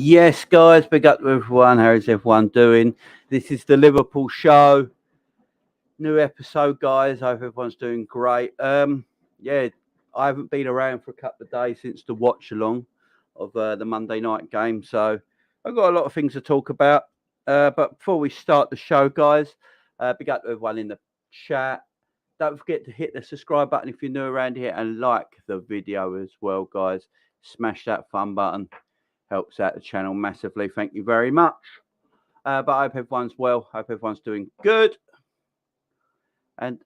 Yes, guys, big up to everyone. How's everyone doing? This is the Liverpool show. New episode, guys. Hope everyone's doing great. Yeah, I haven't been around for a couple of days since the watch along of the Monday night game, so I've got a lot of things to talk about. But before we start the show, guys, big up to everyone in the chat. Don't forget to hit the subscribe button if you're new around here and like the video as well, guys. Smash that fun button. Helps out the channel massively. Thank you very much. But I hope everyone's well. Hope everyone's doing good. And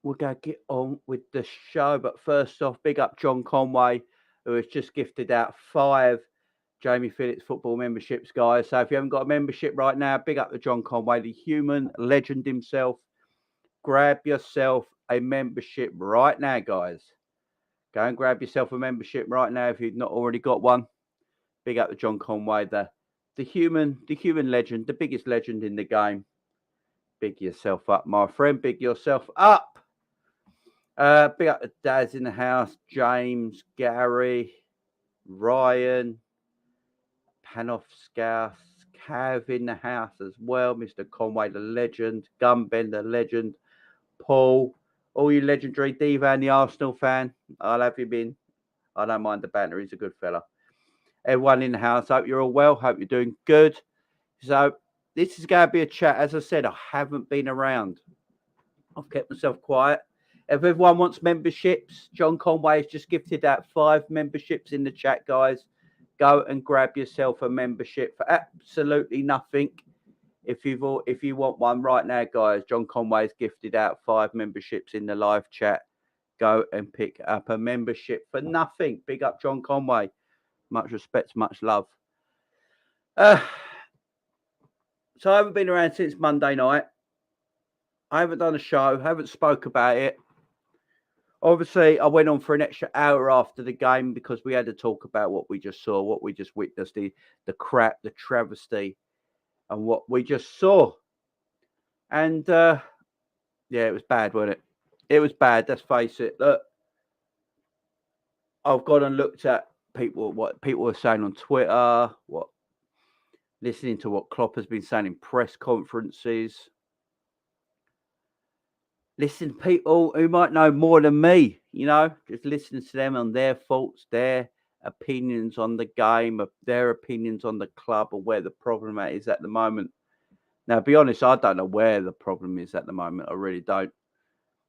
we're going to get on with the show. But first off, big up John Conway, who has just gifted out 5 Jamie Phillips football memberships, guys. So if you haven't got a membership right now, big up to John Conway, the human legend himself. Grab yourself a membership right now, guys. Go and grab yourself a membership right now if you've not already got one. Big up to John Conway, the human legend, the biggest legend in the game. Big yourself up, my friend. Big yourself up. Big up to Daz in the house, James, Gary, Ryan, Panofskas, Cav in the house as well. Mr. Conway, the legend. Gunben, the legend. Paul, all you legendary. Divan, the Arsenal fan. I'll have him in. I don't mind the banter. He's a good fella. Everyone in the house, hope you're all well. Hope you're doing good. So this is going to be a chat. As I said, I haven't been around. I've kept myself quiet. If everyone wants memberships, John Conway has just gifted out 5 memberships in the chat, guys. Go and grab yourself a membership for absolutely nothing. If you want one right now, guys, John Conway's gifted out 5 memberships in the live chat. Go and pick up a membership for nothing. Big up John Conway. Much respect, much love. So I haven't been around since Monday night. I haven't done a show. Haven't spoke about it. Obviously, I went on for an extra hour after the game because we had to talk about what we just saw, what we just witnessed, the crap, the travesty, and what we just saw. And yeah, it was bad, wasn't it? It was bad. Let's face it. Look, I've gone and looked at what people are saying on Twitter, listening to what Klopp has been saying in press conferences. Listen to people who might know more than me, just listening to them on their thoughts, their opinions on the game, their opinions on the club or where the problem is at the moment. Now, to be honest, I don't know where the problem is at the moment. I really don't.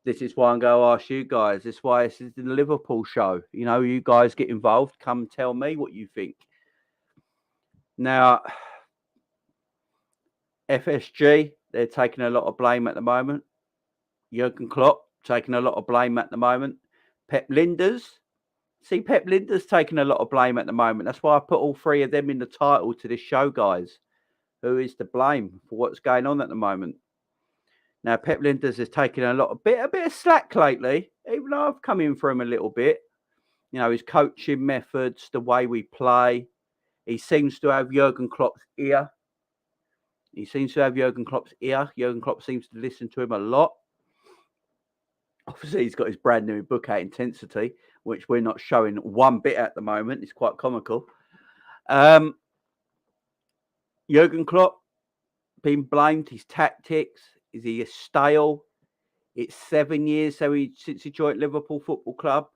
This is why I'm going to ask you guys. This is why this is the Liverpool show. You guys get involved. Come tell me what you think. Now, FSG, they're taking a lot of blame at the moment. Jurgen Klopp taking a lot of blame at the moment. Pep Lijnders. See, Pep Lijnders taking a lot of blame at the moment. That's why I put all 3 of them in the title to this show, guys. Who is to blame for what's going on at the moment? Now, Pep Lijnders has taken a bit of slack lately, even though I've come in for him a little bit. His coaching methods, the way we play. He seems to have Jurgen Klopp's ear. Jurgen Klopp seems to listen to him a lot. Obviously, he's got his brand new book out, Intensity, which we're not showing one bit at the moment. It's quite comical. Jurgen Klopp being blamed, his tactics. Is he stale? It's 7 years since he joined Liverpool Football Club.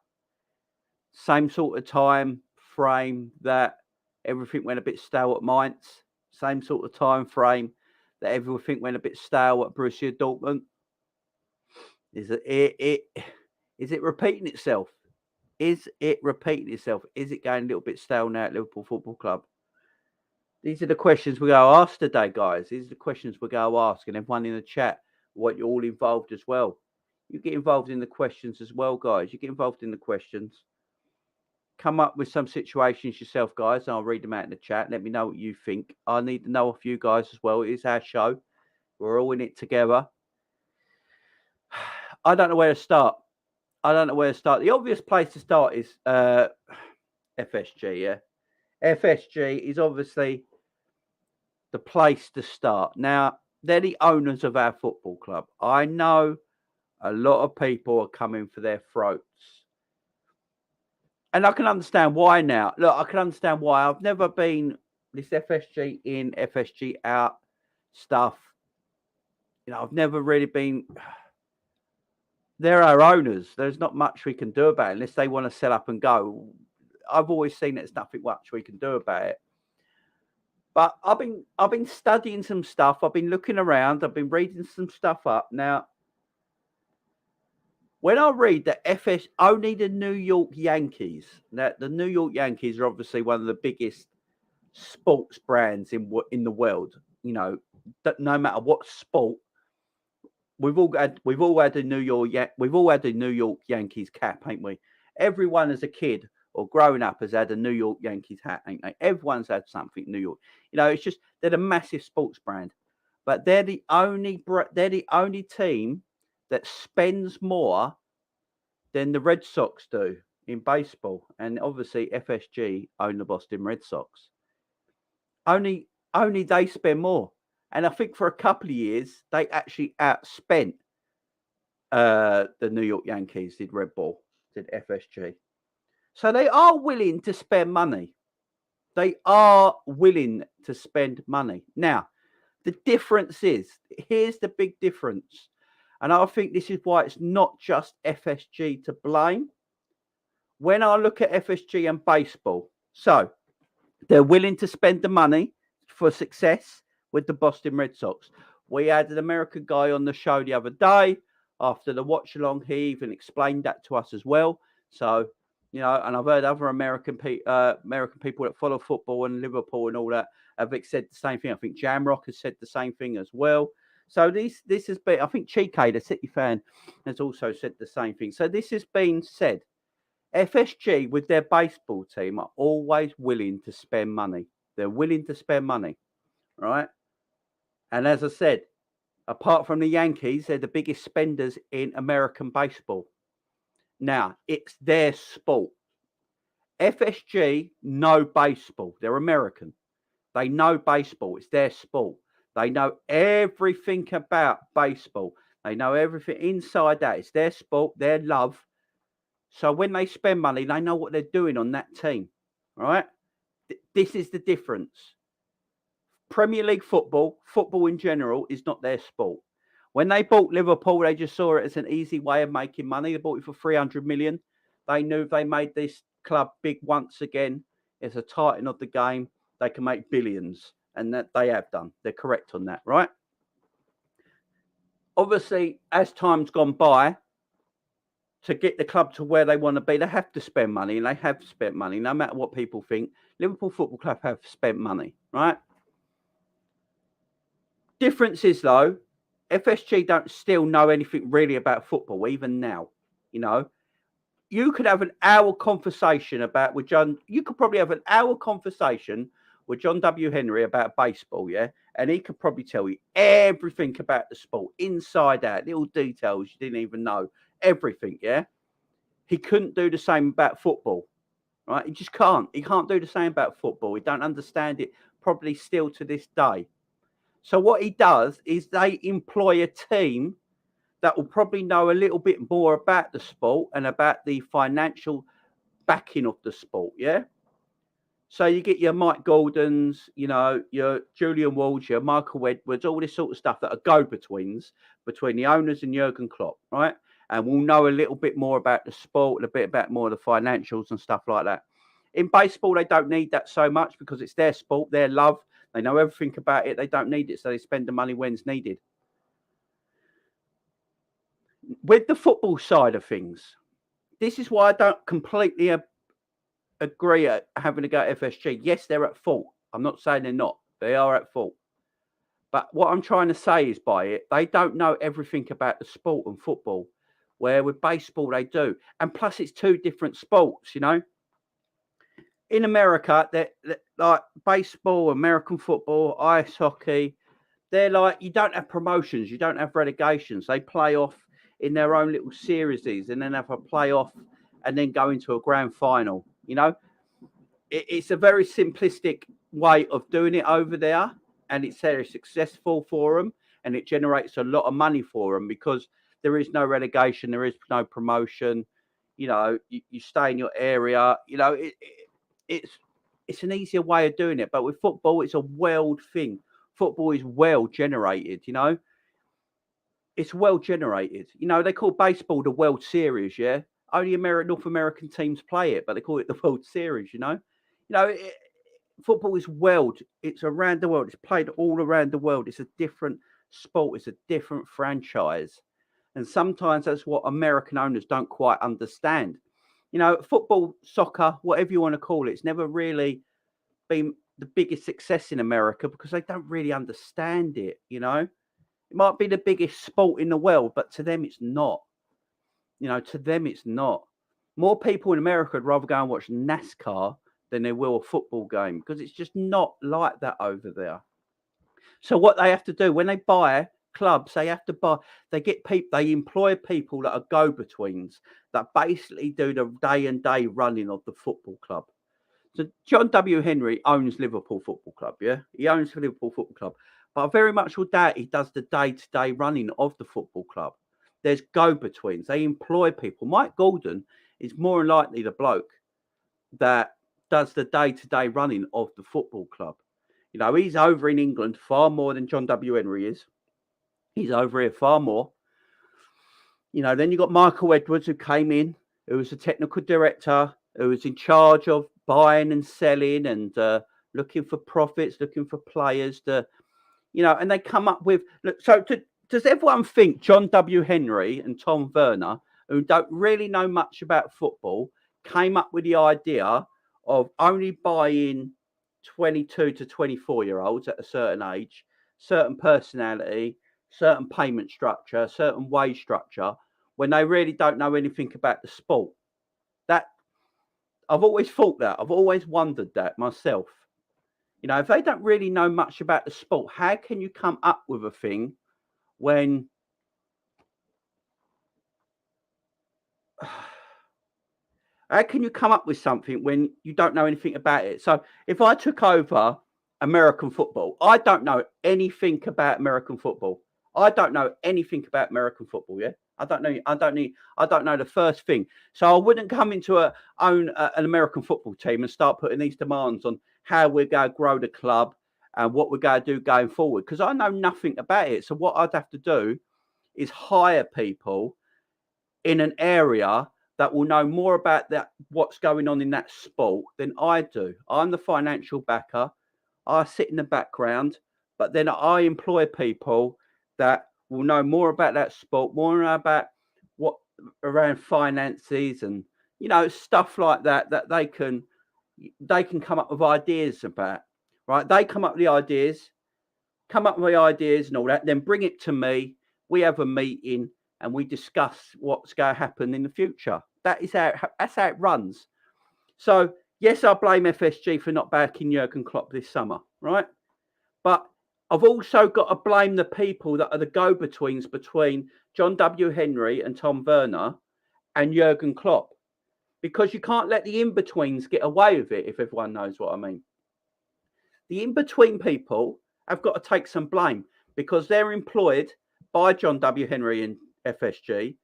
Same sort of time frame that everything went a bit stale at Mainz. Same sort of time frame that everything went a bit stale at Borussia Dortmund. Is it repeating itself? Is it repeating itself? Is it going a little bit stale now at Liverpool Football Club? These are the questions we're going to ask today, guys. These are the questions we're going to ask. And everyone in the chat, what you're all involved as well. You get involved in the questions as well, guys. You get involved in the questions. Come up with some situations yourself, guys. And I'll read them out in the chat. Let me know what you think. I need to know off you guys as well. It is our show. We're all in it together. I don't know where to start. The obvious place to start is FSG, yeah? FSG is obviously the place to start. Now, they're the owners of our football club. I know a lot of people are coming for their throats. And I can understand why now. Look, I can understand why. I've never been this FSG in, FSG out stuff. I've never really been. They're our owners. There's not much we can do about it unless they want to sell up and go. I've always seen there's nothing much we can do about it. But I've been studying some stuff. I've been looking around. I've been reading some stuff up. Now, when I read that only the New York Yankees, that the New York Yankees are obviously one of the biggest sports brands in the world. That no matter what sport, we've all had the New York Yankees cap, ain't we? Everyone as a kid or growing up has had a New York Yankees hat, ain't they? Everyone's had something New York. It's just they're a massive sports brand, but they're the only team that spends more than the Red Sox do in baseball, and obviously FSG own the Boston Red Sox. Only they spend more, and I think for a couple of years they actually outspent the New York Yankees. Did Red Bull, did FSG. So they are willing to spend money. They are willing to spend money. Now, the difference is, here's the big difference. And I think this is why it's not just FSG to blame. When I look at FSG and baseball, so they're willing to spend the money for success with the Boston Red Sox. We had an American guy on the show the other day after the watch along. He even explained that to us as well. So, and I've heard other American people that follow football and Liverpool and all that have said the same thing. I think Jamrock has said the same thing as well. So this has been, I think Chike, the City fan, has also said the same thing. So this has been said. FSG with their baseball team are always willing to spend money. They're willing to spend money, right? And as I said, apart from the Yankees, they're the biggest spenders in American baseball. Now, it's their sport. FSG know baseball. They're American. They know baseball. It's their sport. They know everything about baseball. They know everything inside that. It's their sport, their love. So when they spend money, they know what they're doing on that team, right? This is the difference. Premier League football in general, is not their sport. When they bought Liverpool, they just saw it as an easy way of making money. They bought it for 300 million. They knew if they made this club big once again, it's a titan of the game, they can make billions. And that they have done. They're correct on that, right? Obviously, as time's gone by, to get the club to where they want to be, they have to spend money, and they have spent money. No matter what people think, Liverpool Football Club have spent money, right? Difference is, though, FSG don't still know anything really about football, even now. You could have an hour conversation with John. You could probably have an hour conversation with John W. Henry about baseball, yeah? And he could probably tell you everything about the sport, inside out, little details you didn't even know, everything, yeah? He couldn't do the same about football, right? He just can't. He can't do the same about football. He don't understand it probably still to this day. So what he does is they employ a team that will probably know a little bit more about the sport and about the financial backing of the sport, yeah? So you get your Mike Gordons, your Julian Walls, your Michael Edwards, all this sort of stuff that are go-betweens between the owners and Jurgen Klopp, right? And we'll know a little bit more about the sport and a bit about more of the financials and stuff like that. In baseball, they don't need that so much because it's their sport, their love. They know everything about it. They don't need it, so they spend the money when it's needed. With the football side of things, this is why I don't completely agree at having to go at FSG. Yes, they're at fault. I'm not saying they're not. They are at fault. But what I'm trying to say is by it, they don't know everything about the sport and football, where with baseball they do. And plus, it's two different sports, In America, they're like baseball, American football, ice hockey. They're like, you don't have promotions. You don't have relegations. They play off in their own little series and then have a playoff and then go into a grand final. It's a very simplistic way of doing it over there, and it's very successful for them, and it generates a lot of money for them because there is no relegation, there is no promotion. You know, you stay in your area. You know, it's an easier way of doing it. But with football, it's a world thing. Football is well generated. You know, it's well generated. You know, they call baseball the World Series. Yeah, only North American teams play it, but they call it the World Series. You know, football is world. It's around the world. It's played all around the world. It's a different sport. It's a different franchise. And sometimes that's what American owners don't quite understand. You know, football, soccer, whatever you want to call it, it's never really been the biggest success in America because they don't really understand it. You know, it might be the biggest sport in the world, but to them, it's not. You know, to them, it's not. More people in America would rather go and watch NASCAR than they will a football game because it's just not like that over there. So what they have to do when they buy clubs, they have to buy. They get people. They employ people that are go-betweens that basically do the day-and-day running of the football club. So John W. Henry owns Liverpool Football Club. Yeah, he owns the Liverpool Football Club, but I very much will doubt he does the day-to-day running of the football club. There's go-betweens. They employ people. Mike Gordon is more than likely the bloke that does the day-to-day running of the football club. You know, he's over in England far more than John W. Henry is. He's over here far more. You know, then you got Michael Edwards, who came in, who was a technical director, who was in charge of buying and selling and looking for profits, looking for players to, you know, and they come up with. Look, so does everyone think John W. Henry and Tom Werner, who don't really know much about football, came up with the idea of only buying 22 to 24-year-olds at a certain age, certain personality, certain payment structure, certain wage structure, when they really don't know anything about the sport? That I've always thought that. I've always wondered that myself. You know, if they don't really know much about the sport, how can you come up with a thing when how can you come up with something when you don't know anything about it? So if I took over American football, I don't know anything about American football. I don't know anything about American football. Yeah, I don't know. I don't know the first thing. So I wouldn't come into own an American football team and start putting these demands on how we're going to grow the club and what we're going to do going forward because I know nothing about it. So what I'd have to do is hire people in an area that will know more about that, what's going on in that sport than I do. I'm the financial backer. I sit in the background, but then I employ people that will know more about that sport, more about what around finances and you know stuff like that that they can come up with ideas about. Right? They come up with the ideas, and all that, then bring it to me. We have a meeting and we discuss what's going to happen in the future. That's how it runs. So yes, I blame FSG for not backing Jurgen Klopp this summer, right? But I've also got to blame the people that are the go-betweens between John W. Henry and Tom Werner and Jurgen Klopp, because you can't let the in-betweens get away with it. If everyone knows what I mean, the in-between people have got to take some blame because they're employed by John W. Henry and FSG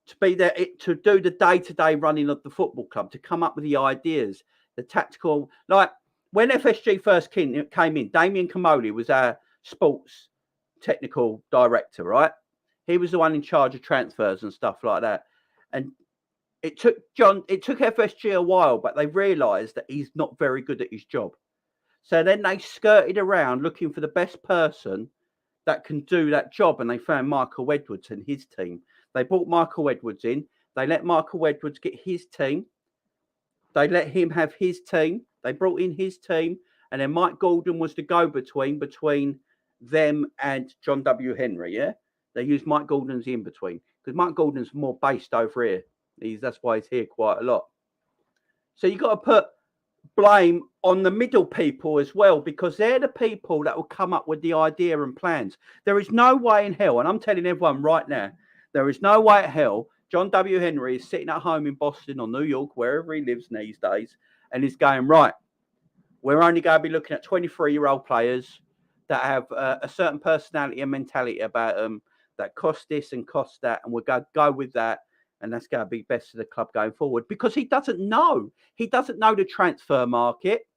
to be there to do the day-to-day running of the football club, to come up with the ideas, the tactical. Like when FSG first came in, Damien Comoli was our sports technical director, right? He was the one in charge of transfers and stuff like that. And it took FSG a while, but they realised that he's not very good at his job. So then they skirted around looking for the best person that can do that job, and they found Michael Edwards and his team. They brought Michael Edwards in. They let Michael Edwards get his team. They let him have his team. They brought in his team, and then Mike Gordon was the go-between them and John W. Henry. Yeah, they used Mike Gordon's in between because Mike Gordon's more based over here. That's why he's here quite a lot. So you got to put blame on the middle people as well, because they're the people that will come up with the idea and plans. There is no way in hell, and I'm telling everyone right now, there is no way in hell John W. Henry is sitting at home in Boston or New York, wherever he lives these days, and he's going, right, we're only going to be looking at 23-year-old players that have a certain personality and mentality about them that cost this and cost that, and we're going to go with that. and that's going to be best for the club going forward because he doesn't know. He doesn't know the transfer market.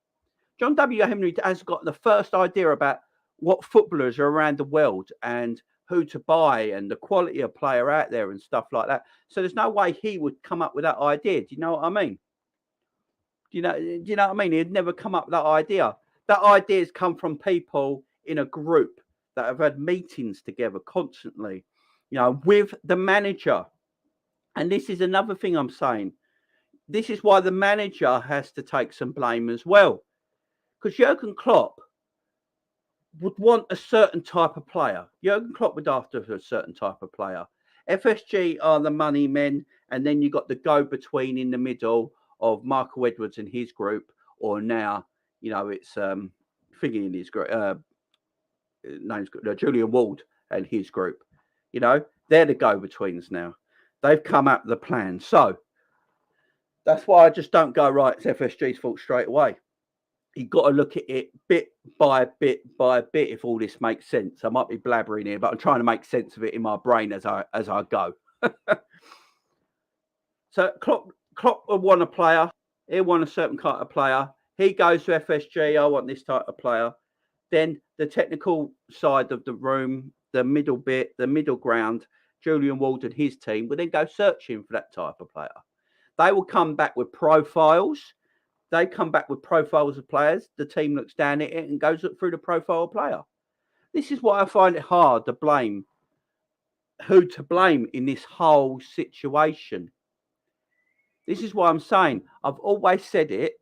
John W. Henry has got the first idea about what footballers are around the world and who to buy and the quality of player out there and stuff like that. So there's no way he would come up with that idea. Do you know what I mean? Do you know what I mean? He'd never come up with that idea. That idea's come from people in a group that have had meetings together constantly, with the manager. And this is another thing I'm saying. This is why the manager has to take some blame as well. Because Jurgen Klopp would want a certain type of player. Jurgen Klopp would after a certain type of player. FSG are the money men, and then you got the go-between in the middle of Michael Edwards and his group, or now, it's thinking in his group, name's Julian Ward and his group. They're the go-betweens now. They've come up with the plan. So that's why I just don't go, right, it's FSG's fault straight away. You've got to look at it bit by bit by bit, if all this makes sense. I might be blabbering here, but I'm trying to make sense of it in my brain as I go. So Klopp will want a player. He'll want a certain kind of player. He goes to FSG, I want this type of player. Then the technical side of the room, the middle bit, the middle ground, Julian Ward and his team will then go searching for that type of player. They will come back with profiles. They come back with profiles of players. The team looks down at it and goes through the profile of player. This is why I find it hard to blame who to blame in this whole situation. This is why I'm saying, I've always said it.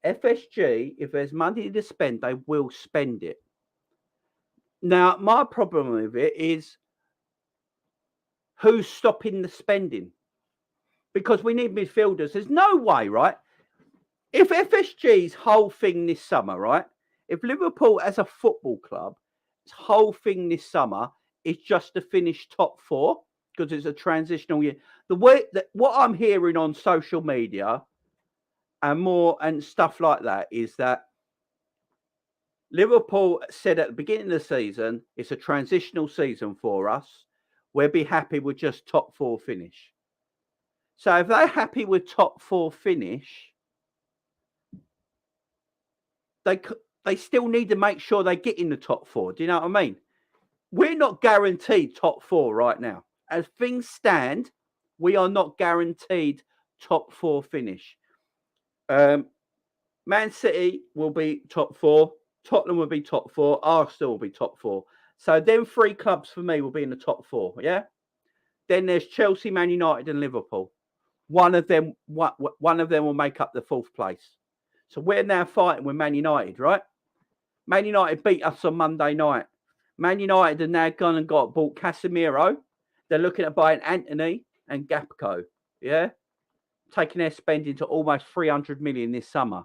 FSG, if there's money to spend, they will spend it. Now, my problem with it is who's stopping the spending? Because we need midfielders. There's no way, right? If FSG's whole thing this summer, right? If Liverpool as a football club, its whole thing this summer is just to finish top 4, because it's a transitional year. The way that what I'm hearing on social media and stuff like that is that Liverpool said at the beginning of the season, it's a transitional season for us. We'll be happy with just top 4 finish. So if they're happy with top 4 finish, they still need to make sure they get in the top 4. Do you know what I mean? We're not guaranteed top 4 right now. As things stand, we are not guaranteed top 4 finish. Man City will be top 4. Tottenham will be top 4. Arsenal will be top 4. So them 3 clubs for me will be in the top 4. Yeah. Then there's Chelsea, Man United, and Liverpool. One of them will make up the 4th place. So we're now fighting with Man United, right? Man United beat us on Monday night. Man United are now gone and bought Casemiro. They're looking at buying Anthony and Gakpo. Yeah, taking their spending to almost 300 million this summer.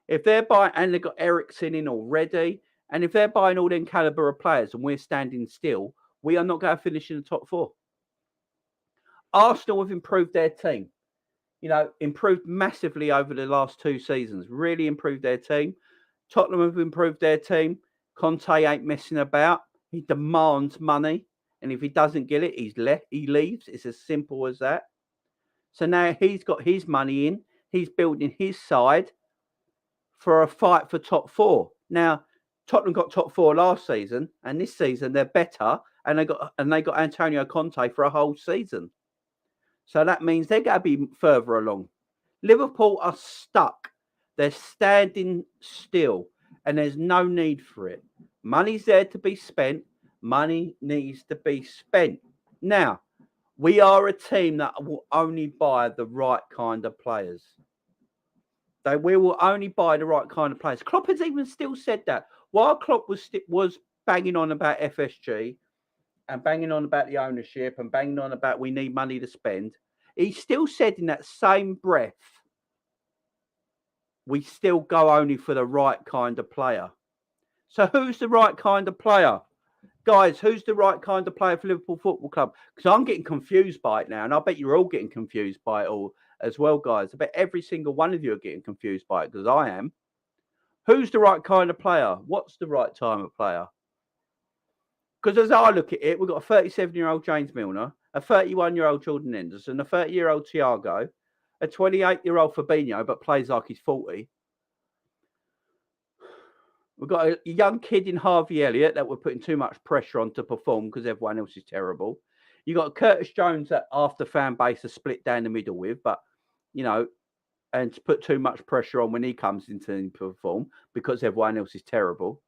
If they're buying, and they've got Eriksen in already, and if they're buying all them caliber of players and we're standing still, we are not going to finish in the top 4. Arsenal have improved their team. Improved massively over the last 2 seasons. Really improved their team. Tottenham have improved their team. Conte ain't messing about. He demands money. And if he doesn't get it, he leaves. It's as simple as that. So now he's got his money in. He's building his side for a fight for top 4. Now, Tottenham got top 4 last season, and this season they're better, and they got Antonio Conte for a whole season. So that means they're going to be further along. Liverpool are stuck. They're standing still, and there's no need for it. Money's there to be spent. Money needs to be spent. Now, we are a team that will only buy the right kind of players. We will only buy the right kind of players. Klopp has even still said that. While Klopp was banging on about FSG and banging on about the ownership and banging on about we need money to spend, he still said in that same breath, we still go only for the right kind of player. So who's the right kind of player? Guys, who's the right kind of player for Liverpool Football Club? Because I'm getting confused by it now, and I bet you're all getting confused by it all as well, guys. I bet every single one of you are getting confused by it, because I am. Who's the right kind of player? What's the right time of player? Because as I look at it, we've got a 37-year-old James Milner, a 31-year-old Jordan Henderson, a 30-year-old Thiago, a 28-year-old Fabinho, but plays like he's 40. We've got a young kid in Harvey Elliott that we're putting too much pressure on to perform because everyone else is terrible. You got Curtis Jones that half the fan base are split down the middle with, but and to put too much pressure on when he comes into the perform because everyone else is terrible.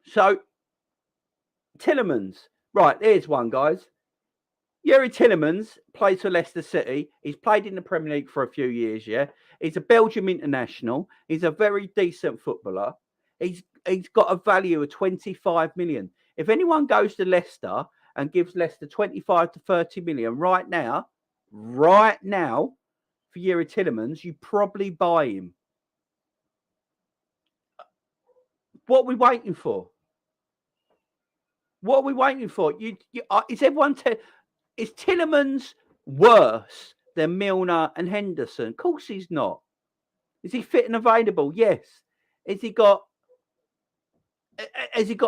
So Tielemans, right, there's one, guys. Yuri Tielemans plays for Leicester City. He's played in the Premier League for a few years, yeah. He's a Belgium international. He's a very decent footballer. He's got a value of 25 million. If anyone goes to Leicester and gives Leicester 25 to 30 million right now, for Yuri Tielemans, you probably buy him. What are we waiting for? What are we waiting for? Is everyone... Is Tielemans worse than Milner and Henderson? Of course he's not. Is he fit and available? Yes. Has he got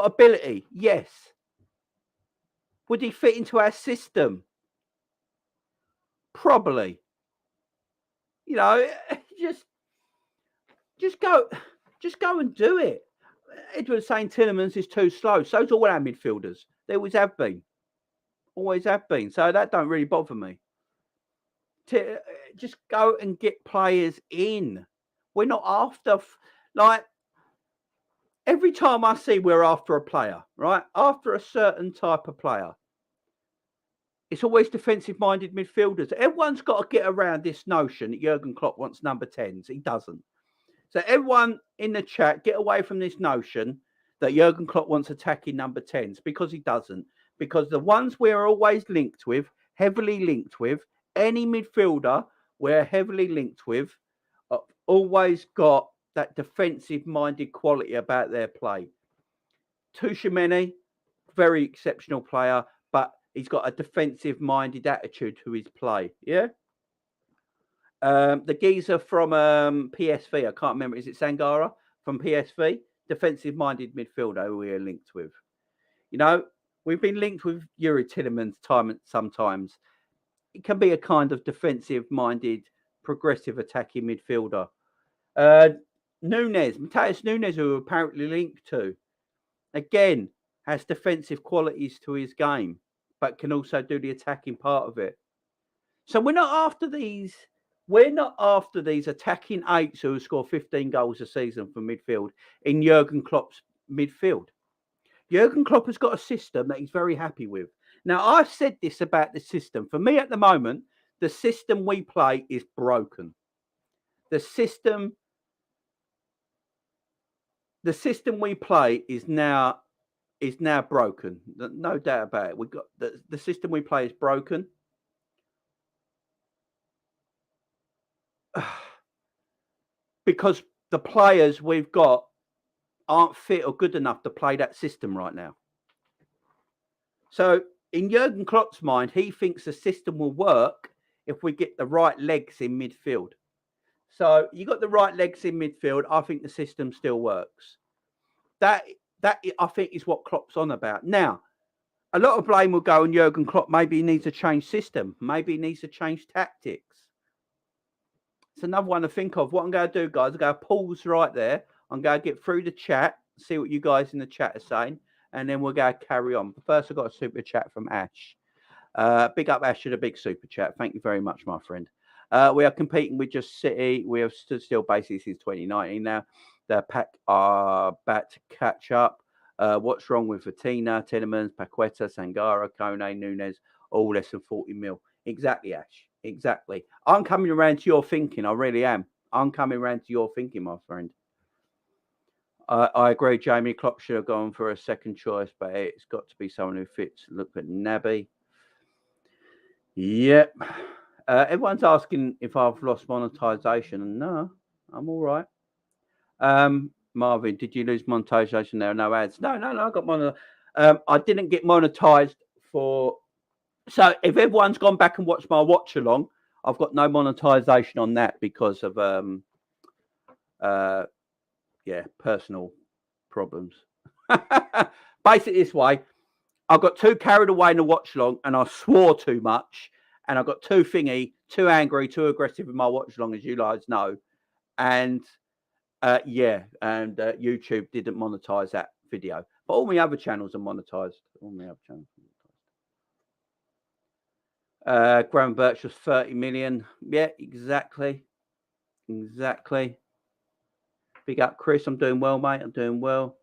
ability? Yes. Would he fit into our system? Probably. Just go and do it. Edward's saying Tielemans is too slow. So's all our midfielders. They always have been. So that don't really bother me. Just go and get players in. We're not after every time I see we're after a player, right? After a certain type of player, it's always defensive-minded midfielders. Everyone's got to get around this notion that Jurgen Klopp wants number 10s. He doesn't. So everyone in the chat, get away from this notion that Jurgen Klopp wants attacking number 10s, because he doesn't. Because the ones we're always linked with, heavily linked with, any midfielder we're heavily linked with, always got that defensive-minded quality about their play. Tuchemeni, very exceptional player, but he's got a defensive-minded attitude to his play. Yeah. The geezer from PSV, I can't remember. Is it Sangara from PSV? Defensive-minded midfielder we are linked with. We've been linked with Yuri Tielemans sometimes. It can be a kind of defensive-minded, progressive attacking midfielder. Matheus Nunes, who we're apparently linked to, again, has defensive qualities to his game, but can also do the attacking part of it. So we're not after these attacking eights who score 15 goals a season for midfield in Jurgen Klopp's midfield. Jurgen Klopp has got a system that he's very happy with. Now, I've said this about the system. For me at the moment, the system we play is broken. The system we play is now broken. No doubt about it. We've got the system we play is broken. Because the players we've got aren't fit or good enough to play that system right now. So in Jurgen Klopp's mind, he thinks the system will work if we get the right legs in midfield. So you got the right legs in midfield. I think the system still works. That I think is what Klopp's on about. Now, a lot of blame will go on Jurgen Klopp. Maybe he needs to change system. Maybe he needs to change tactics. It's another one to think of. What I'm going to do, guys, I'm going to pause right there. I'm going to get through the chat, see what you guys in the chat are saying, and then we're going to carry on. But first, I've got a super chat from Ash. Big up, Ash, with a big super chat. Thank you very much, my friend. We are competing with just City. We have stood still basically since 2019 now. The pack are about to catch up. What's wrong with Fatina, Tielemans, Paqueta, Sangara, Kone, Nunes, all less than 40 mil? Exactly, Ash. Exactly. I'm coming around to your thinking. I really am. I'm coming around to your thinking, my friend. I agree. Jamie Klopp should have gone for a second choice, but it's got to be someone who fits. Look at Naby. Yep. Everyone's asking if I've lost monetization. No, I'm all right. Marvin, did you lose monetization there? No ads. No. I got I didn't get monetized for. So if everyone's gone back and watched my watch along, I've got no monetization on that because of personal problems. Basically this way, I got too carried away in the watch long and I swore too much. And I got too thingy, too angry, too aggressive in my watch long, as you guys know. And YouTube didn't monetize that video. But all my other channels are monetized. All my other channels are monetized. Graham Birch was 30 million. Yeah, exactly. Exactly. Big up, Chris. I'm doing well, mate. I'm doing well.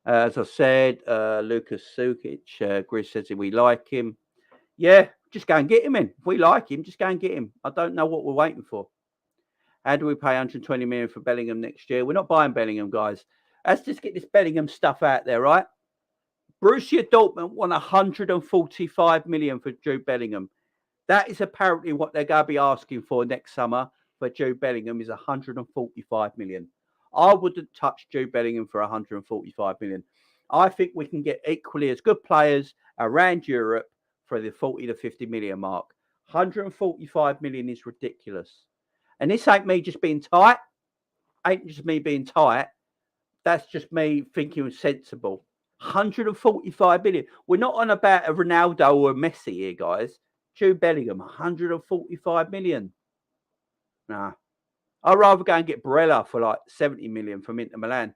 As I said, Lucas Sukic, Grizz says we like him. Yeah, just go and get him in. If we like him, just go and get him. I don't know what we're waiting for. How do we pay 120 million for Bellingham next year? We're not buying Bellingham, guys. Let's just get this Bellingham stuff out there, right? Borussia Dortmund won 145 million for Jude Bellingham. That is apparently what they're going to be asking for next summer for Jude Bellingham is 145 million. I wouldn't touch Jude Bellingham for 145 million. I think we can get equally as good players around Europe for the 40 to 50 million mark. 145 million is ridiculous. And this ain't me just being tight. Ain't just me being tight. That's just me thinking sensible. 145 million. We're not on about a Ronaldo or a Messi here, guys. Jude Bellingham, 145 million. Nah. I'd rather go and get Barella for like 70 million from Inter Milan.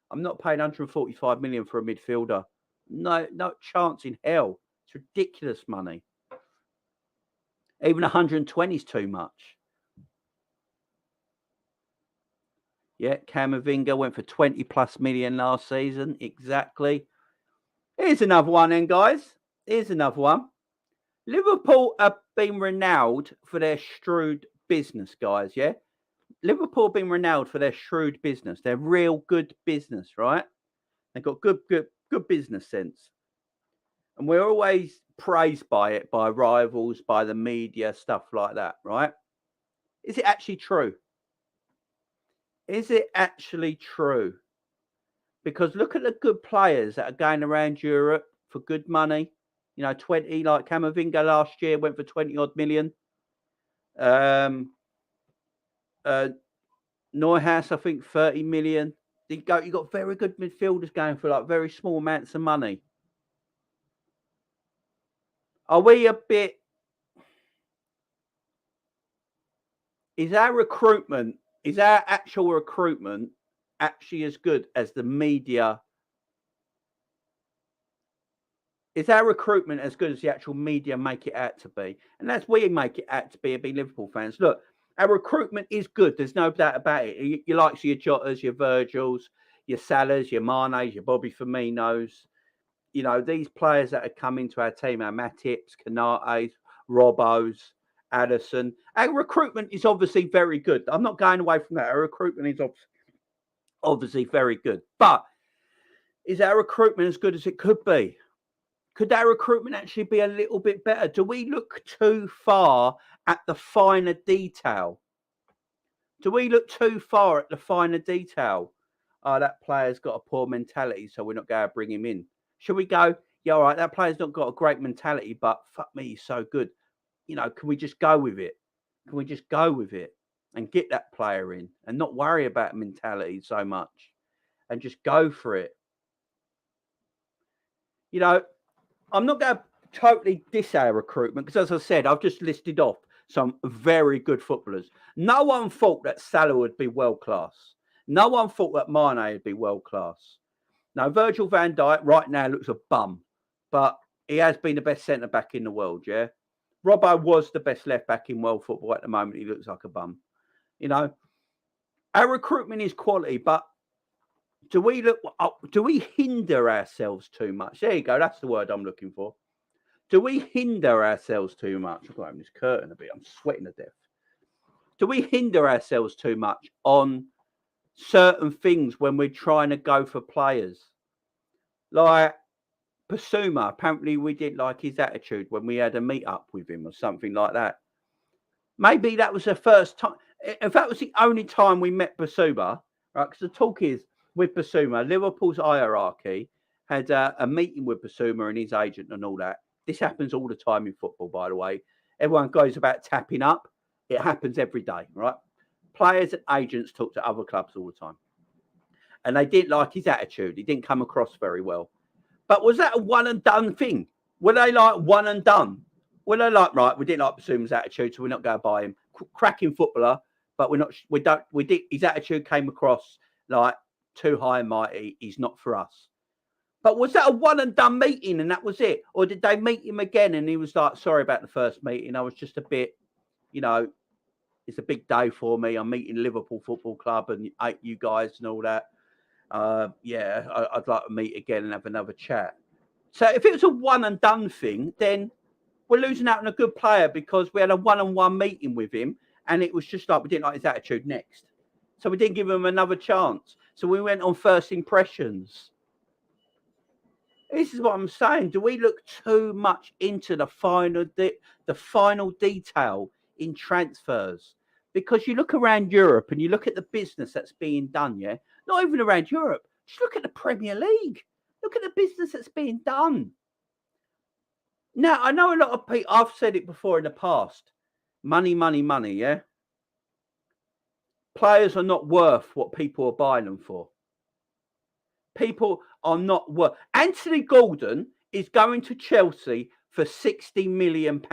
I'm not paying 145 million for a midfielder. No chance in hell. It's ridiculous money. Even 120 is too much. Yeah, Camavinga went for 20 plus million last season. Exactly. Here's another one then, guys. Here's another one. Liverpool have been renowned for their shrewd business, guys, yeah? Liverpool have been renowned for their shrewd business. They're real good business, right? They've got good business sense. And we're always praised by it, by rivals, by the media, stuff like that, right? Is it actually true? Is it actually true? Because look at the good players that are going around Europe for good money. 20, like Camavinga last year went for 20 odd million. Neuhaus, I think 30 million. You got very good midfielders going for like very small amounts of money. Are we a bit? Is our actual recruitment actually as good as the media? Is our recruitment as good as the actual media make it out to be? And that's we make it out to be Liverpool fans. Look, our recruitment is good. There's no doubt about it. You like your Jotas, your Virgils, your Salahs, your Manes, your Bobby Firminos. These players that have come into our team, our Matips, Canates, Robos, Addison. Our recruitment is obviously very good. I'm not going away from that. Our recruitment is obviously very good. But is our recruitment as good as it could be? Could our recruitment actually be a little bit better? Do we look too far at the finer detail? Do we look too far at the finer detail? Oh, that player's got a poor mentality, so we're not going to bring him in. Should we go, yeah, all right, that player's not got a great mentality, but fuck me, he's so good. Can we just go with it? Can we just go with it and get that player in and not worry about mentality so much and just go for it? I'm not going to totally diss our recruitment because, as I said, I've just listed off some very good footballers. No one thought that Salah would be world class. No one thought that Mane would be world class. Now, Virgil van Dijk right now looks a bum, but he has been the best centre back in the world, yeah? Robbo was the best left back in world football at the moment. He looks like a bum. Our recruitment is quality, but do we hinder ourselves too much? There you go. That's the word I'm looking for. Do we hinder ourselves too much? I've got to open this curtain a bit. I'm sweating to death. Do we hinder ourselves too much on certain things when we're trying to go for players? Like Basuma, apparently we didn't like his attitude when we had a meet up with him or something like that. Maybe that was the first time. If that was the only time we met Basuma, right? Because the talk is with Basuma, Liverpool's hierarchy had a meeting with Basuma and his agent and all that. This happens all the time in football, by the way. Everyone goes about tapping up. It happens every day, right? Players and agents talk to other clubs all the time. And they didn't like his attitude. He didn't come across very well. But was that a one and done thing? Were they like one and done? Were they like, right, we didn't like Basum's attitude, so we're not going to buy him. Cracking footballer, but we did. His attitude came across like too high and mighty. He's not for us. But was that a one and done meeting and that was it? Or did they meet him again and he was like, sorry about the first meeting. I was just a bit, it's a big day for me. I'm meeting Liverpool Football Club and you guys and all that. I'd like to meet again and have another chat. So if it was a one and done thing, then we're losing out on a good player because we had a one-on-one meeting with him and it was just like we didn't like his attitude next. So we didn't give him another chance. So we went on first impressions. This is what I'm saying. Do we look too much into the final detail in transfers? Because you look around Europe and you look at the business that's being done, yeah? Not even around Europe. Just look at the Premier League. Look at the business that's being done. Now, I know a lot of people, I've said it before in the past. Money, money, money, yeah? Players are not worth what people are buying them for. People are not worth. Anthony Gordon is going to Chelsea for £60 million.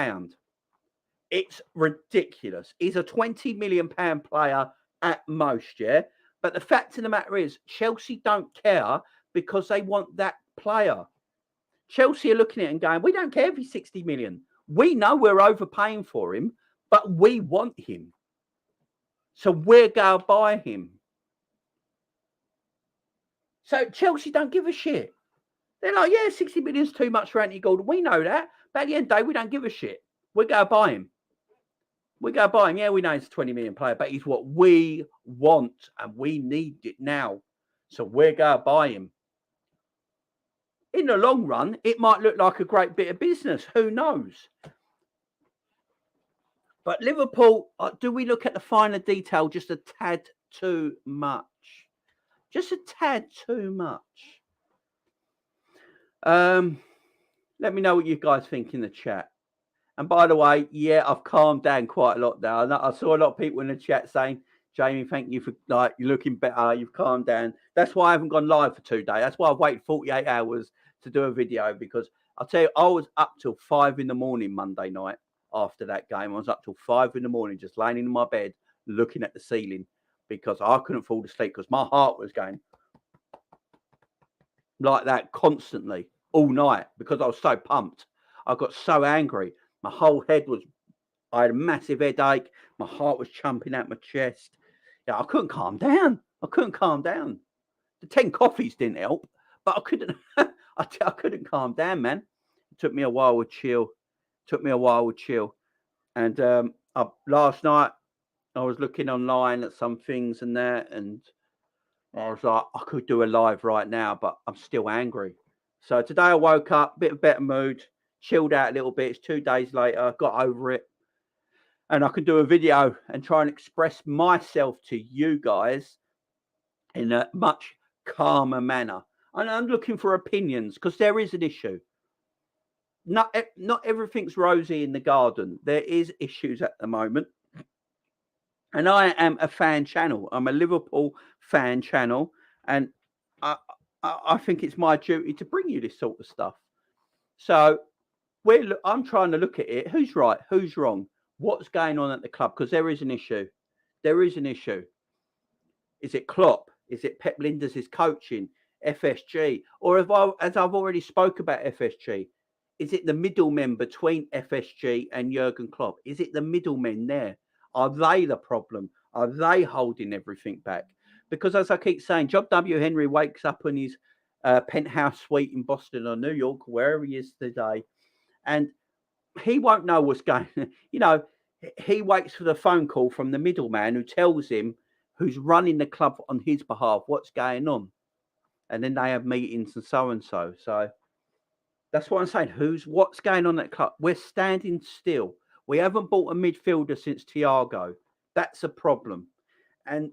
It's ridiculous. He's a £20 million player at most, yeah? But the fact of the matter is, Chelsea don't care because they want that player. Chelsea are looking at it and going, we don't care if he's 60 million. We know we're overpaying for him, but we want him. So we're going to buy him. So Chelsea don't give a shit. They're like, yeah, 60 million is too much for Anthony Gordon. We know that. But at the end of the day, we don't give a shit. We're going to buy him. We're going to buy him. Yeah, we know he's a 20 million player, but he's what we want and we need it now. So we're going to buy him. In the long run, it might look like a great bit of business. Who knows? But Liverpool, do we look at the finer detail just a tad too much? Just a tad too much. Let me know what you guys think in the chat. And by the way, yeah, I've calmed down quite a lot now. I saw a lot of people in the chat saying, Jamie, thank you for you're looking better. You've calmed down. That's why I haven't gone live for 2 days. That's why I've waited 48 hours to do a video, because I'll tell you, I was up till 5 in the morning Monday night after that game. I was up till 5 in the morning, just laying in my bed, looking at the ceiling because I couldn't fall asleep because my heart was going like that constantly all night because I was so pumped. I got so angry. My whole head was, I had a massive headache. My heart was chumping out my chest. Yeah, I couldn't calm down. The 10 coffees didn't help, but I couldn't, I couldn't calm down, man. It took me a while to chill. And last night I was looking online at some things and that, and I was like, I could do a live right now, but I'm still angry. So today I woke up, bit of better mood, chilled out a little bit. It's 2 days later, got over it. And I can do a video and try and express myself to you guys in a much calmer manner. And I'm looking for opinions because there is an issue. Not everything's rosy in the garden. There is issues at the moment. And I am a fan channel. I'm a Liverpool fan channel. And I think it's my duty to bring you this sort of stuff. So I'm trying to look at it. Who's right? Who's wrong? What's going on at the club? Because there is an issue. Is it Klopp? Is it Pep Lijnders' coaching? FSG? Or as I've already spoke about FSG, is it the middlemen between FSG and Jurgen Klopp? Is it the middlemen there? Are they the problem? Are they holding everything back? Because as I keep saying, Job W. Henry wakes up in his penthouse suite in Boston or New York, wherever he is today, and he won't know what's going on. He waits for the phone call from the middleman who tells him who's running the club on his behalf, what's going on. And then they have meetings and so. So that's what I'm saying. What's going on at the club? We're standing still. We haven't bought a midfielder since Thiago. That's a problem. And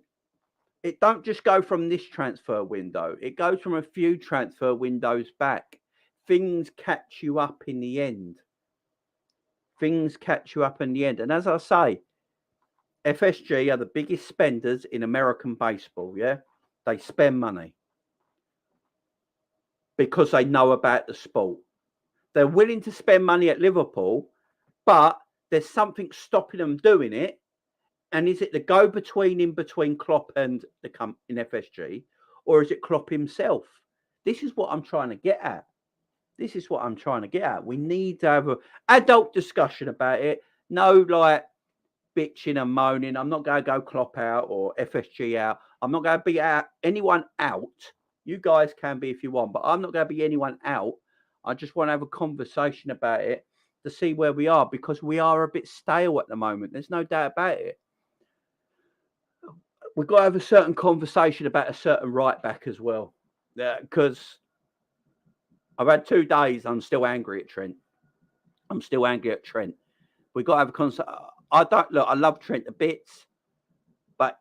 it don't just go from this transfer window. It goes from a few transfer windows back. Things catch you up in the end. And as I say, FSG are the biggest spenders in American baseball, yeah? They spend money. because they know about the sport. They're willing to spend money at Liverpool, but there's something stopping them doing it. And is it the go-between in between Klopp and in FSG, or is it Klopp himself? This is what I'm trying to get at. We need to have an adult discussion about it. No, like, bitching and moaning. I'm not going to go Klopp out or FSG out. I'm not going to be anyone out. You guys can be if you want, but I'm not going to be anyone out. I just want to have a conversation about it to see where we are, because we are a bit stale at the moment. There's no doubt about it. We've got to have a certain conversation about a certain right back as well. Because I've had 2 days. I'm still angry at Trent. We've got to have a conversation. I love Trent a bits, but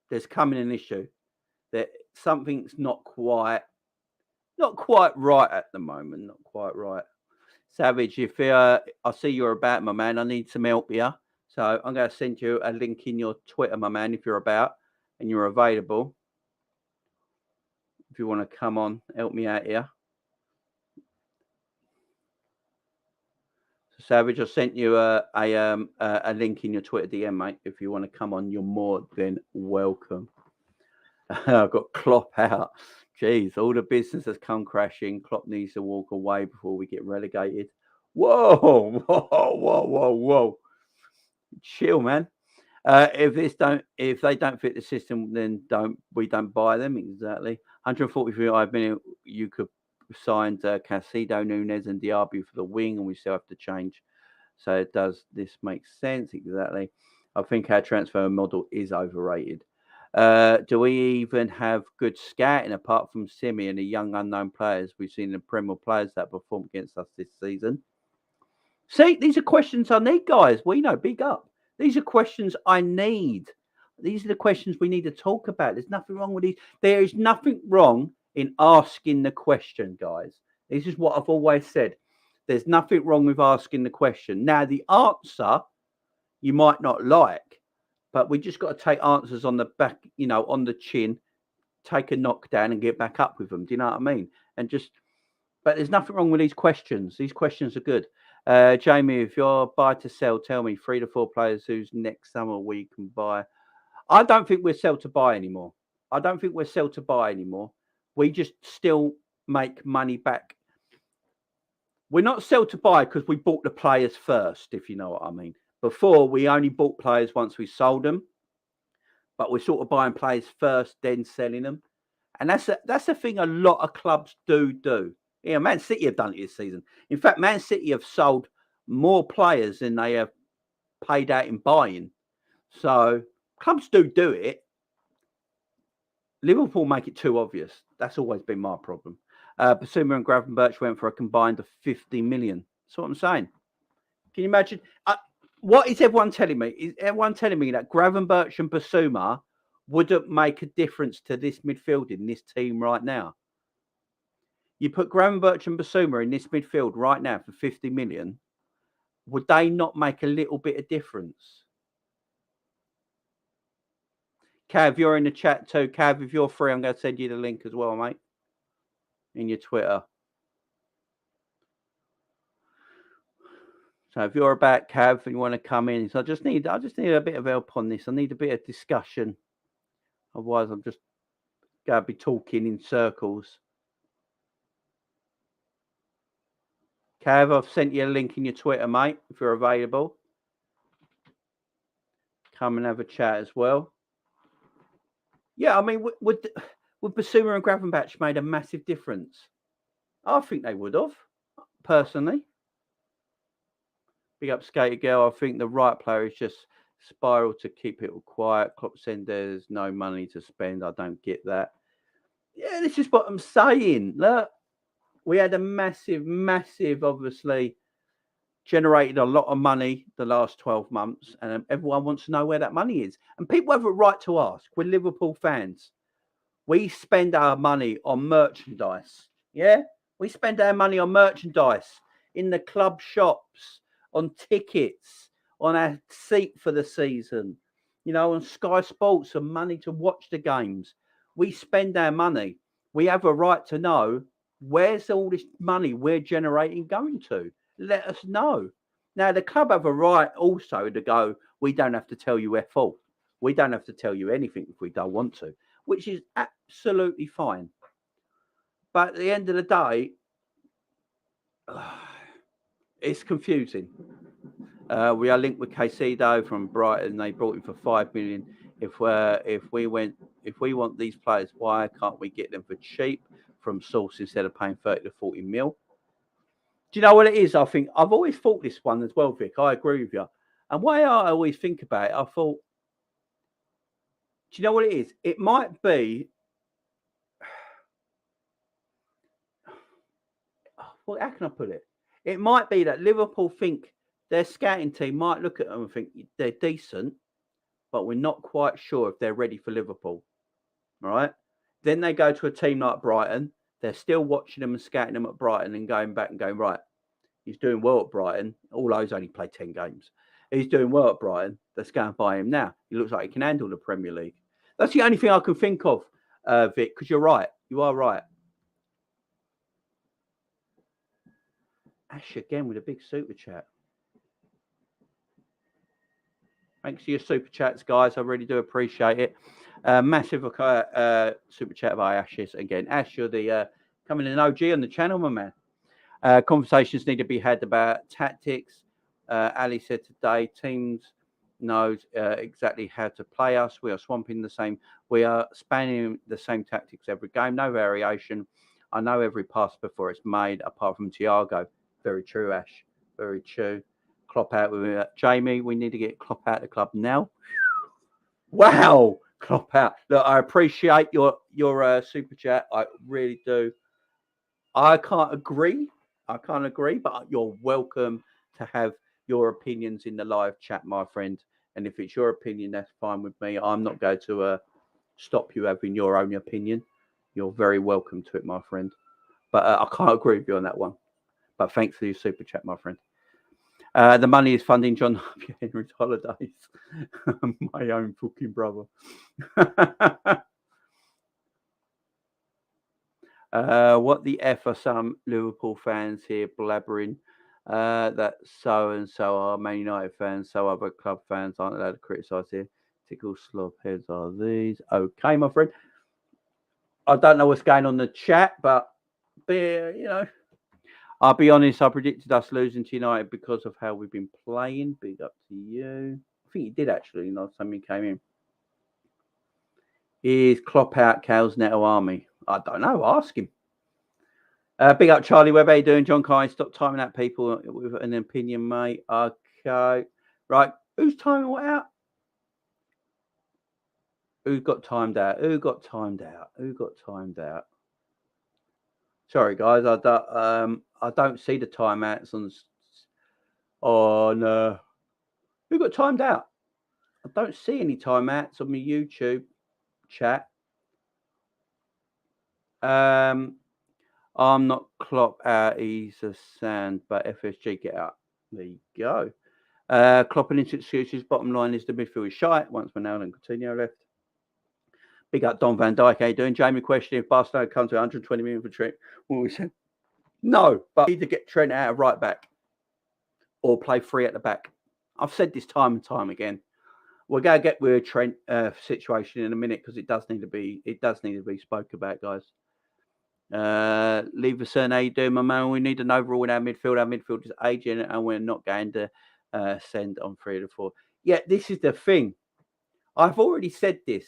there's coming an issue that something's not quite right at the moment. Not quite right. Savage, if I see you're about, my man, I need some help here. So I'm going to send you a link in your Twitter, my man, if you're about and you're available. If you want to come on, help me out here. So Savage, I sent you a link in your Twitter DM, mate. If you want to come on, you're more than welcome. I've got Klopp out. Jeez, all the business has come crashing. Klopp needs to walk away before we get relegated. Whoa. Chill, man. If they don't fit the system, then we don't buy them. Exactly. 145 million. You could sign Casido, Nunes, and Diaby for the wing, and we still have to change. So does this make sense? Exactly. I think our transfer model is overrated. Do we even have good scouting apart from Simi and the young unknown players we've seen in the Premier players that perform against us this season? See, these are questions I need, guys. We know, big up. These are questions I need. These are the questions we need to talk about. There's nothing wrong with these. There is nothing wrong in asking the question, guys. This is what I've always said. There's nothing wrong with asking the question. Now, the answer you might not like, but we just got to take answers on the back, on the chin, take a knockdown and get back up with them. Do you know what I mean? But there's nothing wrong with these questions. These questions are good. Jamie, if you're buy to sell, tell me 3 to 4 players whose next summer we can buy. I don't think we're sell to buy anymore. We just still make money back. We're not sell to buy because we bought the players first, if you know what I mean. Before, we only bought players once we sold them, but we're sort of buying players first, then selling them. And that's a thing a lot of clubs do. Yeah, Man City have done it this season. In fact, Man City have sold more players than they have paid out in buying. So clubs do it. Liverpool make it too obvious. That's always been my problem. Basuma and Gravenberch went for a combined of 50 million. That's what I'm saying. Can you imagine? What is everyone telling me? Is everyone telling me that Gravenberch and Basuma wouldn't make a difference to this midfield in this team right now? You put Gravenberch and Basuma in this midfield right now for 50 million. Would they not make a little bit of difference? Cav, you're in the chat too. Cav, if you're free, I'm going to send you the link as well, mate, in your Twitter. So if you're about, Cav, and you want to come in, so I just need a bit of help on this. I need a bit of discussion. Otherwise, I'm just going to be talking in circles. Cav, I've sent you a link in your Twitter, mate, if you're available. Come and have a chat as well. Yeah, I mean, would Basuma and Gravenberch made a massive difference? I think they would have, personally. Big up Skater Girl. I think the right player is just spiral to keep it all quiet. Klopp said there's no money to spend. I don't get that. Yeah, this is what I'm saying. Look, we had a massive, obviously, generated a lot of money the last 12 months, and everyone wants to know where that money is. And people have a right to ask. We're Liverpool fans. We spend our money on merchandise. Yeah? We spend our money on merchandise in the club shops, on tickets, on our seat for the season, on Sky Sports and money to watch the games. We spend our money. We have a right to know where's all this money we're generating going to. Let us know. Now, the club have a right also to go, we don't have to tell you F all. We don't have to tell you anything if we don't want to, which is absolutely fine. But at the end of the day, it's confusing. We are linked with Caicedo from Brighton. They brought him for 5 million. If we want these players, why can't we get them for cheap from source instead of paying 30 to 40 mil? Do you know what it is? I think I've always thought this one as well, Vic. I agree with you. And why I always think about it, I thought, do you know what it is? It might be. Well, how can I put it? It might be that Liverpool think their scouting team might look at them and think they're decent, but we're not quite sure if they're ready for Liverpool. Right? Then they go to a team like Brighton. They're still watching them and scouting them at Brighton and going back and going, right, he's doing well at Brighton. Although he's only played 10 games. He's doing well at Brighton. Let's go and buy him now. He looks like he can handle the Premier League. That's the only thing I can think of, Vic, because you're right. You are right. Ash again with a big super chat. Thanks for your super chats, guys. I really do appreciate it. Massive super chat by Ashes again. Ash, you're the coming an OG on the channel, my man. Conversations need to be had about tactics. Ali said today, teams knows exactly how to play us. We are swamping the same. We are spanning the same tactics every game. No variation. I know every pass before it's made, apart from Thiago. Very true, Ash. Very true. Klopp out with Jamie. We need to get Klopp out of the club now. Wow, Klopp out. Look, I appreciate your super chat. I really do. I can't agree, but you're welcome to have your opinions in the live chat, my friend. And if it's your opinion, that's fine with me. I'm not going to stop you having your own opinion. You're very welcome to it, my friend. But I can't agree with you on that one. But thanks for your super chat, my friend. The money is funding John Henry's holidays. My own fucking brother. What the F are some Liverpool fans here blabbering that so and so are Man United fans, so other club fans aren't allowed to criticise here. Tickle slob heads are these. Okay, my friend. I don't know what's going on in the chat, but you know. I'll be honest, I predicted us losing to United because of how we've been playing. Big up to you. I think you did actually last time you came in. Is Klopp out Cal's Neto Army? I don't know. Ask him. Big up Charlie Webb. How you doing, John Kine? Stop timing out people with an opinion, mate. Okay. Right. Who's timing what out? Who got timed out? Who got timed out? Who got timed out? Sorry, guys. I don't see the timeouts on. Who got timed out? I don't see any timeouts on my YouTube chat. I'm not Klopp out. He's a sand, but FSG get out. There you go. Klopp and excuses. Bottom line is the midfield is shite. Once Ronaldo and Coutinho left. Big up Don Van Dijk. How you doing? Jamie question: if Barcelona comes to 120 million for Trent, what we said? No, but either get Trent out of right back or play free at the back. I've said this time and time again. We're going to get with a Trent situation in a minute because it does need to be spoke about, guys. Leverson, how you doing, my man? We need an overall in our midfield. Our midfield is aging, and we're not going to send on 3 to 4. Yeah, this is the thing. I've already said this.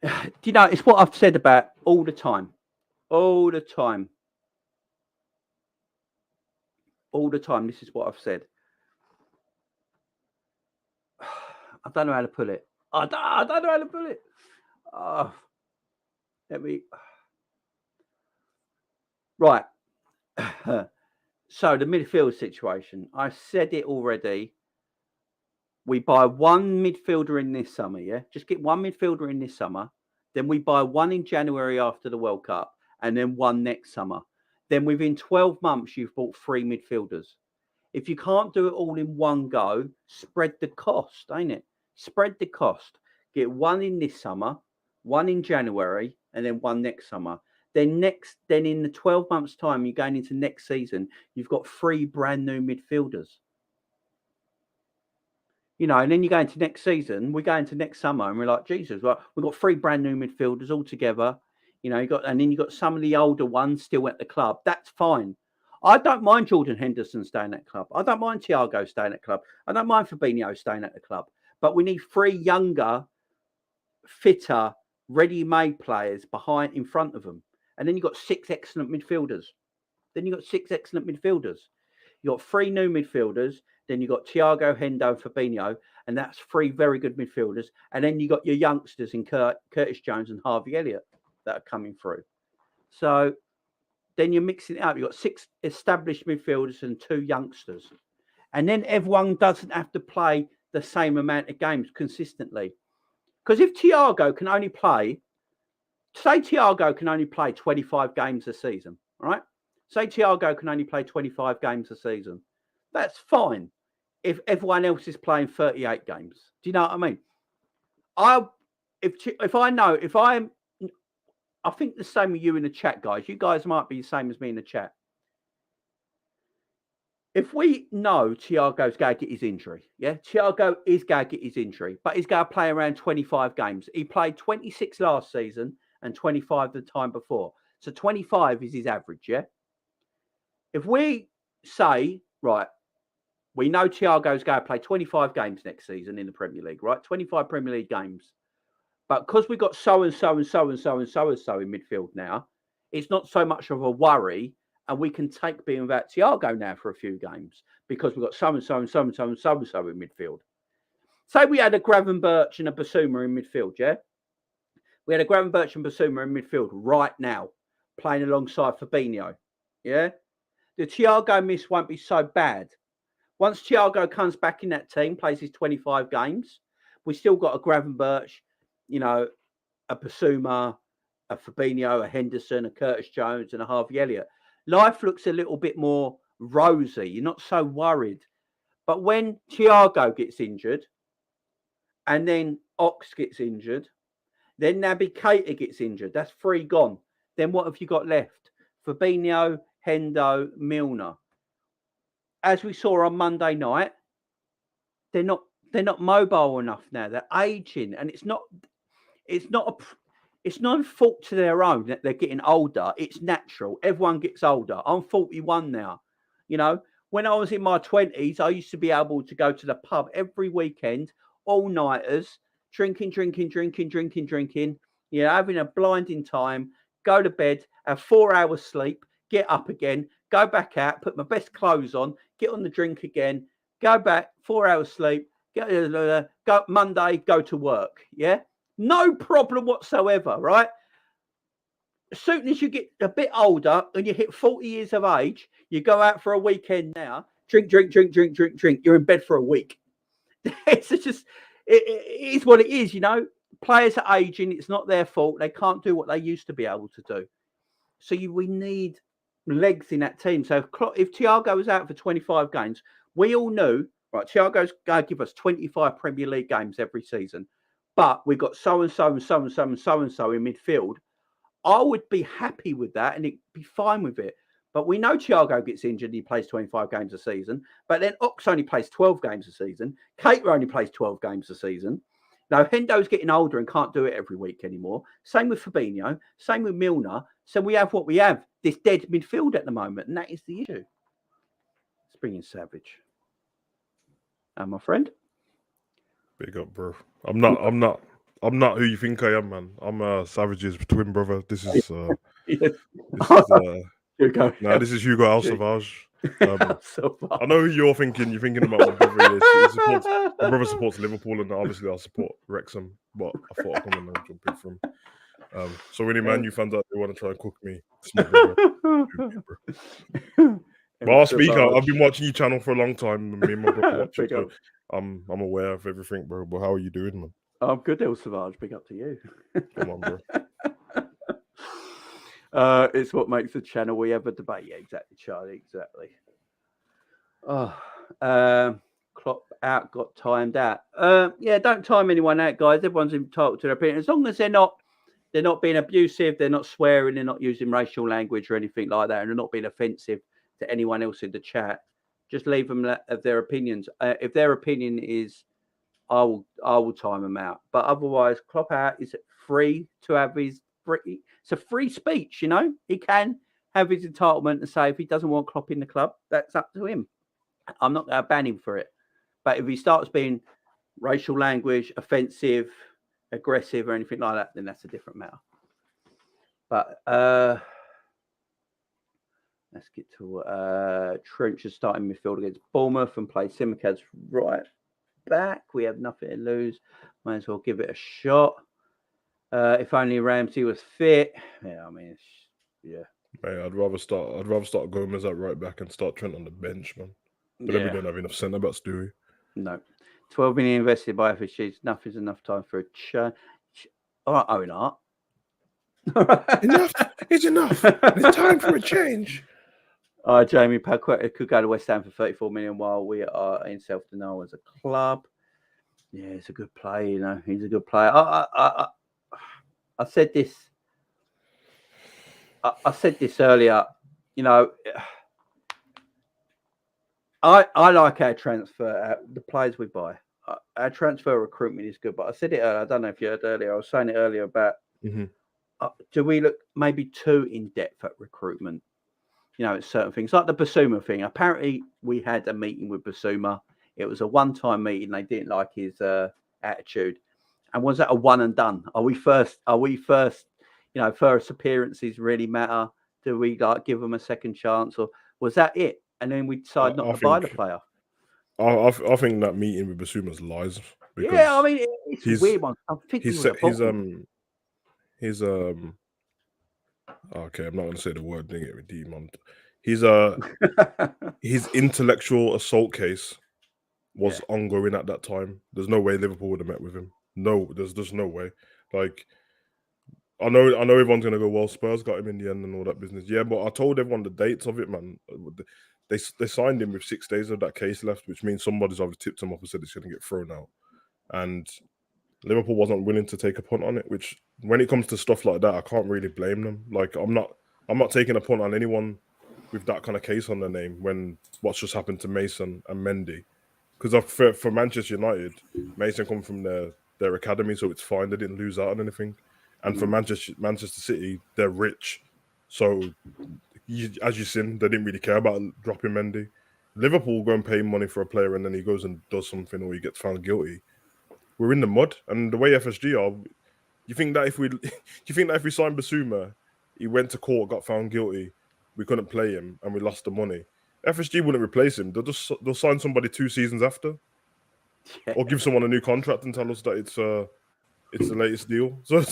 Do you know, it's what I've said about all the time. All the time. All the time. This is what I've said. I don't know how to put it. I don't know how to put it. Let me. Right. So the midfield situation. I said it already. We buy one midfielder in this summer, yeah? Just get one midfielder in this summer. Then we buy one in January after the World Cup. And then one next summer. Then within 12 months, you've bought 3 midfielders. If you can't do it all in one go, spread the cost, ain't it? Spread the cost. Get one in this summer, one in January, and then one next summer. Then in the 12 months' time, you're going into next season, you've got 3 brand new midfielders. You know, and then you go into next season, we go into next summer, and we're like, Jesus, well, we've got 3 brand new midfielders all together. You know, and then you got some of the older ones still at the club. That's fine. I don't mind Jordan Henderson staying at the club. I don't mind Thiago staying at the club. I don't mind Fabinho staying at the club. But we need 3 younger, fitter, ready-made players in front of them. And then you've got 6 excellent midfielders. You've got 3 new midfielders. Then you've got Thiago, Hendo, and Fabinho. And that's 3 very good midfielders. And then you got your youngsters in Curtis Jones and Harvey Elliott that are coming through. So then you're mixing it up. You've got 6 established midfielders and 2 youngsters. And then everyone doesn't have to play the same amount of games consistently. Because if Thiago can only play, say Thiago can only play 25 games a season, right? Say Thiago can only play 25 games a season. That's fine if everyone else is playing 38 games. Do you know what I mean? I think the same with you in the chat, guys. You guys might be the same as me in the chat. If we know Thiago's going to get his injury, Thiago is going to get his injury, but he's going to play around 25 games. He played 26 last season and 25 the time before. So 25 is his average, yeah? If we say, right, we know Thiago's going to play 25 games next season in the Premier League, right? 25 Premier League games. But because we've got so-and-so and so-and-so and so-and-so in midfield now, it's not so much of a worry. And we can take being without Thiago now for a few games because we've got so-and-so and so-and-so and so-and-so in midfield. Say we had a Gravenberch and a Basuma in midfield, yeah? We had a Gravenberch and Basuma in midfield right now, playing alongside Fabinho, yeah? The Thiago miss won't be so bad. Once Thiago comes back in that team, plays his 25 games, we still got a Gravenberch, you know, a Basuma, a Fabinho, a Henderson, a Curtis Jones, and a Harvey Elliott. Life looks a little bit more rosy. You're not so worried. But when Thiago gets injured, and then Ox gets injured, then Naby Keita gets injured. That's 3 gone. Then what have you got left? Fabinho, Hendo, Milner. As we saw on Monday night, they're not mobile enough now. They're aging, and it's no fault to their own that they're getting older. It's natural. Everyone gets older. I'm 41 now. You know, when I was in my 20s, I used to be able to go to the pub every weekend, all-nighters, drinking, you know, having a blinding time, go to bed, have 4 hours sleep, get up again, go back out, put my best clothes on, get on the drink again, go back, 4 hours sleep, go Monday, go to work. Yeah. No problem whatsoever, right? As soon as you get a bit older and you hit 40 years of age, you go out for a weekend now, drink. You're in bed for a week. It's just, it is what it is, you know. Players are aging. It's not their fault. They can't do what they used to be able to do. So we need legs in that team. So if Thiago was out for 25 games, we all knew, right, Thiago's going to give us 25 Premier League games every season. But we've got so-and-so and so-and-so and so-and-so in midfield. I would be happy with that and it'd be fine with it. But we know Thiago gets injured and he plays 25 games a season. But then Ox only plays 12 games a season. Keita only plays 12 games a season. Now, Hendo's getting older and can't do it every week anymore. Same with Fabinho. Same with Milner. So we have what we have, this dead midfield at the moment. And that is the issue. It's bringing Savage. And my friend? Big up, bro. I'm not who you think I am, man. I'm Savage's twin brother. This is Hugo Alsavage. I know who you're thinking. You're thinking about my brother. My brother supports Liverpool, and obviously I support Wrexham. But I thought I'd come and jump in from. So any Man U fans out there want to try and cook me, it's my brother. But I'll speak. I've been watching your channel for a long time. Me and my brother watch it, so I'm aware of everything, bro. But how are you doing, man? I'm good, El Savage. Big up to you. Come on, bro. It's what makes the channel we have a debate. Yeah, exactly, Charlie. Exactly. Klopp got timed out. Yeah, don't time anyone out, guys. Everyone's entitled to their opinion. As long as they're not They're not being abusive. They're not swearing. They're not using racial language or anything like that. And they're not being offensive to anyone else in the chat. Just leave them of their opinions. If their opinion is, I will time them out. But otherwise, Klopp out is free to have his free. It's a free speech, you know. He can have his entitlement and say if he doesn't want Klopp in the club, that's up to him. I'm not going to ban him for it. But if he starts being racial language, offensive, aggressive, or anything like that, then that's a different matter. But let's get to Trent should start in midfield against Bournemouth and play Simicaz right back. We have nothing to lose. Might as well give it a shot. If only Ramsey was fit. Yeah, I mean, yeah. Mate, I'd rather start Gomez at right back and start Trent on the bench, man. But then we don't have enough centre backs, do we? No. 12 million invested by FSG. Enough is enough time for a change. All right, Owen Hart. Enough is enough. It's time for a change. Jamie Paqueta could go to West Ham for 34 million while we are in self-denial as a club. Yeah, it's a good play, you know. He's a good player. I said this. I said this earlier. You know, I like our transfer, the players we buy. Our transfer recruitment is good, but I said it earlier. I don't know if you heard earlier. I was saying it earlier about do we look maybe too in depth at recruitment? You know, it's certain things like the Basuma thing. Apparently, we had a meeting with Basuma. It was a one-time meeting. They didn't like his attitude. And was that a one and done? Are we first? You know, first appearances really matter? Do we like give them a second chance, or was that it? And then we decide not to buy the player. I think that meeting with Basuma's lies. Yeah, I mean, it's a weird one. I think okay, I'm not going to say the word. Didn't get redeemed. His intellectual assault case was ongoing at that time. There's no way Liverpool would have met with him. No, there's just no way. Like, I know everyone's going to go, well, Spurs got him in the end and all that business. Yeah, but I told everyone the dates of it, man. They signed him with 6 days of that case left, which means somebody's either tipped him off and said it's going to get thrown out. And Liverpool wasn't willing to take a punt on it, which when it comes to stuff like that, I can't really blame them. Like, I'm not taking a punt on anyone with that kind of case on their name when what's just happened to Mason and Mendy. Because for Manchester United, Mason come from their academy, so it's fine. They didn't lose out on anything. And for Manchester City, they're rich. So, as you seen, they didn't really care about dropping Mendy. Liverpool go and pay money for a player and then he goes and does something or he gets found guilty. We're in the mud. And the way FSG are, you think that if we signed Basuma, he went to court, got found guilty, we couldn't play him and we lost the money. FSG wouldn't replace him. They'll sign somebody 2 seasons after. Yeah. Or give someone a new contract and tell us that it's the latest deal. So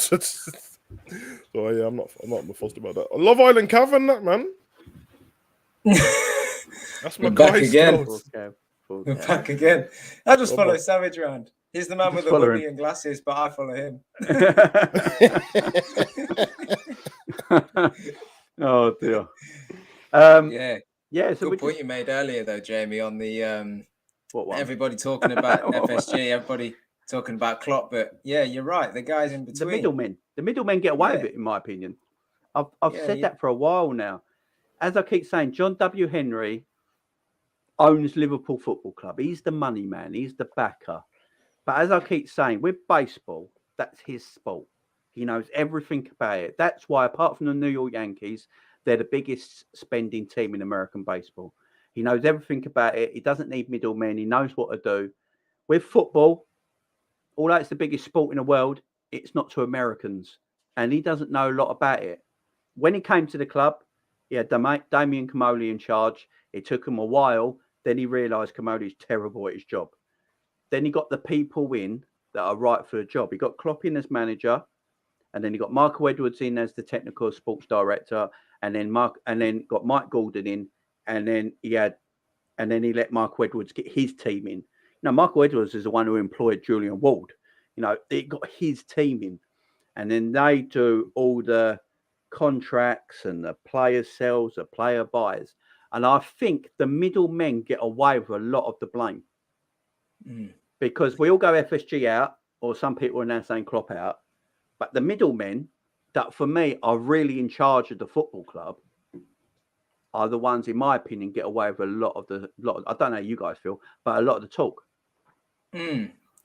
yeah, I'm not fussed about that. Love Island Cavern, that man. That's my back again. We're back again. I just follow Savage around. He's the man with the hoodie and glasses, but I follow him. Oh dear. Yeah. So good point you made earlier, though, Jamie, on the what one? Everybody talking about FSG, everybody talking about Klopp, but yeah, you're right. The guys in between, the middlemen get away with it, in my opinion. I've said that for a while now. As I keep saying, John W. Henry owns Liverpool Football Club. He's the money man. He's the backer. But as I keep saying, with baseball, that's his sport. He knows everything about it. That's why, apart from the New York Yankees, they're the biggest spending team in American baseball. He knows everything about it. He doesn't need middlemen. He knows what to do. With football, although it's the biggest sport in the world, it's not to Americans. And he doesn't know a lot about it. When he came to the club, he had Damien Comolli in charge. It took him a while. Then he realised Comolli's terrible at his job. Then he got the people in that are right for the job. He got Klopp in as manager. And then he got Michael Edwards in as the technical sports director. And then got Mike Gordon in. And then he let Michael Edwards get his team in. Now, Michael Edwards is the one who employed Julian Ward. You know, it got his team in. And then they do all the contracts and the player sells, the player buys. And I think the middlemen get away with a lot of the blame. Because we all go FSG out, or some people are now saying Klopp out. But the middlemen that for me are really in charge of the football club are the ones, in my opinion, get away with a lot of I don't know how you guys feel, but a lot of the talk.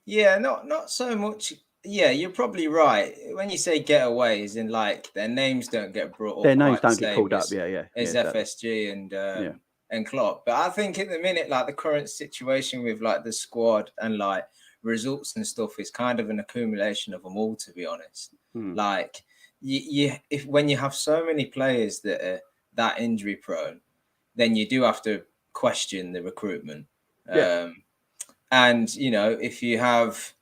Yeah, not so much. Yeah, you're probably right. When you say get away, as in like their names don't get brought up. Their names don't get called up. Yeah. As FSG and Klopp. But I think at the minute, like the current situation with like the squad and like results and stuff is kind of an accumulation of them all, to be honest. Like when you have so many players that are that injury prone, then you do have to question the recruitment. And if you have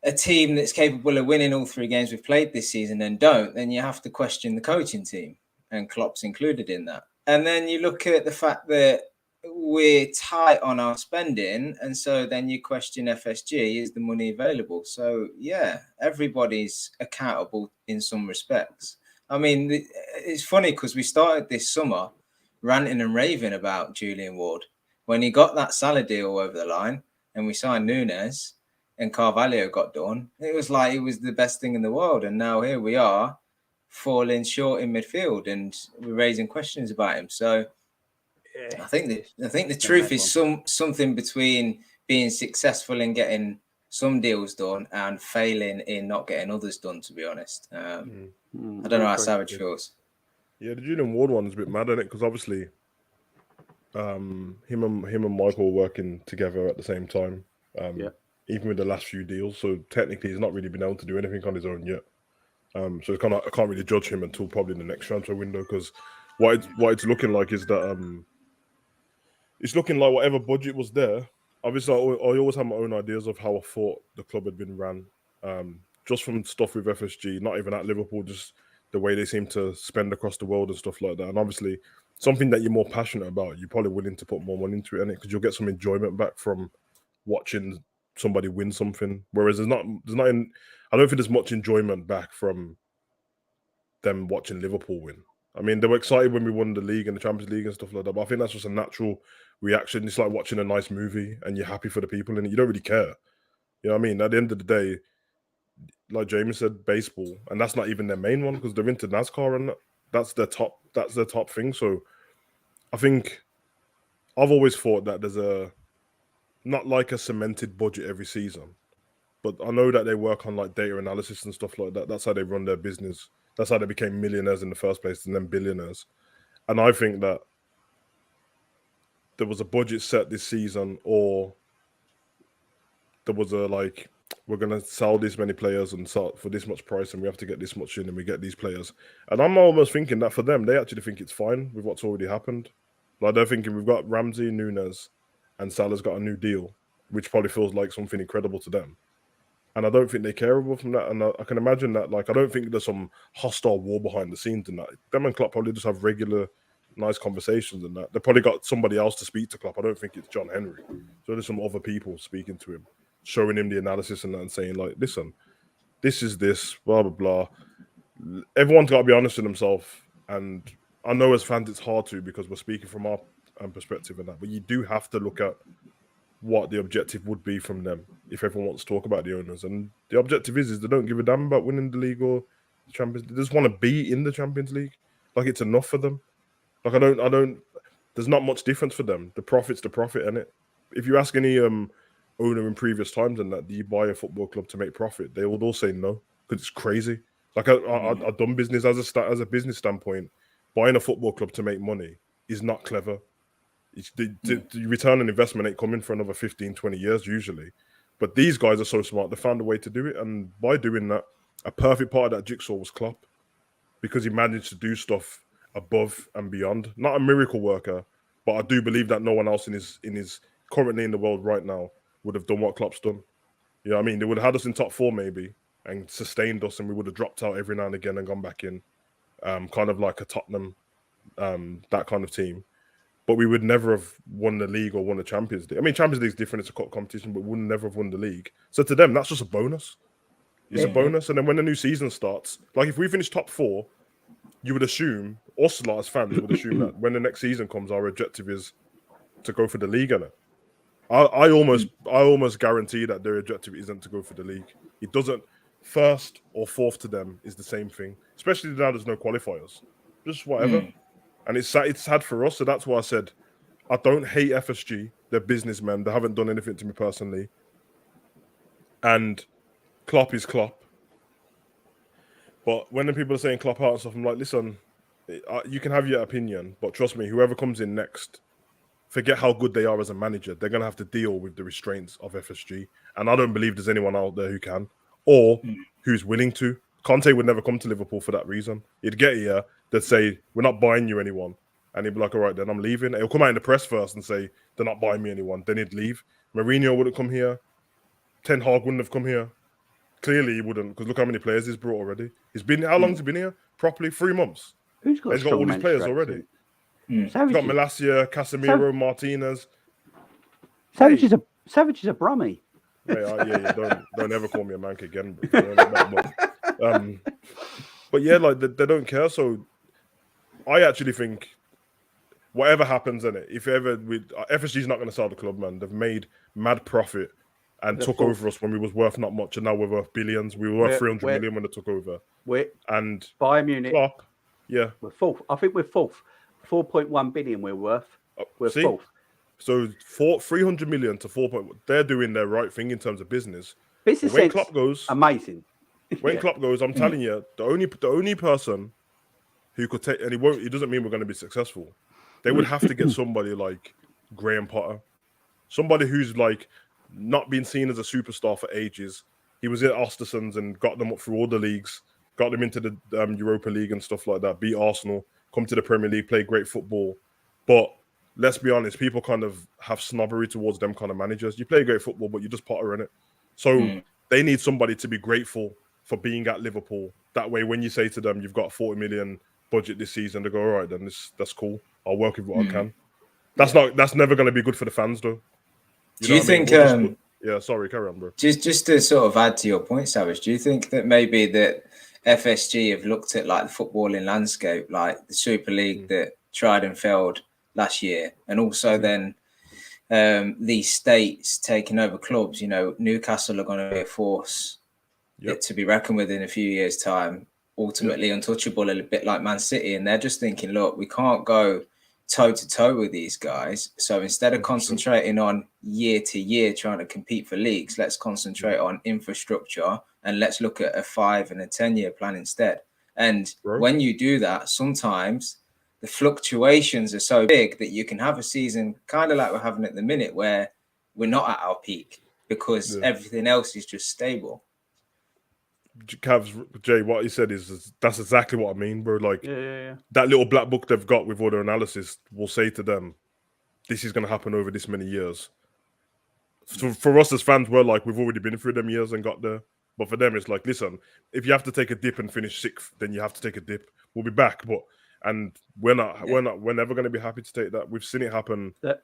a team that's capable of winning all 3 games we've played this season and don't, then you have to question the coaching team, and Klopp's included in that. And then you look at the fact that we're tight on our spending, and so then you question FSG, is the money available? So yeah, everybody's accountable in some respects. I mean, it's funny because we started this summer ranting and raving about Julian Ward when he got that Salah deal over the line and we signed Núñez and Carvalho got done. It was like it was the best thing in the world. And now here we are falling short in midfield and we're raising questions about him. So I think the truth is something between being successful in getting some deals done and failing in not getting others done, to be honest. I don't know how Savage feels. Yeah, the Julian Ward one is a bit mad, isn't it? Because obviously him and Michael were working together at the same time. Even with the last few deals. So technically he's not really been able to do anything on his own yet. So I can't really judge him until probably the next transfer window, because what it's looking like is that it's looking like whatever budget was there. Obviously, I always have my own ideas of how I thought the club had been ran. Just from stuff with FSG, not even at Liverpool, just the way they seem to spend across the world and stuff like that. And obviously, something that you're more passionate about, you're probably willing to put more money into it, because you'll get some enjoyment back from watching somebody win something. Whereas I don't think there's much enjoyment back from them watching Liverpool win. I mean, they were excited when we won the league and the Champions League and stuff like that, but I think that's just a natural reaction. It's like watching a nice movie and you're happy for the people in it. You don't really care. You know what I mean? At the end of the day, like Jamie said, baseball, and that's not even their main one, because they're into NASCAR and that's their top thing. So I think I've always thought that there's not like a cemented budget every season, but I know that they work on like data analysis and stuff like that. That's how they run their business. That's how they became millionaires in the first place and then billionaires. And I think that there was a budget set this season, or there was we're going to sell this many players and sell for this much price, and we have to get this much in and we get these players. And I'm almost thinking that for them, they actually think it's fine with what's already happened. Like they're thinking we've got Ramsey, Núñez, and Salah's got a new deal, which probably feels like something incredible to them. And I don't think they care about from that. And I can imagine that, I don't think there's some hostile war behind the scenes in that. Them and Klopp probably just have regular, nice conversations and that. They probably got somebody else to speak to Klopp. I don't think it's John Henry. So there's some other people speaking to him, showing him the analysis and that, and saying, listen, this is this, blah, blah, blah. Everyone's got to be honest with themselves. And I know as fans it's hard to, because we're speaking from our perspective and that, but you do have to look at what the objective would be from them if everyone wants to talk about the owners. And the objective is they don't give a damn about winning the league or the Champions. They just want to be in the Champions League. It's enough for them. I don't. There's not much difference for them. The profit's the profit, innit? If you ask any owner in previous times and that, do you buy a football club to make profit? They would all say no, because it's crazy. I've done business as a business standpoint. Buying a football club to make money is not clever. The return on investment ain't coming for another 15, 20 years usually. But these guys are so smart. They found a way to do it. And by doing that, a perfect part of that jigsaw was Klopp, because he managed to do stuff above and beyond. Not a miracle worker, but I do believe that no one else in his currently in the world right now would have done what Klopp's done. You know what I mean? They would have had us in top 4 maybe and sustained us, and we would have dropped out every now and again and gone back in, kind of like a Tottenham, that kind of team. But we would never have won the league or won the Champions League. I mean, Champions League's different. It's a cup competition, but we would never have won the league. So to them, that's just a bonus. It's a bonus. And then when the new season starts, if we finish top 4, you would assume, us as fans would assume that when the next season comes, our objective is to go for the league. I almost guarantee that their objective isn't to go for the league. It doesn't. first or fourth to them is the same thing. Especially now there's no qualifiers. Just whatever. And it's sad for us. So that's why I said I don't hate FSG. They're businessmen. They haven't done anything to me personally. And Klopp is Klopp. But when the people are saying Klopp out and stuff, I'm like, listen, you can have your opinion, but trust me, whoever comes in next, forget how good they are as a manager. They're going to have to deal with the restraints of FSG. And I don't believe there's anyone out there who can or who's willing to. Conte would never come to Liverpool for that reason. He'd get here, they'd say, we're not buying you anyone. And he'd be like, all right, then I'm leaving. He'll come out in the press first and say, they're not buying me anyone. Then he'd leave. Mourinho wouldn't come here. Ten Hag wouldn't have come here. Clearly he wouldn't, because look how many players he's brought already. How long's he been here? Properly 3 months. He's got all these players already. He's got Malacia, Casemiro, Martinez. Savage is a Brummie. Don't ever call me a mank again, bro. But yeah, like they don't care. So I actually think whatever happens in it, if ever FSG's not going to sell the club, man. They've made mad profit and took over us when we was worth not much, and now we're worth billions. We were worth 300 million when they took over. And Bayern Munich, Klopp, yeah, we're fourth. I think we're fourth. 4.1 billion we're worth. We're fourth. So 300 million to 4. They're doing their right thing in terms of business. When Klopp goes, amazing. When Klopp goes, I'm telling you, the only person who could take, and he doesn't mean we're going to be successful. They would have to get somebody like Graham Potter, somebody who's like not been seen as a superstar for ages. He was at Ostersund's and got them up through all the leagues, got them into the Europa League and stuff like that. Beat Arsenal, come to the Premier League, play great football. But let's be honest, people kind of have snobbery towards them kind of managers. You play great football, but you just Potter in it. So they need somebody to be grateful for being at Liverpool. That way, when you say to them, you've got 40 million budget this season, they go, all right, then that's cool. I'll work with what I can. That's never going to be good for the fans, though. Do you think? Sorry, carry on, bro. Just to sort of add to your point, Savage. Do you think that maybe that FSG have looked at like the footballing landscape, like the Super League that tried and failed last year, and also then these states taking over clubs? You know, Newcastle are going to be a force to be reckoned with in a few years' time. Ultimately untouchable, a bit like Man City, and they're just thinking, look, we can't go toe to toe with these guys. So instead of concentrating on year to year trying to compete for leagues, let's concentrate on infrastructure and let's look at a 5 and a 10-year plan instead. And when you do that, sometimes the fluctuations are so big that you can have a season kind of like we're having at the minute where we're not at our peak because everything else is just stable. Jay, what he said is that's exactly what I mean, bro. Like that little black book they've got with all their analysis will say to them, this is going to happen over this many years. So for us as fans, we're like, we've already been through them years and got there. But for them, it's like, listen, if you have to take a dip and finish 6th, then you have to take a dip. We'll be back, and we're never going to be happy to take that. We've seen it happen the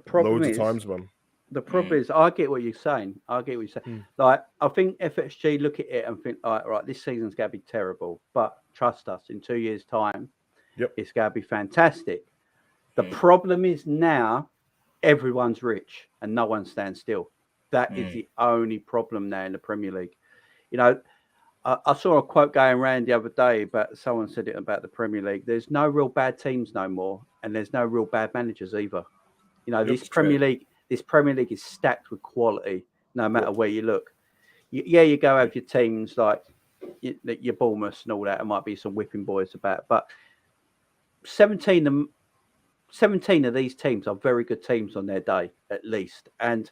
problem loads of times, man. The problem is, I get what you're saying. Like, I think FSG look at it and think, all right, this season's going to be terrible. But trust us, in 2 years' time, it's going to be fantastic. The problem is now, everyone's rich and no one stands still. That is the only problem now in the Premier League. You know, I saw a quote going around the other day, but someone said it about the Premier League. There's no real bad teams no more, and there's no real bad managers either. You know, this Premier League is stacked with quality, no matter where you look. You go have your teams like your Bournemouth and all that. There might be some whipping boys about, but 17 of these teams are very good teams on their day, at least. And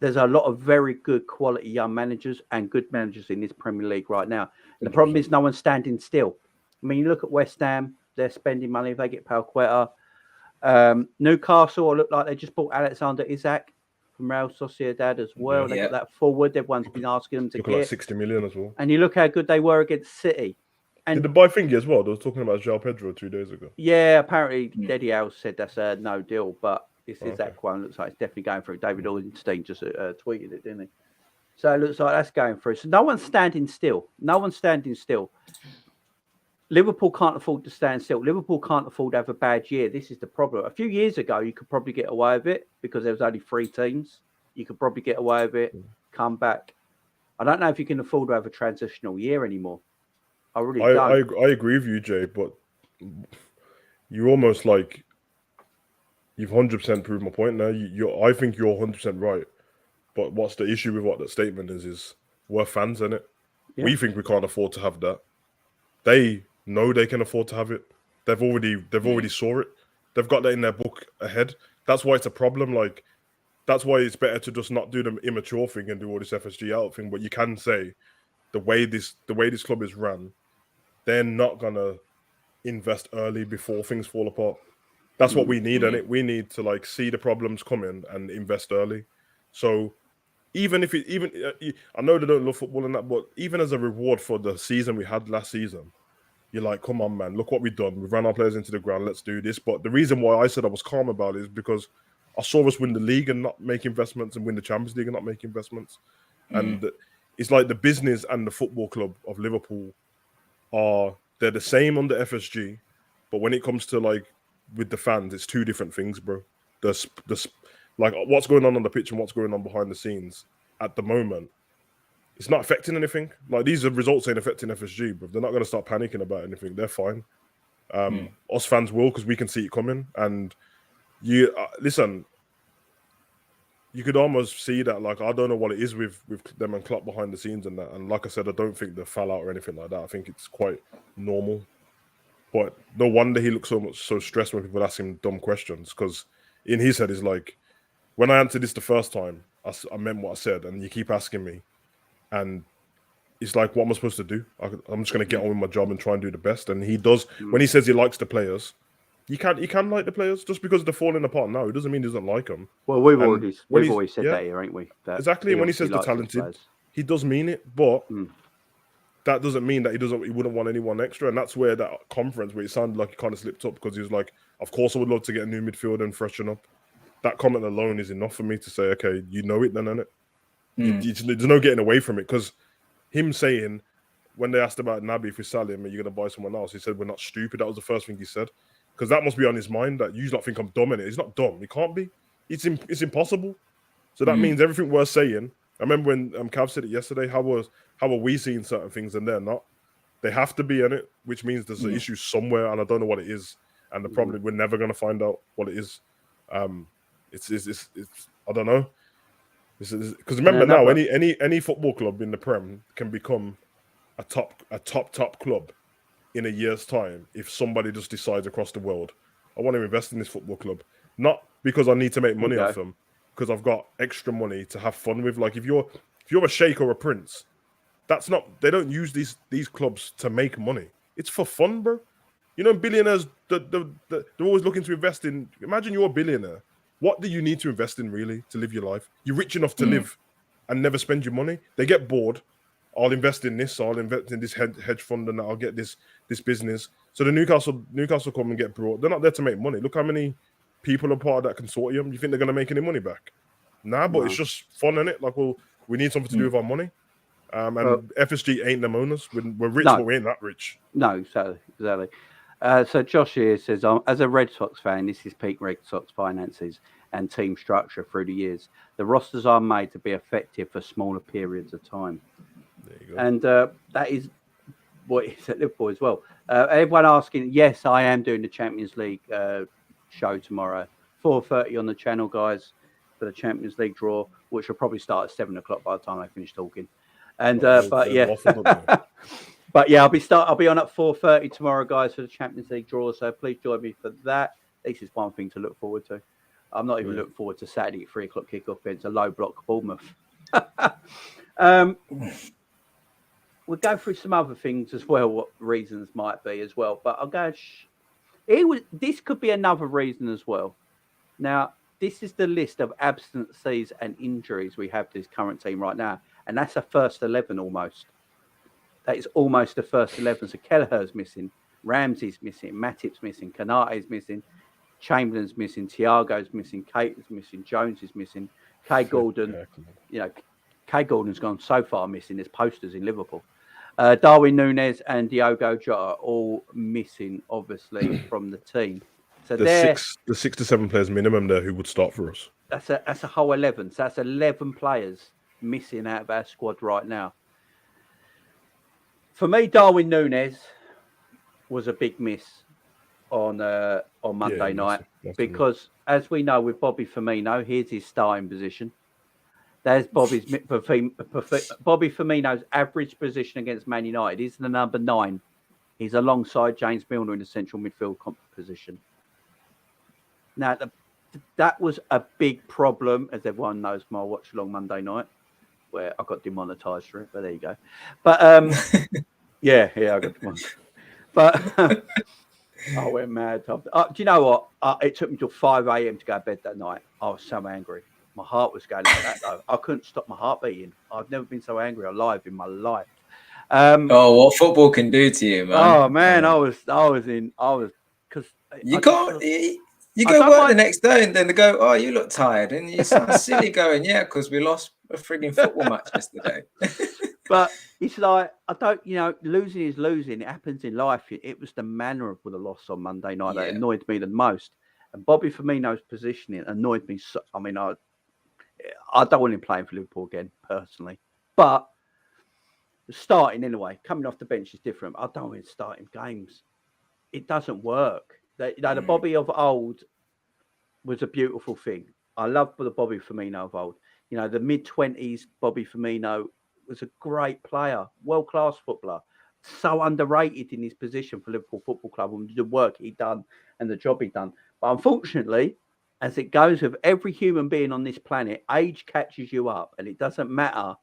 there's a lot of very good quality young managers and good managers in this Premier League right now. And the problem is no one's standing still. I mean, you look at West Ham, they're spending money. They get Palqueta. Newcastle look like they just bought Alexander Isak from Real Sociedad as well. They got that forward. Everyone's been asking them to get. Like 60 million as well. And you look how good they were against City. And did the buy thingy as well? They were talking about João Pedro 2 days ago. Yeah, apparently Eddie Howe said that's a no deal, but this Isak one looks like it's definitely going through. David Ornstein just tweeted it, didn't he? So it looks like that's going through. So no one's standing still. Liverpool can't afford to stand still. Liverpool can't afford to have a bad year. This is the problem. A few years ago, you could probably get away with it because there was only 3 teams. You could probably get away with it, come back. I don't know if you can afford to have a transitional year anymore. I really don't. I agree with you, Jay, but you almost like you've 100% proved my point now. I think you're 100% right. But what's the issue with what that statement is we're fans, innit? Yeah. We think we can't afford to have that. They know they can afford to have it. They've already saw it. They've got that in their book ahead. That's why it's a problem. Like, that's why it's better to just not do the immature thing and do all this FSG out thing. But you can say the way this club is run, they're not gonna invest early before things fall apart. That's what we need, innit? We need to like see the problems coming and invest early. So even if I know they don't love football and that, but even as a reward for the season we had last season, you're like, come on, man, look what we've done. We've run our players into the ground. Let's do this. But the reason why I said I was calm about it is because I saw us win the league and not make investments, and win the Champions League and not make investments. And it's like the business and the football club of Liverpool they're the same under FSG, but when it comes to like with the fans, it's two different things, bro. Like what's going on the pitch and what's going on behind the scenes at the moment, it's not affecting anything. Like these results ain't affecting FSG, but they're not going to start panicking about anything. They're fine. Us fans will, because we can see it coming. And you listen, you could almost see that. Like I don't know what it is with them and Klopp behind the scenes and that. And like I said, I don't think they fell out or anything like that. I think it's quite normal. But no wonder he looks so stressed when people ask him dumb questions, because in his head is like, when I answered this the first time, I meant what I said, and you keep asking me, and it's like, what am I supposed to do? I'm just going to get on with my job and try and do the best. And he does. When he says he likes the players, you can like the players. Just because they're falling apart now, it doesn't mean he doesn't like them. Well, we've always said that here, ain't we? That exactly. When he says they're talented, he does mean it, but that doesn't mean that he wouldn't want anyone extra. And that's where that conference, where it sounded like he kind of slipped up, because he was like, of course I would love to get a new midfield and freshen up. That comment alone is enough for me to say, okay, you know it then, innit? There's no getting away from it, because him saying, when they asked about Naby, if we sell him, are you going to buy someone else? He said, we're not stupid. That was the first thing he said. Because that must be on his mind, that you not think I'm dumb in it. He's not dumb. He can't be. It's impossible. So that means everything we're saying. I remember when Cav said it yesterday, how are we seeing certain things and they're not? They have to be in it, which means there's an issue somewhere, and I don't know what it is. And the problem, we're never going to find out what it is. It's I don't know. Because remember now, any football club in the Prem can become a top club in a year's time if somebody just decides across the world, I want to invest in this football club, not because I need to make money off them, because I've got extra money to have fun with. Like if you're a sheikh or a prince, that's not. They don't use these clubs to make money. It's for fun, bro. You know, billionaires, they're always looking to invest in. Imagine you're a billionaire. What do you need to invest in, really, to live your life? You're rich enough to live and never spend your money. They get bored. I'll invest in this. I'll invest in this hedge fund, and I'll get this business. So the Newcastle come and get brought. They're not there to make money. Look how many people are part of that consortium. You think they're going to make any money back? Nah, but it's just fun, innit? Like, well, we need something to do with our money. And FSG ain't them owners. We're rich, but we ain't that rich. No, exactly. So Josh here says, as a Red Sox fan, this is peak Red Sox finances and team structure through the years. The rosters are made to be effective for smaller periods of time. There you go. And that is what it's at Liverpool as well. Everyone asking, yes, I am doing the Champions League show tomorrow, 4:30 on the channel, guys, for the Champions League draw, which will probably start at 7 o'clock by the time I finish talking. And but yeah. But yeah, I'll be on at 4:30 tomorrow, guys, for the Champions League draw. So please join me for that. This is one thing to look forward to. I'm not even looking forward to Saturday at 3 o'clock kickoff. It's a low block Bournemouth. We'll go through some other things as well, what reasons might be as well. But I'll go. This could be another reason as well. Now, this is the list of absences and injuries we have to this current team right now, and that's a first 11 almost. That is almost the first 11. So Kelleher's missing, Ramsey's missing, Matip's missing, Kanate's missing, Chamberlain's missing, Thiago's missing, Cater's missing, Jones is missing, Kay Gordon. Kay Gordon's gone so far missing. There's posters in Liverpool. Darwin Núñez and Diogo Jota are all missing, obviously, from the team. So the 6 to 7 players minimum there who would start for us. That's a whole 11. So that's 11 players missing out of our squad right now. For me, Darwin Núñez was a big miss on Monday night because, as we know with Bobby Firmino, here's his starting position. There's Bobby Firmino's average position against Man United. He's the number 9. He's alongside James Milner in the central midfield position. Now, that was a big problem, as everyone knows, my watch along Monday night, where I got demonetised for it, but there you go. But yeah, I got demonetised. But I went mad. Do you know what? It took me till 5 a.m. to go to bed that night. I was so angry. My heart was going like that, though. I couldn't stop my heart beating. I've never been so angry alive in my life. What football can do to you, man! Oh man, I was because you can't. You go work the next day and then they go, "Oh, you look tired," and you sound silly going, "Yeah, because we lost a frigging football match yesterday." But it's like, I don't, losing is losing. It happens in life. It was the manner of the loss on Monday night that annoyed me the most. And Bobby Firmino's positioning annoyed me. I don't want him playing for Liverpool again, personally. But starting anyway, coming off the bench is different. I don't want him starting games. It doesn't work. The Bobby of old was a beautiful thing. I love the Bobby Firmino of old. The mid-20s Bobby Firmino was a great player, world-class footballer, so underrated in his position for Liverpool Football Club and the work he'd done and the job he'd done. But unfortunately, as it goes with every human being on this planet, age catches you up, and it doesn't matter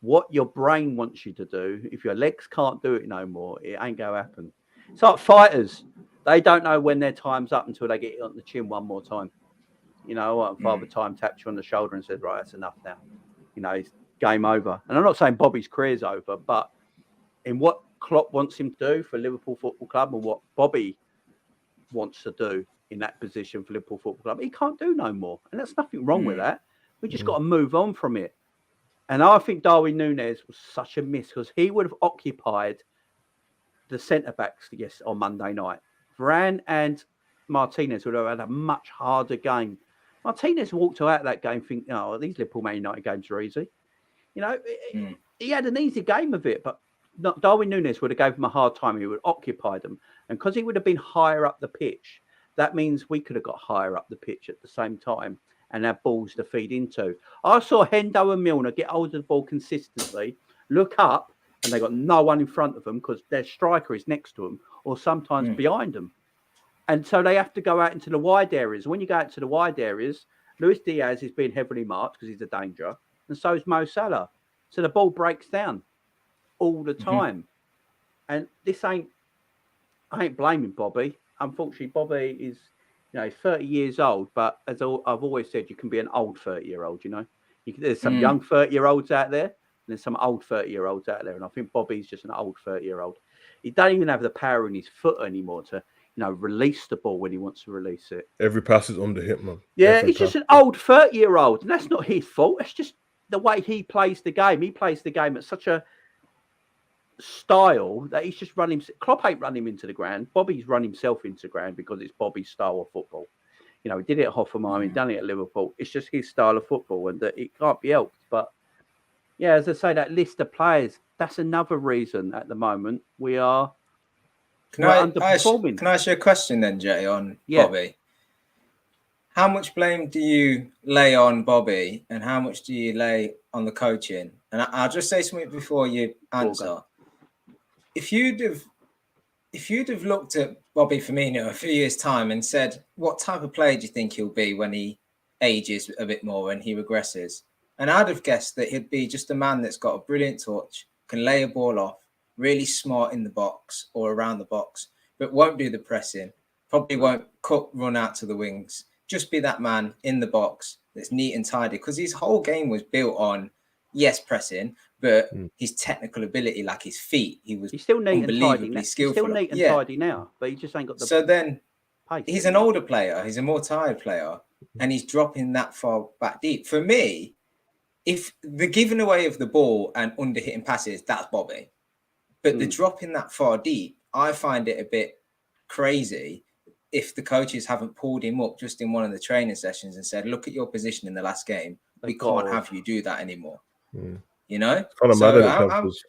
what your brain wants you to do. If your legs can't do it no more, it ain't going to happen. It's like fighters. They don't know when their time's up until they get hit on the chin one more time. Father Time taps you on the shoulder and says, right, that's enough now. It's game over. And I'm not saying Bobby's career's over, but in what Klopp wants him to do for Liverpool Football Club and what Bobby wants to do in that position for Liverpool Football Club, he can't do no more. And there's nothing wrong with that. We just got to move on from it. And I think Darwin Núñez was such a miss because he would have occupied the centre-backs on Monday night. Varane and Martinez would have had a much harder game. Martinez walked out of that game thinking, these Liverpool Man United games are easy. He had an easy game of it, but Darwin Núñez would have gave him a hard time. He would occupy them. And because he would have been higher up the pitch, that means we could have got higher up the pitch at the same time and have balls to feed into. I saw Hendo and Milner get hold of the ball consistently, look up, and they got no one in front of them because their striker is next to them or sometimes behind them. And so they have to go out into the wide areas. When you go out to the wide areas, Luis Diaz is being heavily marked because he's a danger, and so is Mo Salah. So the ball breaks down all the time. And I ain't blaming Bobby. Unfortunately, Bobby is, 30 years old, but as I've always said, you can be an old 30-year-old, There's some young 30-year-olds out there, and there's some old 30-year-olds out there. And I think Bobby's just an old 30-year-old. He don't even have the power in his foot anymore to, release the ball when he wants to release it. Every pass is on the hit, man. Yeah, he's just an old 30-year-old. And that's not his fault. It's just the way he plays the game. He plays the game at such a style that he's just running. Klopp ain't running him into the ground. Bobby's run himself into the ground because it's Bobby's style of football. He did it at Hoffenheim, he done it at Liverpool. It's just his style of football, and that it can't be helped. But yeah, as I say, that list of players, that's another reason at the moment we are underperforming. Can I ask you a question then, Jay, on Bobby? How much blame do you lay on Bobby, and how much do you lay on the coaching? And I'll just say something before you answer. If you'd have looked at Bobby Firmino a few years' time and said, what type of player do you think he'll be when he ages a bit more and he regresses? And I'd have guessed that he'd be just a man that's got a brilliant touch, can lay a ball off, really smart in the box or around the box, but won't do the pressing, probably won't run out to the wings. Just be that man in the box that's neat and tidy, because his whole game was built on, pressing, but his technical ability, like his feet, he's still neat and tidy. Skillful. He's still neat and tidy now, but he just ain't got the. So then, he's an older player. He's a more tired player, and he's dropping that far back deep. For me, if the giving away of the ball and under hitting passes, that's Bobby. But the dropping that far deep, I find it a bit crazy. If the coaches haven't pulled him up just in one of the training sessions and said, "Look at your position in the last game. We can't have you do that anymore." You know, kind of mad at it, because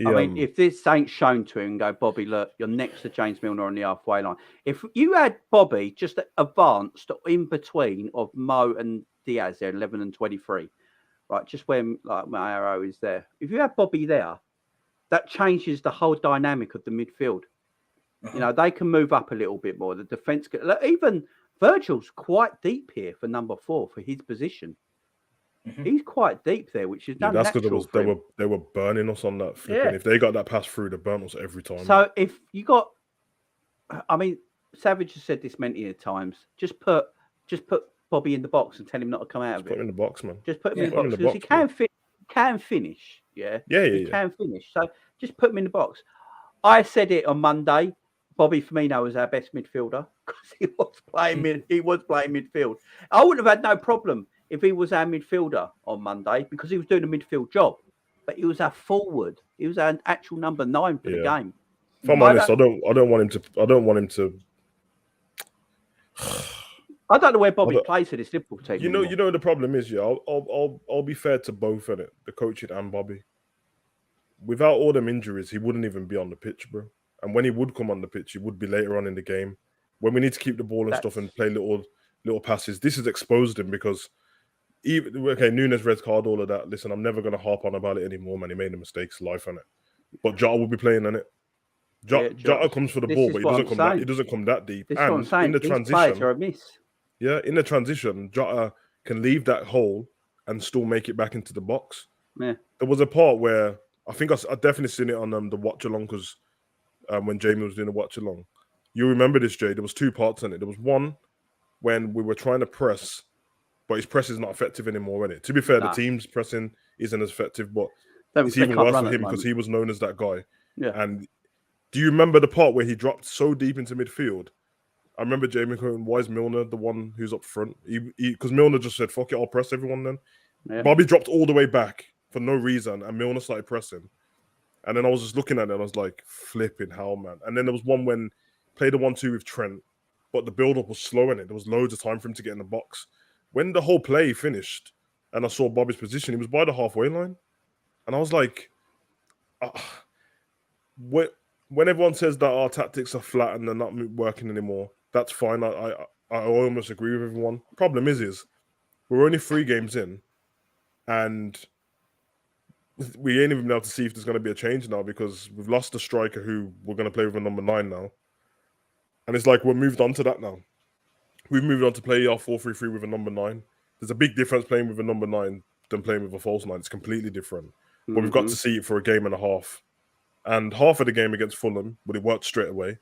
I mean, if this ain't shown to him and go, Bobby, look, you're next to James Milner on the halfway line. If you had Bobby just advanced in between of Mo and Diaz there, 11 and 23, right, just where like my arrow is there. If you have Bobby there, that changes the whole dynamic of the midfield. You know, they can move up a little bit more. The defence, even Virgil's quite deep here for number 4 for his position. He's quite deep there, which is that's because they were burning us on that flipping. Yeah. If they got that pass through, they burnt us every time. So if you got, I mean, Savage has said this many times. Just put Bobby in the box and tell him not to come out of it. Put him in the box, man. Just put him in the box because he can finish. Yeah, he can finish. So just put him in the box. I said it on Monday. Bobby Firmino was our best midfielder because he was playing midfield. I wouldn't have had no problem if he was our midfielder on Monday because he was doing a midfield job, but he was our forward. He was our actual number 9 for the game. If I'm honest, I don't want him to. I don't know where Bobby plays for this Liverpool team. You know the problem is, I'll be fair to both in it, the coaching and Bobby. Without all them injuries, he wouldn't even be on the pitch, bro. And when he would come on the pitch, he would be later on in the game when we need to keep the ball and stuff and play little passes. This has exposed him because. Nunes red card, all of that. Listen, I'm never going to harp on about it anymore, man. He made the mistakes, life on it. But Jota will be playing on it. Jota comes for the ball, but he doesn't come that deep. This and in the transition, in the transition, Jota can leave that hole and still make it back into the box. Yeah. There was a part where I think I definitely seen it on the watch along because when Jamie was doing the watch along, you remember this, Jay? There was 2 parts in it. There was one when we were trying to press. But his press is not effective anymore, isn't it? To be fair, the team's pressing isn't as effective, but it's even worse for him because he was known as that guy. Yeah. And do you remember the part where he dropped so deep into midfield? I remember Jamie going, why is Milner the one who's up front? Because Milner just said, fuck it, I'll press everyone then. Yeah. Bobby dropped all the way back for no reason, and Milner started pressing. And then I was just looking at it, and I was like, flipping hell, man. And then there was one when played the 1-2 with Trent, but the build-up was slow in it. There was loads of time for him to get in the box. When the whole play finished and I saw Bobby's position, he was by the halfway line. And I was like, when everyone says that our tactics are flat and they're not working anymore, that's fine. I almost agree with everyone. Problem is we're only 3 games in and we ain't even able to see if there's going to be a change now because we've lost a striker who we're going to play with a number 9 now. And it's like we're moved on to that now. We've moved on to play our 4-3-3 with a number 9. There's a big difference playing with a number 9 than playing with a false 9. It's completely different. But we've got to see it for a game and a half. And half of the game against Fulham, but it worked straight away.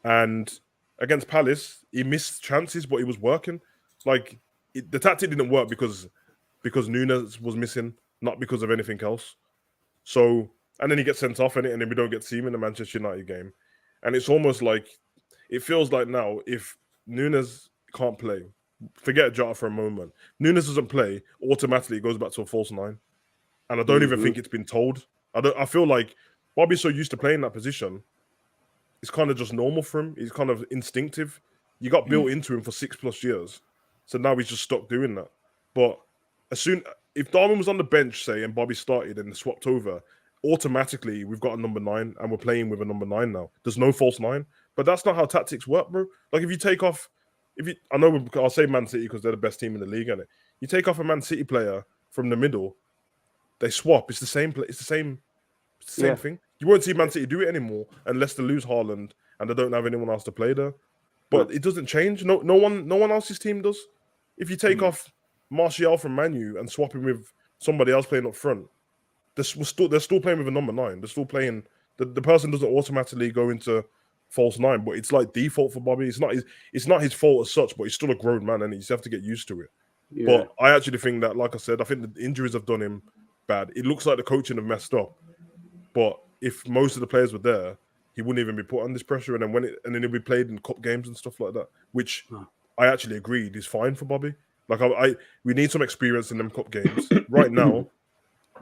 And against Palace, he missed chances, but he was working. Like, the tactic didn't work because Nunes was missing, not because of anything else. So, and then he gets sent off in it, and then we don't get to see him in the Manchester United game. And it's almost like, it feels like now, if Nunes can't play, forget Jota for a moment. Nunes doesn't play, automatically it goes back to a false 9. And I don't even think it's been told. I feel like Bobby's so used to playing that position, it's kind of just normal for him. He's kind of instinctive. You got built into him for 6+ years. So now he's just stopped doing that. But if Darwin was on the bench, say, and Bobby started and swapped over, automatically we've got a number 9 and we're playing with a number 9 now. There's no false 9. But that's not how tactics work, bro. Like if you take off, I'll say Man City because they're the best team in the league, and you take off a Man City player from the middle, they swap. It's the same play. It's the same thing. You won't see Man City do it anymore unless they lose Haaland and they don't have anyone else to play there. But it doesn't change. No one else's team does. If you take off Martial from Man U and swap him with somebody else playing up front, they're still playing with a number 9. They're still playing. The person doesn't automatically go into false 9, but it's like default for Bobby. It's not his fault as such, but he's still a grown man and you just have to get used to it. Yeah. But I actually think that, like I said, I think the injuries have done him bad. It looks like the coaching have messed up. But if most of the players were there, he wouldn't even be put under this pressure. And then he'll be played in cup games and stuff like that, which I actually agreed is fine for Bobby. Like we need some experience in them cup games right now.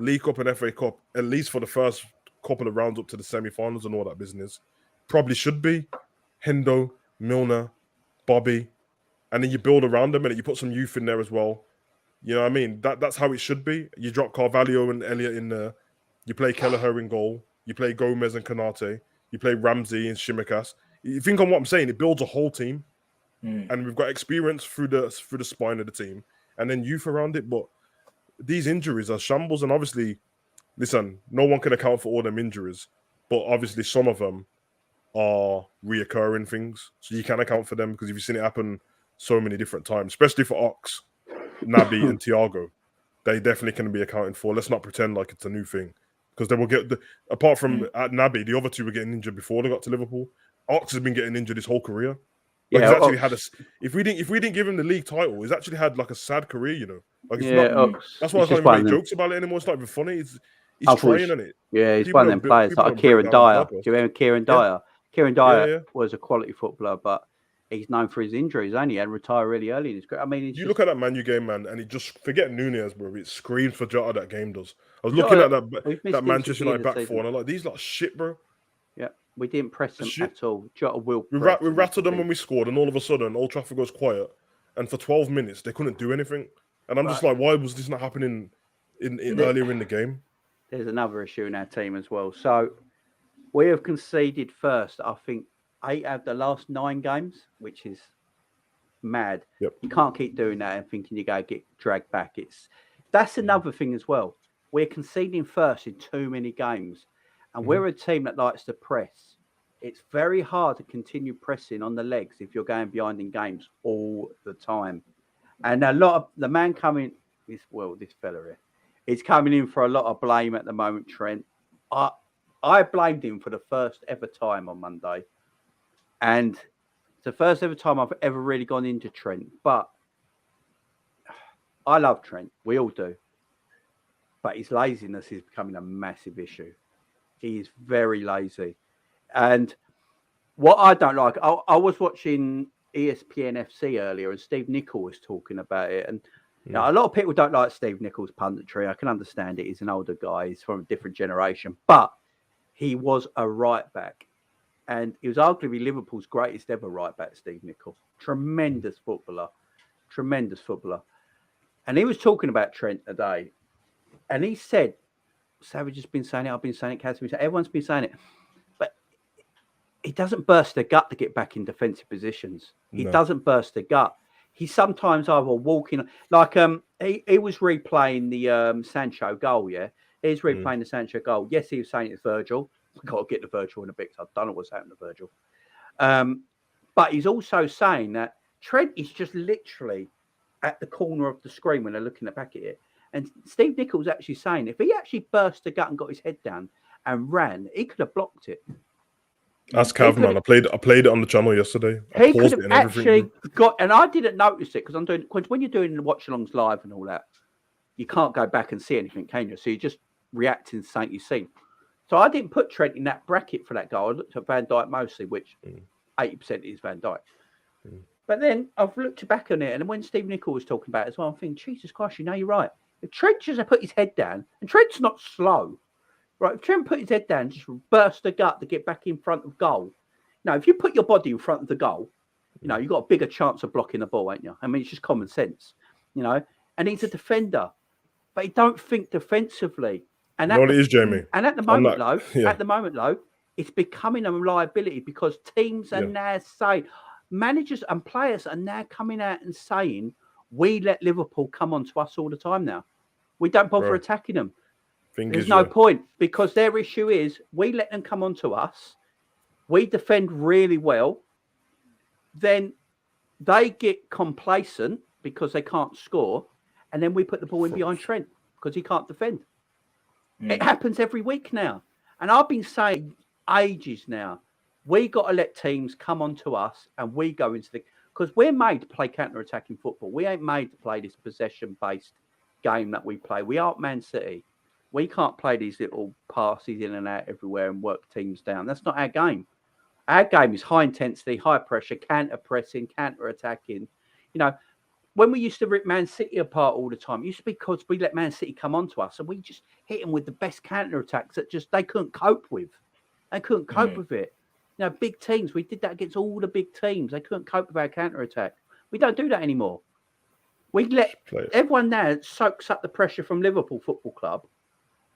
League Cup and FA Cup, at least for the first couple of rounds up to the semi-finals and all that business. Probably should be Hendo, Milner, Bobby, and then you build around them and you put some youth in there as well. You know what I mean? That's how it should be. You drop Carvalho and Elliott in there. You play Kelleher in goal. You play Gomez and Konate. You play Ramsey and Shimikas. You think on what I'm saying? It builds a whole team, and we've got experience through the spine of the team, and then youth around it. But these injuries are shambles, and obviously, listen, no one can account for all them injuries, but obviously some of them are reoccurring things, so you can account for them because you've seen it happen so many different times, especially for Ox, Naby, and Thiago. They definitely can be accounted for. Let's not pretend like it's a new thing, because they will get apart from at Naby, the other two were getting injured before they got to Liverpool. Ox has been getting injured his whole career. Like he's actually had if we didn't give him the league title, he's actually had like a sad career, you know. Like it's not. That's why I can't even make jokes about it anymore. It's not even funny. He's trying, isn't it? Yeah, he's one of them players like Kieran Dyer. Do you remember Kieran Dyer? Kieran Dyer was a quality footballer, but he's known for his injuries only and retired really early in his career. I mean, look at that Man U game, man, and it just forget Nunez, bro. It screams for Jota that game does. I was looking at that Manchester United back four, and I'm like, these lot shit, bro. Yeah, we didn't press them at all. Jota will. We rattled them when we scored, and all of a sudden, Old Trafford goes quiet, and for 12 minutes they couldn't do anything. And I'm just like, why was this not happening earlier in the game? There's another issue in our team as well. So we have conceded first, I think, 8 out of the last 9 games, which is mad. Yep. You can't keep doing that and thinking you're going to get dragged back. That's another thing as well. We're conceding first in too many games, and we're a team that likes to press. It's very hard to continue pressing on the legs if you're going behind in games all the time. And a lot of the man coming, this fella here, he's coming in for a lot of blame at the moment, Trent. I blamed him for the first ever time on Monday. And it's the first ever time I've ever really gone into Trent. But I love Trent. We all do. But his laziness is becoming a massive issue. He is very lazy. And what I don't like, I was watching ESPN FC earlier and Steve Nicol was talking about it. And you know, a lot of people don't like Steve Nicol's punditry. I can understand it. He's an older guy. He's from a different generation. But he was a right back. And he was arguably Liverpool's greatest ever right back, Steve Nicol. Tremendous footballer. Tremendous footballer. And he was talking about Trent today. And he said, Savage has been saying it, I've been saying it, Kaz has been saying it, everyone's been saying it. But he doesn't burst the gut to get back in defensive positions. He doesn't burst the gut. He's sometimes either walking, like he was replaying the Sancho goal, yeah? He's replaying the Sancho goal. Yes, he was saying it's Virgil. I've got to get the Virgil in a bit. I don't know what's happened to Virgil. But he's also saying that Trent is just literally at the corner of the screen when they're looking back at it. And Steve Nicol's actually saying if he actually burst the gut and got his head down and ran, he could have blocked it. That's Cav, man. I played it on the channel yesterday. He could have actually got, and I didn't notice it because when you're doing the watch-alongs live and all that, you can't go back and see anything, can you? So you're just reacting to something you see. So I didn't put Trent in that bracket for that goal. I looked at Van Dijk mostly, which 80% is Van Dijk. But then I've looked back on it, and when Steve Nicol was talking about it as well, I'm thinking, Jesus Christ, you know, you're right. If Trent just put his head down, and Trent's not slow, right? If Trent put his head down, just burst the gut to get back in front of goal. Now, if you put your body in front of the goal, you know, you've got a bigger chance of blocking the ball, ain't you? I mean, it's just common sense, you know. And he's a defender, but he don't think defensively. And what it is, Jamie. And at the moment, though, it's becoming a liability because teams are now saying, managers and players are now coming out and saying, we let Liverpool come on to us all the time now. We don't bother attacking them. There's no point because their issue is we let them come on to us. We defend really well. Then they get complacent because they can't score. And then we put the ball in behind Trent because he can't defend. It happens every week now. And I've been saying ages now, we got to let teams come on to us and we go into the... Because we're made to play counter-attacking football. We ain't made to play this possession-based game that we play. We aren't Man City. We can't play these little passes in and out everywhere and work teams down. That's not our game. Our game is high intensity, high pressure, counter-pressing, counter-attacking. You know, when we used to rip Man City apart all the time, it used to be because we let Man City come onto us and we just hit them with the best counter-attacks that just they couldn't cope with. They couldn't cope with it. You know, big teams, we did that against all the big teams. They couldn't cope with our counter-attack. We don't do that anymore. We let everyone now soaks up the pressure from Liverpool Football Club.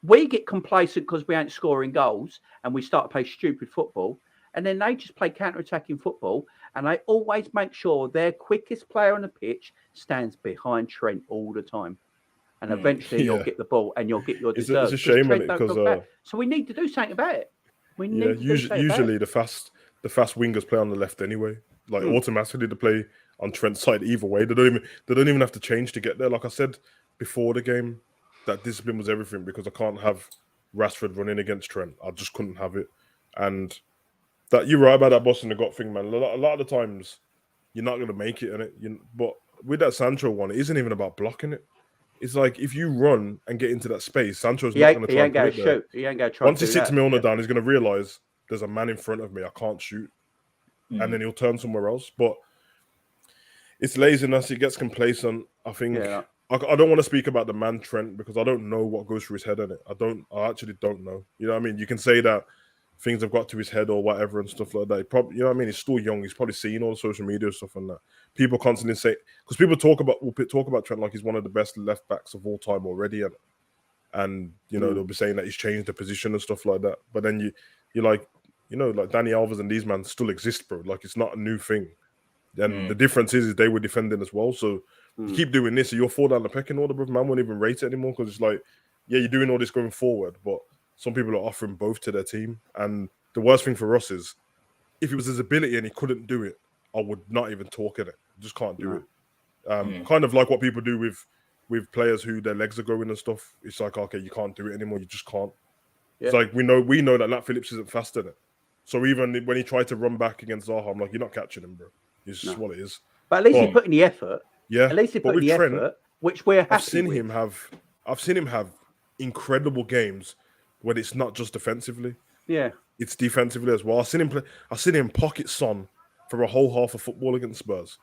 We get complacent because we ain't scoring goals and we start to play stupid football. And then they just play counter-attacking football and they always make sure their quickest player on the pitch stands behind Trent all the time. And eventually you'll get the ball and you'll get your deserves. It's a shame on it because... So we need to do something about it. Usually the fast wingers play on the left anyway. Like automatically they play on Trent's side either way. They don't even have to change to get there. Like I said before the game, that discipline was everything because I can't have Rashford running against Trent. I just couldn't have it. And that you're right about that boss in the gut thing, man. A lot of the times you're not going to make it in it. But with that Sancho one, it isn't even about blocking it. It's like if you run and get into that space, Sancho's not going to try and put it there. He ain't going to try. Once he sits Milner down, he's going to realise there's a man in front of me. I can't shoot. And then he'll turn somewhere else. But it's laziness. He gets complacent. I think I don't want to speak about the man Trent because I don't know what goes through his head in it. I actually don't know. You know what I mean? You can say that things have got to his head or whatever and stuff like that. He probably, you know what I mean? He's still young. He's probably seen all the social media stuff and that. People constantly say, because people talk about Trent like he's one of the best left backs of all time already. And you know, they'll be saying that he's changed the position and stuff like that. But then you're like, you know, like Danny Alves and these men still exist, bro. Like it's not a new thing. And the difference is they were defending as well. So you keep doing this, so you'll fall down the pecking order, bro. Man won't even rate it anymore because it's like, yeah, you're doing all this going forward, but some people are offering both to their team. And the worst thing for us is if it was his ability and he couldn't do it, I would not even talk at it. Just can't do it. Kind of like what people do with players who their legs are going and stuff. It's like, okay, you can't do it anymore. You just can't. Yeah. It's like we know that Nat Phillips isn't fast in it. So even when he tried to run back against Zaha, I'm like, you're not catching him, bro. It's just what it is. But at least he put in the effort. Yeah. At least he put in the effort, which we're happy I've seen with. I've seen him have incredible games when it's not just defensively. Yeah. It's defensively as well. I've seen him pocket Son for a whole half of football against Spurs.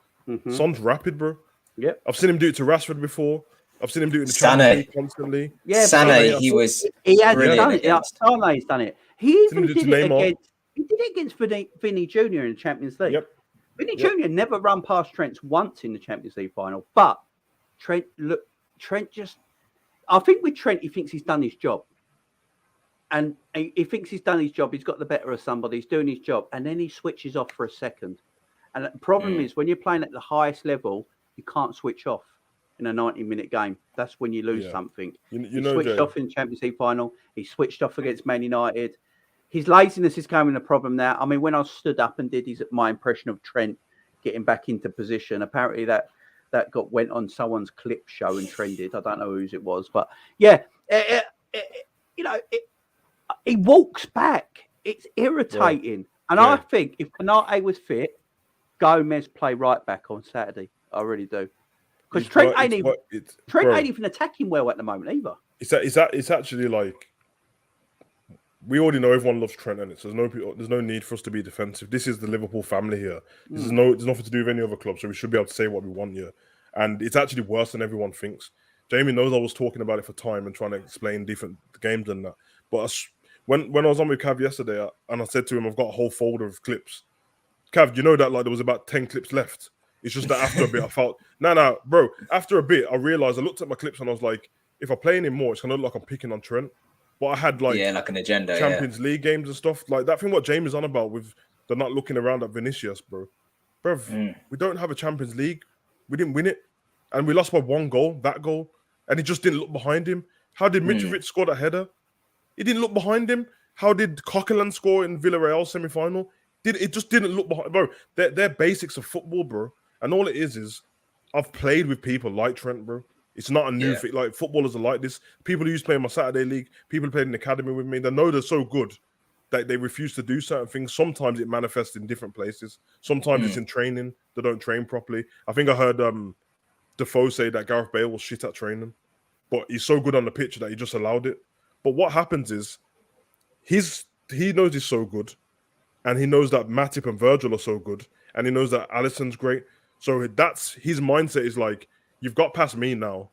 Son's rapid, bro. Yeah. I've seen him do it to Rashford before. I've seen him do it in the Champions League constantly. Yeah, Sané, he has done it. Sané's done it. He even did it against Vinny Jr. in the Champions League. Yep. Vinny Jr. never run past Trent once in the Champions League final, but Trent just, I think with Trent, he thinks he's done his job. And he thinks he's done his job. He's got the better of somebody. He's doing his job. And then he switches off for a second. And the problem is when you're playing at the highest level, you can't switch off in a 90-minute game. That's when you lose something. He switched off in the Champions League final. He switched off against Man United. His laziness is becoming a problem now. I mean, when I stood up and did my impression of Trent getting back into position, apparently that went on someone's clip show and trended. I don't know whose it was, but yeah, he walks back. It's irritating. Yeah. And I think if Konate was fit, Gomez play right back on Saturday. I really do. Because Trent ain't even attacking well at the moment either. It's actually like, we already know everyone loves Trent, and so there's no need for us to be defensive. This is the Liverpool family here. There's nothing to do with any other club, so we should be able to say what we want here. And it's actually worse than everyone thinks. Jamie knows I was talking about it for time and trying to explain different games and that. But when I was on with Cav yesterday, and I said to him, I've got a whole folder of clips. Cav, you know that like there was about 10 clips left. It's just that after a bit, I felt no, bro. After a bit, I realized I looked at my clips and I was like, if I play any more, it's gonna look like I'm picking on Trent. But I had like an agenda, Champions League games and stuff like that. Thing what Jamie's on about with the not looking around at Vinicius, bro. We don't have a Champions League. We didn't win it, and we lost by one goal. That goal, and he just didn't look behind him. How did Mitrovic score that header? He didn't look behind him. How did Coquelin score in Villarreal semi-final? It just didn't look behind, bro. They're basics of football, bro. And all it is I've played with people like Trent, bro. It's not a new thing. Like footballers are like this. People who used to play in my Saturday league, people who played in the academy with me, they know they're so good that they refuse to do certain things. Sometimes it manifests in different places. Sometimes it's in training. They don't train properly. I think I heard Defoe say that Gareth Bale was shit at training, but he's so good on the pitch that he just allowed it. But what happens is he knows he's so good, and he knows that Matip and Virgil are so good, and he knows that Alisson's great. So that's his mindset is like, you've got past me now.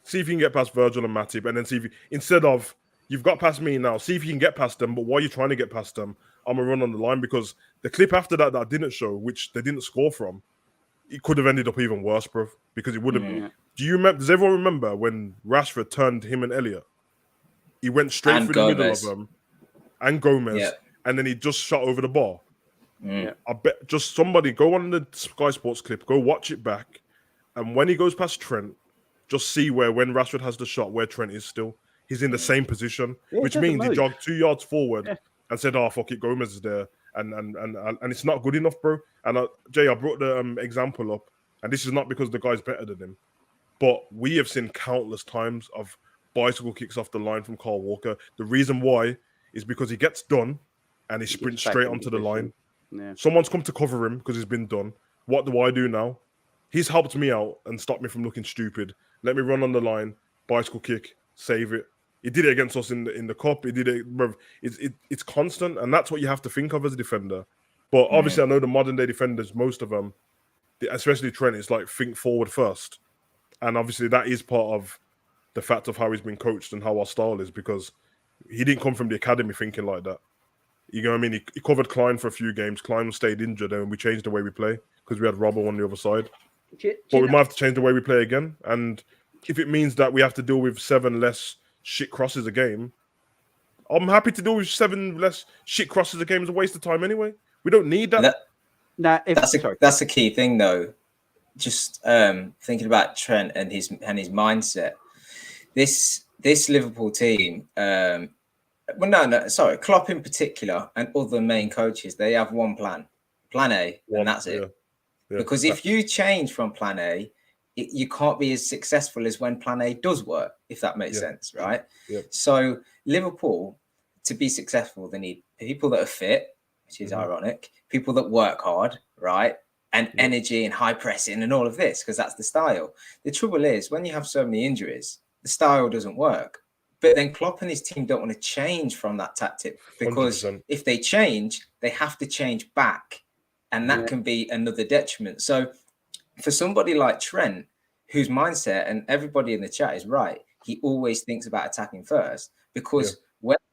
See if you can get past Virgil and Matip, and then see if instead of you've got past me now, see if you can get past them. But while you're trying to get past them, I'm gonna run on the line, because the clip after that I didn't show, which they didn't score from, it could have ended up even worse, bro. Because it would have. Yeah. Do you remember? Does everyone remember when Rashford turned him and Elliot? He went straight And through Gomez. the middle of them, and Gomez, Yeah. and then he just shot over the bar. Yeah. I bet just somebody go on the Sky Sports clip, go watch it back, and when he goes past Trent, just see where when Rashford has the shot, where Trent is still. He's in the same position, Yeah, which it doesn't means he move. jogged 2 yards forward Yeah. and said, "Oh fuck it, Gomez is there," and it's not good enough, bro. And Jay, I brought the example up, and this is not because the guy's better than him, but we have seen countless times of bicycle kicks off the line from Carl Walker. The reason why is because he gets done and he sprints back straight in onto the line. Yeah. Someone's come to cover him because he's been done. What do I do now? He's helped me out and stopped me from looking stupid. Let me run on the line, bicycle kick, save it. He did it against us in the cup. He did it. It's constant, and that's what you have to think of as a defender. But obviously, I know the modern day defenders, most of them, especially Trent, it's like think forward first. And obviously, that is part of the fact of how he's been coached and how our style is, because he didn't come from the academy thinking like that. You know what I mean? He covered Klein for a few games. Klein stayed injured, and we changed the way we play because we had Robbo on the other side. But we might have to change the way we play again. And if it means that we have to deal with 7 less shit crosses a game, I'm happy to deal with 7 less shit crosses a game. It's a waste of time anyway. We don't need that. That's a key thing, though. Just thinking about Trent and his mindset. This Liverpool team, Klopp in particular, and other main coaches, they have one plan A, and that's it. Yeah, because if you change from plan A, you can't be as successful as when plan A does work, if that makes sense, right? Yeah. So Liverpool, to be successful, they need people that are fit, which is ironic, people that work hard, right? And energy and high pressing and all of this, because that's the style. The trouble is, when you have so many injuries, the style doesn't work. But then Klopp and his team don't want to change from that tactic, because 100%. If they change, they have to change back. And that can be another detriment. So for somebody like Trent, whose mindset, and everybody in the chat is right, he always thinks about attacking first, because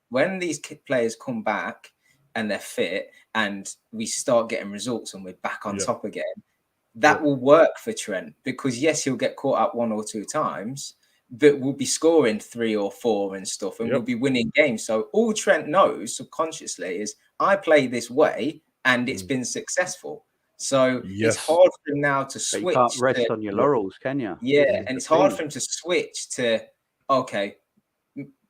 when these players come back and they're fit and we start getting results and we're back on top again, that will work for Trent, because yes, he'll get caught up 1 or 2 times, but we'll be scoring 3 or 4 and stuff, and we'll be winning games. So all Trent knows subconsciously is, I play this way and it's been successful. So it's hard for him now to switch. But you can't rest on your laurels, can you? Yeah, and it's hard for him to switch to, okay,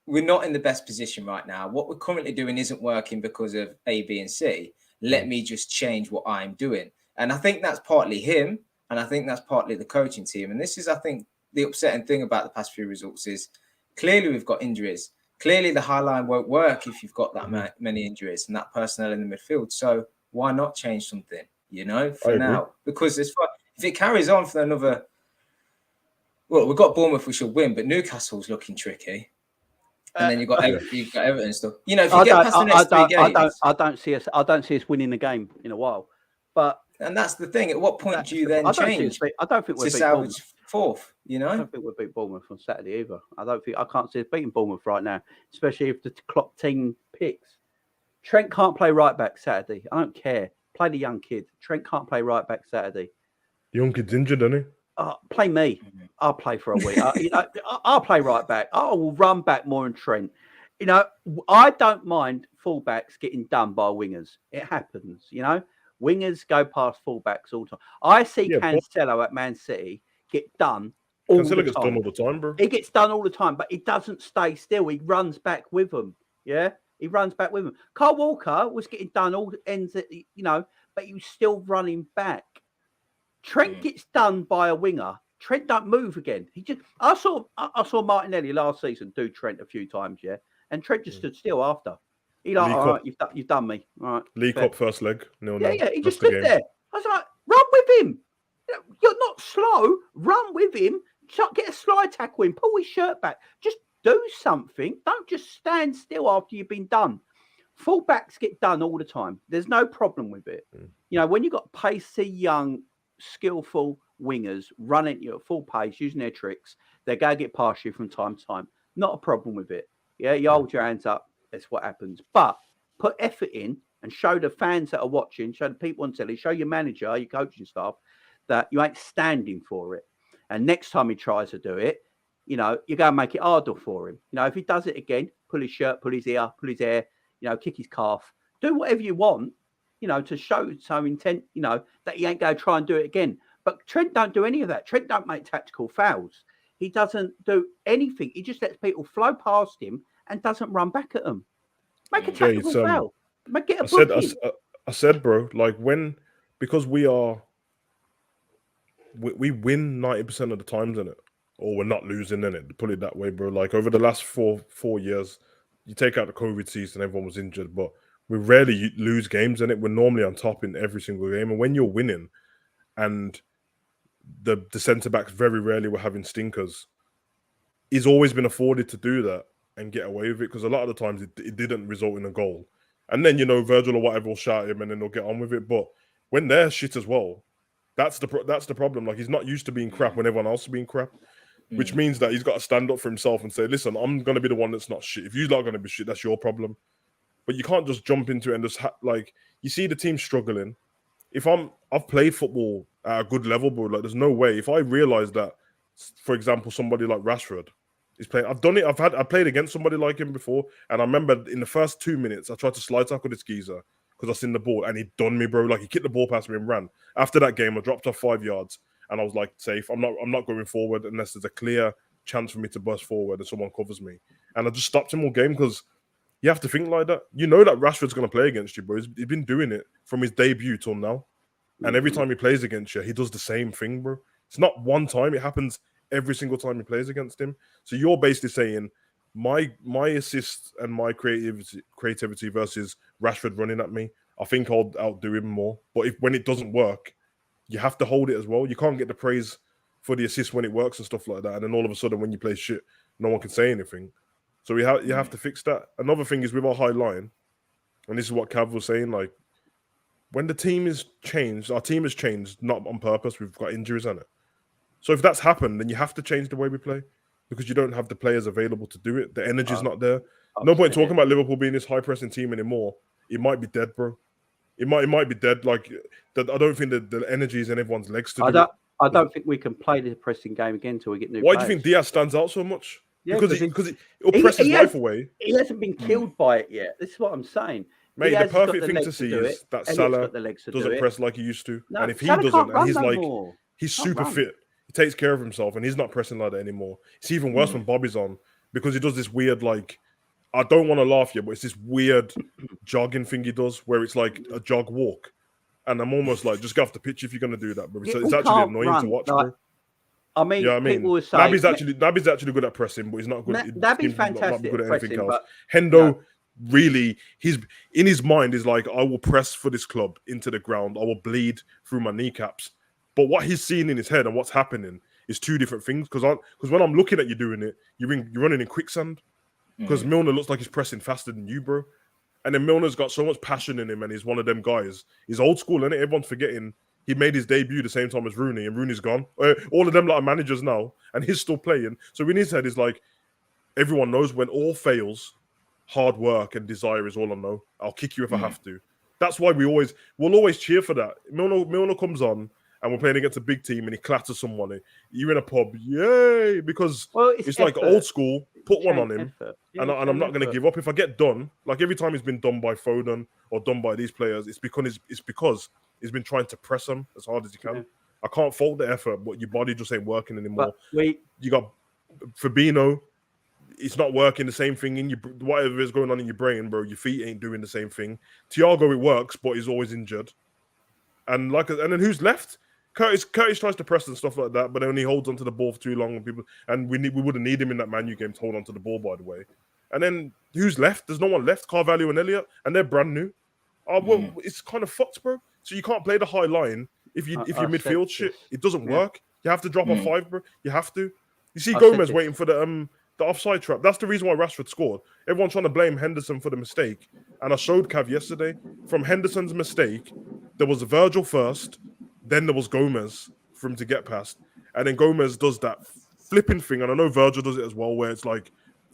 we're not in the best position right now. What we're currently doing isn't working because of A, B, and C. Let me just change what I'm doing. And I think that's partly him, and I think that's partly the coaching team. And this is, I think, the upsetting thing about the past few results is, clearly we've got injuries. Clearly the high line won't work if you've got that many injuries and that personnel in the midfield. So why not change something, for now? Because if it carries on for another, well, we've got Bournemouth, we should win, but Newcastle's looking tricky. And then you've got Everton and stuff. If you get past the next 3 games, I don't see us winning the game in a while. And that's the thing. At what point do you then change? I don't think we'll beat Bournemouth. 4th. I don't think we'll beat Bournemouth on Saturday either. I can't see us beating Bournemouth right now, especially if the Klopp team picks. Trent can't play right back Saturday. I don't care. Play the young kid. Trent can't play right back Saturday. The young kid's injured, isn't he? Play me. I'll play for a week. I'll play right back. I will run back more than Trent. I don't mind fullbacks getting done by wingers. It happens. Wingers go past fullbacks all the time. I see Cancelo at Man City get done all the time. Gets done all the time, bro. He gets done all the time, but he doesn't stay still. He runs back with them. Yeah, he runs back with them. Carl Walker was getting done all the ends, but he was still running back. Trent gets done by a winger. Trent don't move again. I saw Martinelli last season do Trent a few times, and Trent just stood still after. He all right, you've done me. All right. League Cup first leg. Yeah, he just stood there. I was like, run with him. You're not slow. Run with him. Get a slide tackle in. Pull his shirt back. Just do something. Don't just stand still after you've been done. Fullbacks get done all the time. There's no problem with it. When you've got pacey, young, skillful wingers running you at full pace, using their tricks, they're going to get past you from time to time. Not a problem with it. Yeah, you hold your hands up. That's what happens. But put effort in and show the fans that are watching, show the people on telly, show your manager, your coaching staff, that you ain't standing for it. And next time he tries to do it, you know, you go and make it harder for him. You know, if he does it again, pull his shirt, pull his ear, pull his hair, you know, kick his calf, do whatever you want, you know, to show some intent, you know, that he ain't going to try and do it again. But Trent don't do any of that. Trent don't make tactical fouls. He doesn't do anything. He just lets people flow past him and doesn't run back at them. Make a tactical foul. Get a booking. I said, bro, like because we win 90% of the times in it, or we're not losing in it. Put it that way, bro. Like over the last four years, you take out the COVID season, everyone was injured, but we rarely lose games in it. We're normally on top in every single game, and when you're winning, and the centre backs very rarely were having stinkers, he's always been afforded to do that and get away with it, because a lot of the times it didn't result in a goal. And then, you know, Virgil or whatever will shout him and then they'll get on with it. But when they're shit as well, that's the problem. Like, he's not used to being crap when everyone else is being crap, which means that he's got to stand up for himself and say, listen, I'm going to be the one that's not shit. If you're not going to be shit, that's your problem. But you can't just jump into it and just you see the team struggling. I've played football at a good level, but like, there's no way. If I realize that, for example, somebody like Rashford is playing, I've done it. I played against somebody like him before, and I remember in the first 2 minutes, I tried to slide tackle this geezer because I seen the ball, and he done me, bro. Like, he kicked the ball past me and ran. After that game, I dropped off 5 yards, and I was like, safe. I'm not going forward unless there's a clear chance for me to burst forward and someone covers me. And I just stopped him all game, because you have to think like that. You know that Rashford's going to play against you, bro. He's been doing it from his debut till now. And every time he plays against you, he does the same thing, bro. It's not one time. It happens every single time he plays against him. So you're basically saying my assist and my creativity versus Rashford running at me, I think I'll outdo him more. But when it doesn't work, you have to hold it as well. You can't get the praise for the assist when it works and stuff like that. And then all of a sudden, when you play shit, no one can say anything. So you have to fix that. Another thing is with our high line, and this is what Cav was saying, like, when the team is changed, our team has changed, not on purpose. We've got injuries on it. So if that's happened, then you have to change the way we play, because you don't have the players available to do it. The energy's not there. No point talking about Liverpool being this high-pressing team anymore. It might be dead, bro. It might be dead. Like, that. I don't think that the energy is in everyone's legs to do it. I don't think we can play the pressing game again until we get new Why players. do you think Diaz stands out so much? Yeah, because he'll press his life away. He hasn't been killed by it yet. This is what I'm saying. Mate, the perfect thing to see is that Salah doesn't press like he used to. No, and if he doesn't, and he's like, he's super fit, he takes care of himself, and he's not pressing like that anymore. It's even worse when Bobby's on, because he does this weird, like, I don't want to laugh here, but it's this weird jogging thing he does where it's like a jog walk. And I'm almost like, just get off the pitch if you're going to do that, bro. It's actually annoying to watch, bro. I mean, you know what I mean? Naby's actually good at pressing, but he's not good. Naby's fantastic. Not good at anything else. Hendo, really, he's in his mind is like, I will press for this club into the ground. I will bleed through my kneecaps. But what he's seeing in his head and what's happening is two different things. Because when I'm looking at you doing it, you're running in quicksand. Because Milner looks like he's pressing faster than you, bro. And then Milner's got so much passion in him, and he's one of them guys. He's old school, isn't it? Everyone's forgetting he made his debut the same time as Rooney, and Rooney's gone. All of them are managers now, and he's still playing. So in his head, is like, everyone knows when all fails, hard work and desire is all I know. I'll kick you if I have to. That's why we'll always cheer for that. Milner comes on, and we're playing against a big team, and he clatters someone. You're in a pub, yay! Because it's like old school. Put one on him, and I'm not going to give up. If I get done, like every time he's been done by Foden or done by these players, it's because he's been trying to press them as hard as he can. I can't fault the effort, but your body just ain't working anymore. You got Firmino, it's not working. The same thing in your whatever is going on in your brain, bro. Your feet ain't doing the same thing. Thiago, it works, but he's always injured. And then who's left? Curtis tries to press and stuff like that, but then he holds onto the ball for too long. And we wouldn't need him in that Man U game to hold onto the ball, by the way. And then who's left? There's no one left. Carvalho and Elliott, and they're brand new. It's kind of fucked, bro. So you can't play the high line if you midfield shit. It doesn't work. You have to drop a 5, bro. You have to. You see Gomez waiting for the offside trap. That's the reason why Rashford scored. Everyone's trying to blame Henderson for the mistake, and I showed Cav yesterday. From Henderson's mistake, there was Virgil first. Then there was Gomez for him to get past. And then Gomez does that flipping thing. And I know Virgil does it as well, where it's like,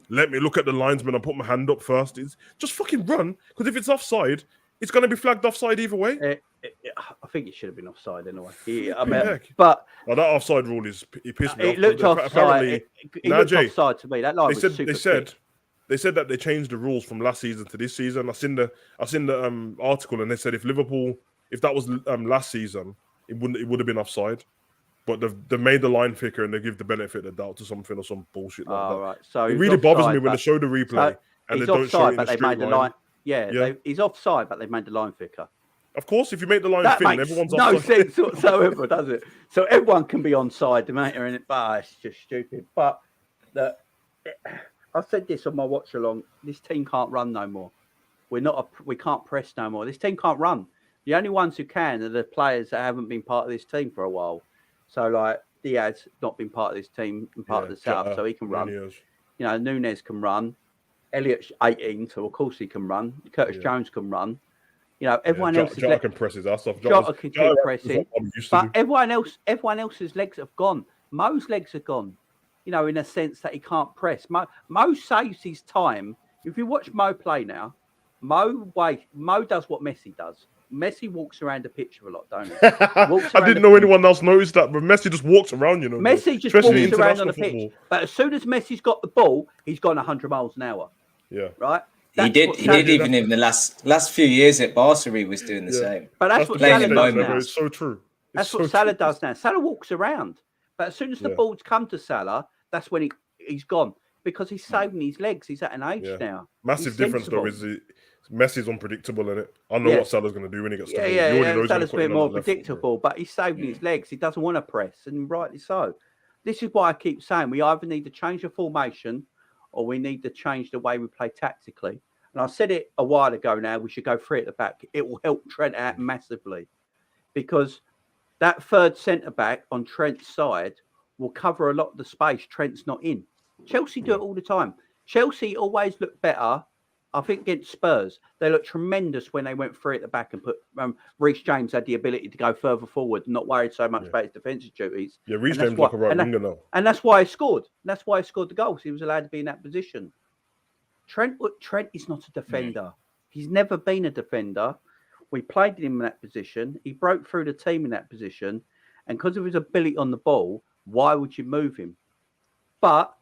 let me look at the linesman and put my hand up first. It's just fucking run. Because if it's offside, it's going to be flagged offside either way. think it should have been offside anyway. I mean, Heck. but that offside rule it pissed me off. it looked offside. Apparently, it looked offside to me. That line was super thick. They said that they changed the rules from last season to this season. I seen the article, and they said if that was last season, it would have been offside. But they've made the line thicker and they give the benefit of the doubt to something or some bullshit like that. Right. So it really bothers me when they show the replay and they don't show it in a straight line. He's offside, but they made the line thicker. Of course, if you make the line thin, everyone's offside. No sense whatsoever, does it? So everyone can be onside, the matter in it. But it's just stupid. But I said this on my watch along. This team can't run no more. We can't press no more. This team can't run. The only ones who can are the players that haven't been part of this team for a while. So like Diaz not been part of this team and part of the setup, so he can run. Nunez. You know, Nunez can run. Elliott's 18, so of course he can run. Curtis Jones can run. You know, everyone else Jota can press his ass off. Jota can keep pressing. But everyone else's legs have gone. Mo's legs are gone. You know, in a sense that he can't press. Mo saves his time. If you watch Mo play now, Mo does what Messi does. Messi walks around the pitch a lot, don't he? I didn't know anyone else noticed that, but Messi just walks around, you know. Messi just walks around on the pitch. But as soon as Messi's got the ball, he's gone 100 miles an hour. Yeah. Right? He did even in the last few years at Barca, he was doing the same. But that's what Salah does now. It's so true. That's what Salah does now. Salah walks around. But as soon as the ball's come to Salah, that's when he's gone. Because he's saving his legs. He's at an age now. Massive difference, though, is Messi's unpredictable in it. I know what Salah's going to do when he gets to the ball. Salah's a bit more predictable, but he's saving his legs. He doesn't want to press, and rightly so. This is why I keep saying we either need to change the formation or we need to change the way we play tactically. And I said it a while ago now, we should go 3 at the back. It will help Trent out massively because that third centre-back on Trent's side will cover a lot of the space Trent's not in. Chelsea do it all the time. Chelsea always look better. I think against Spurs, they looked tremendous when they went 3 at the back and put Reece James had the ability to go further forward, not worried so much about his defensive duties. Yeah, Reece James like a right winger now. And that's why he scored. That's why he scored the goals. He was allowed to be in that position. Trent is not a defender. He's never been a defender. We played him in that position. He broke through the team in that position. And because of his ability on the ball, why would you move him? But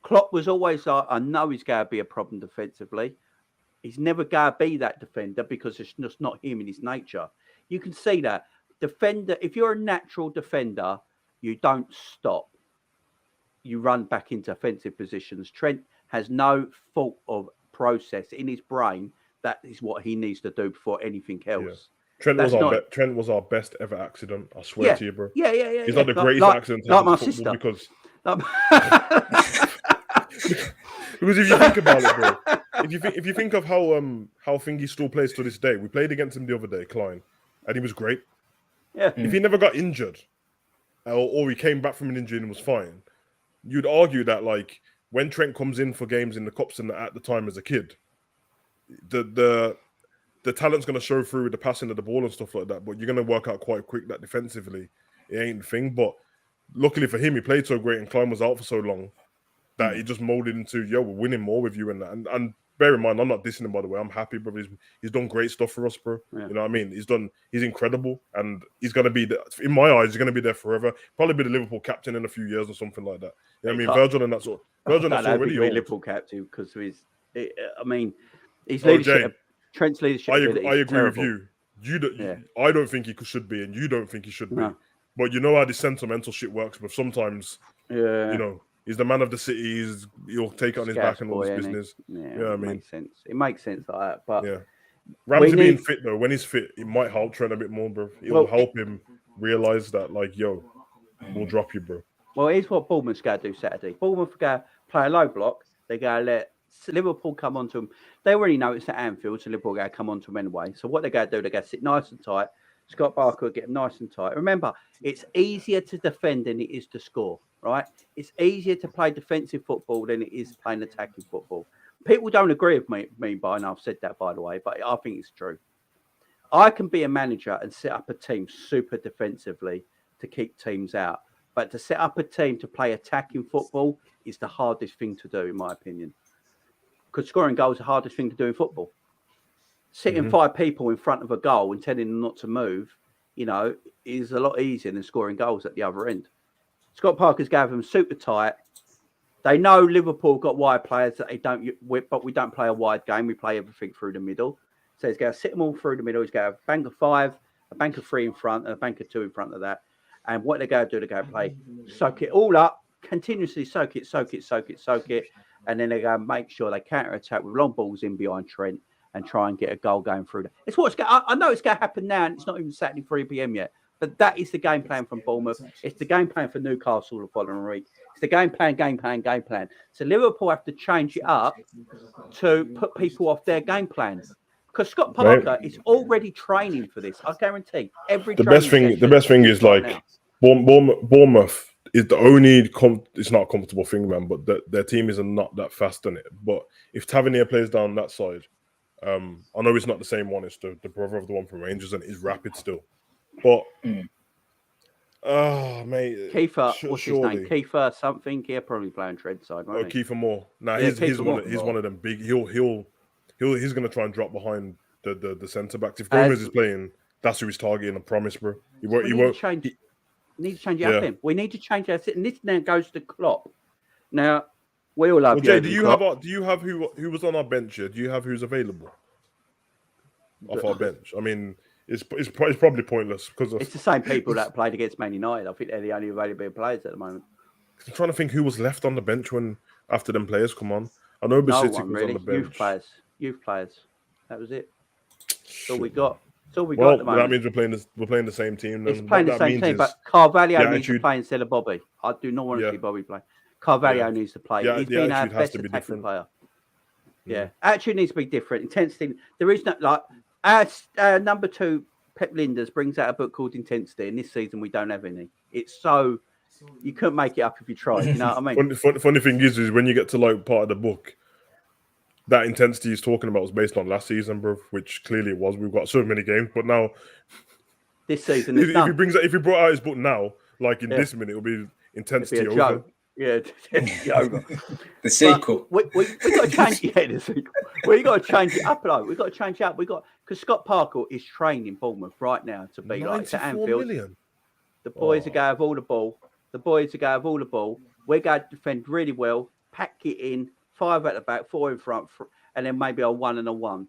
Klopp was always like, I know he's going to be a problem defensively. He's never going to be that defender because it's just not him in his nature. You can see that. Defender, if you're a natural defender, you don't stop. You run back into offensive positions. Trent has no thought of process in his brain. That is what he needs to do before anything else. Yeah. Trent was our best ever accident. I swear to you, bro. Yeah. He's not the greatest accident. Like my sister. Because if you think about it, bro. If you think of how Thingy still plays to this day, we played against him the other day, Klein, and he was great. Yeah. If he never got injured, or he came back from an injury and was fine, you'd argue that like when Trent comes in for games in the cups and at the time as a kid, the talent's going to show through with the passing of the ball and stuff like that. But you're going to work out quite quick that defensively it ain't the thing. But luckily for him, he played so great and Klein was out for so long that he just molded into, we're winning more with you and that. And bear in mind, I'm not dissing him, by the way. I'm happy, bro. He's done great stuff for us, bro. Yeah. You know what I mean? He's incredible. And he's going to be, in my eyes, he's going to be there forever. Probably be the Liverpool captain in a few years or something like that. You know what I mean? Virgil and that sort. Virgil that's already old. Liverpool captain because of his, his leadership, Trent's leadership. I agree with you. I don't think he should be, and you don't think he should be. But you know how the sentimental shit works, but sometimes, he's the man of the city. He'll take it on his back and all this business. Yeah, you know what I mean? Makes sense. It makes sense like that. But Ramsey being fit though, when he's fit, it might help Trent a bit more, bro. It'll help him realize that, like, we'll drop you, bro. Well, here's what Bournemouth's going to do Saturday. Bournemouth are going to play a low block. They're going to let Liverpool come onto them. They already know it's at Anfield, so Liverpool are going to come onto them anyway. So what they're going to do, they're going to sit nice and tight. Scott Barker will get them nice and tight. Remember, it's easier to defend than it is to score, right? It's easier to play defensive football than it is playing attacking football. People don't agree with me by now. I've said that, by the way, but I think it's true. I can be a manager and set up a team super defensively to keep teams out. But to set up a team to play attacking football is the hardest thing to do, in my opinion. Because scoring goals is the hardest thing to do in football. Sitting 5 people in front of a goal and telling them not to move is a lot easier than scoring goals at the other end. Scott Parker's gathered them super tight. They know Liverpool got wide players that they don't, but we don't play a wide game. We play everything through the middle. So he's going to sit them all through the middle. He's going to have a bank of 5, a bank of 3 in front, and a bank of 2 in front of that. And what they're going to do, they're going to play, soak it all up, continuously soak it. And then they're going to make sure they counter-attack with long balls in behind Trent and try and get a goal going through. It's what's going. I know it's going to happen now, and it's not even Saturday 3 p.m. yet. But that is the game plan from Bournemouth. It's the game plan for Newcastle the following week. It's the game plan. So Liverpool have to change it up to put people off their game plan. Because Scott Parker is already training for this. I guarantee every. The best thing is like Bournemouth is the only. It's not a comfortable thing, man. But their team is not that fast in it. But if Tavernier plays down that side, I know it's not the same one. It's the brother of the one from Rangers, and he's rapid still. But mate, Kiefer, what's his name? Kiefer something. He'll probably playing Trent side. Won't he? Kiefer Moore. Nah, he's one of them big. He's gonna try and drop behind the centre backs. If Gomez is playing, that's who he's targeting. I promise, bro. He won't. We need to change it up. We need to change our sit. And this now goes to Klopp. Now we all love. Jay, do you have who was on our bench here? Do you have who's available off our bench? I mean. It's probably pointless because it's the same people that played against Man United. I think they're the only available players at the moment. I'm trying to think who was left on the bench when after them players come on. I know Basitic was on the bench. Youth players. That was it. That's all we got. That's all we got at the moment. That means we're playing the same team. It's playing the same team, but Carvalho needs to play instead of Bobby. I do not want to see Bobby play. Carvalho needs to play. He's been our best attacking player. Yeah, attitude needs to be different. Intensity. There is no Our number 2, Pep Lijnders, brings out a book called Intensity, and this season we don't have any. It's so you couldn't make it up if you tried. You know what I mean? Funny thing is when you get to like part of the book, that intensity he's talking about was based on last season, bro. Which clearly it was. We've got so many games, but now this season, if he brought out his book now, like in this minute, it'll be intensity over. Yeah, over. The sequel. We got to change the sequel. We got to change it up, though. We got to change it up. Because Scott Parker is training Bournemouth right now to be like to Anfield. Million. The boys are going to have all the ball. We're going to defend really well, pack it in, 5 at the back, 4 in front, and then maybe a 1 and a 1.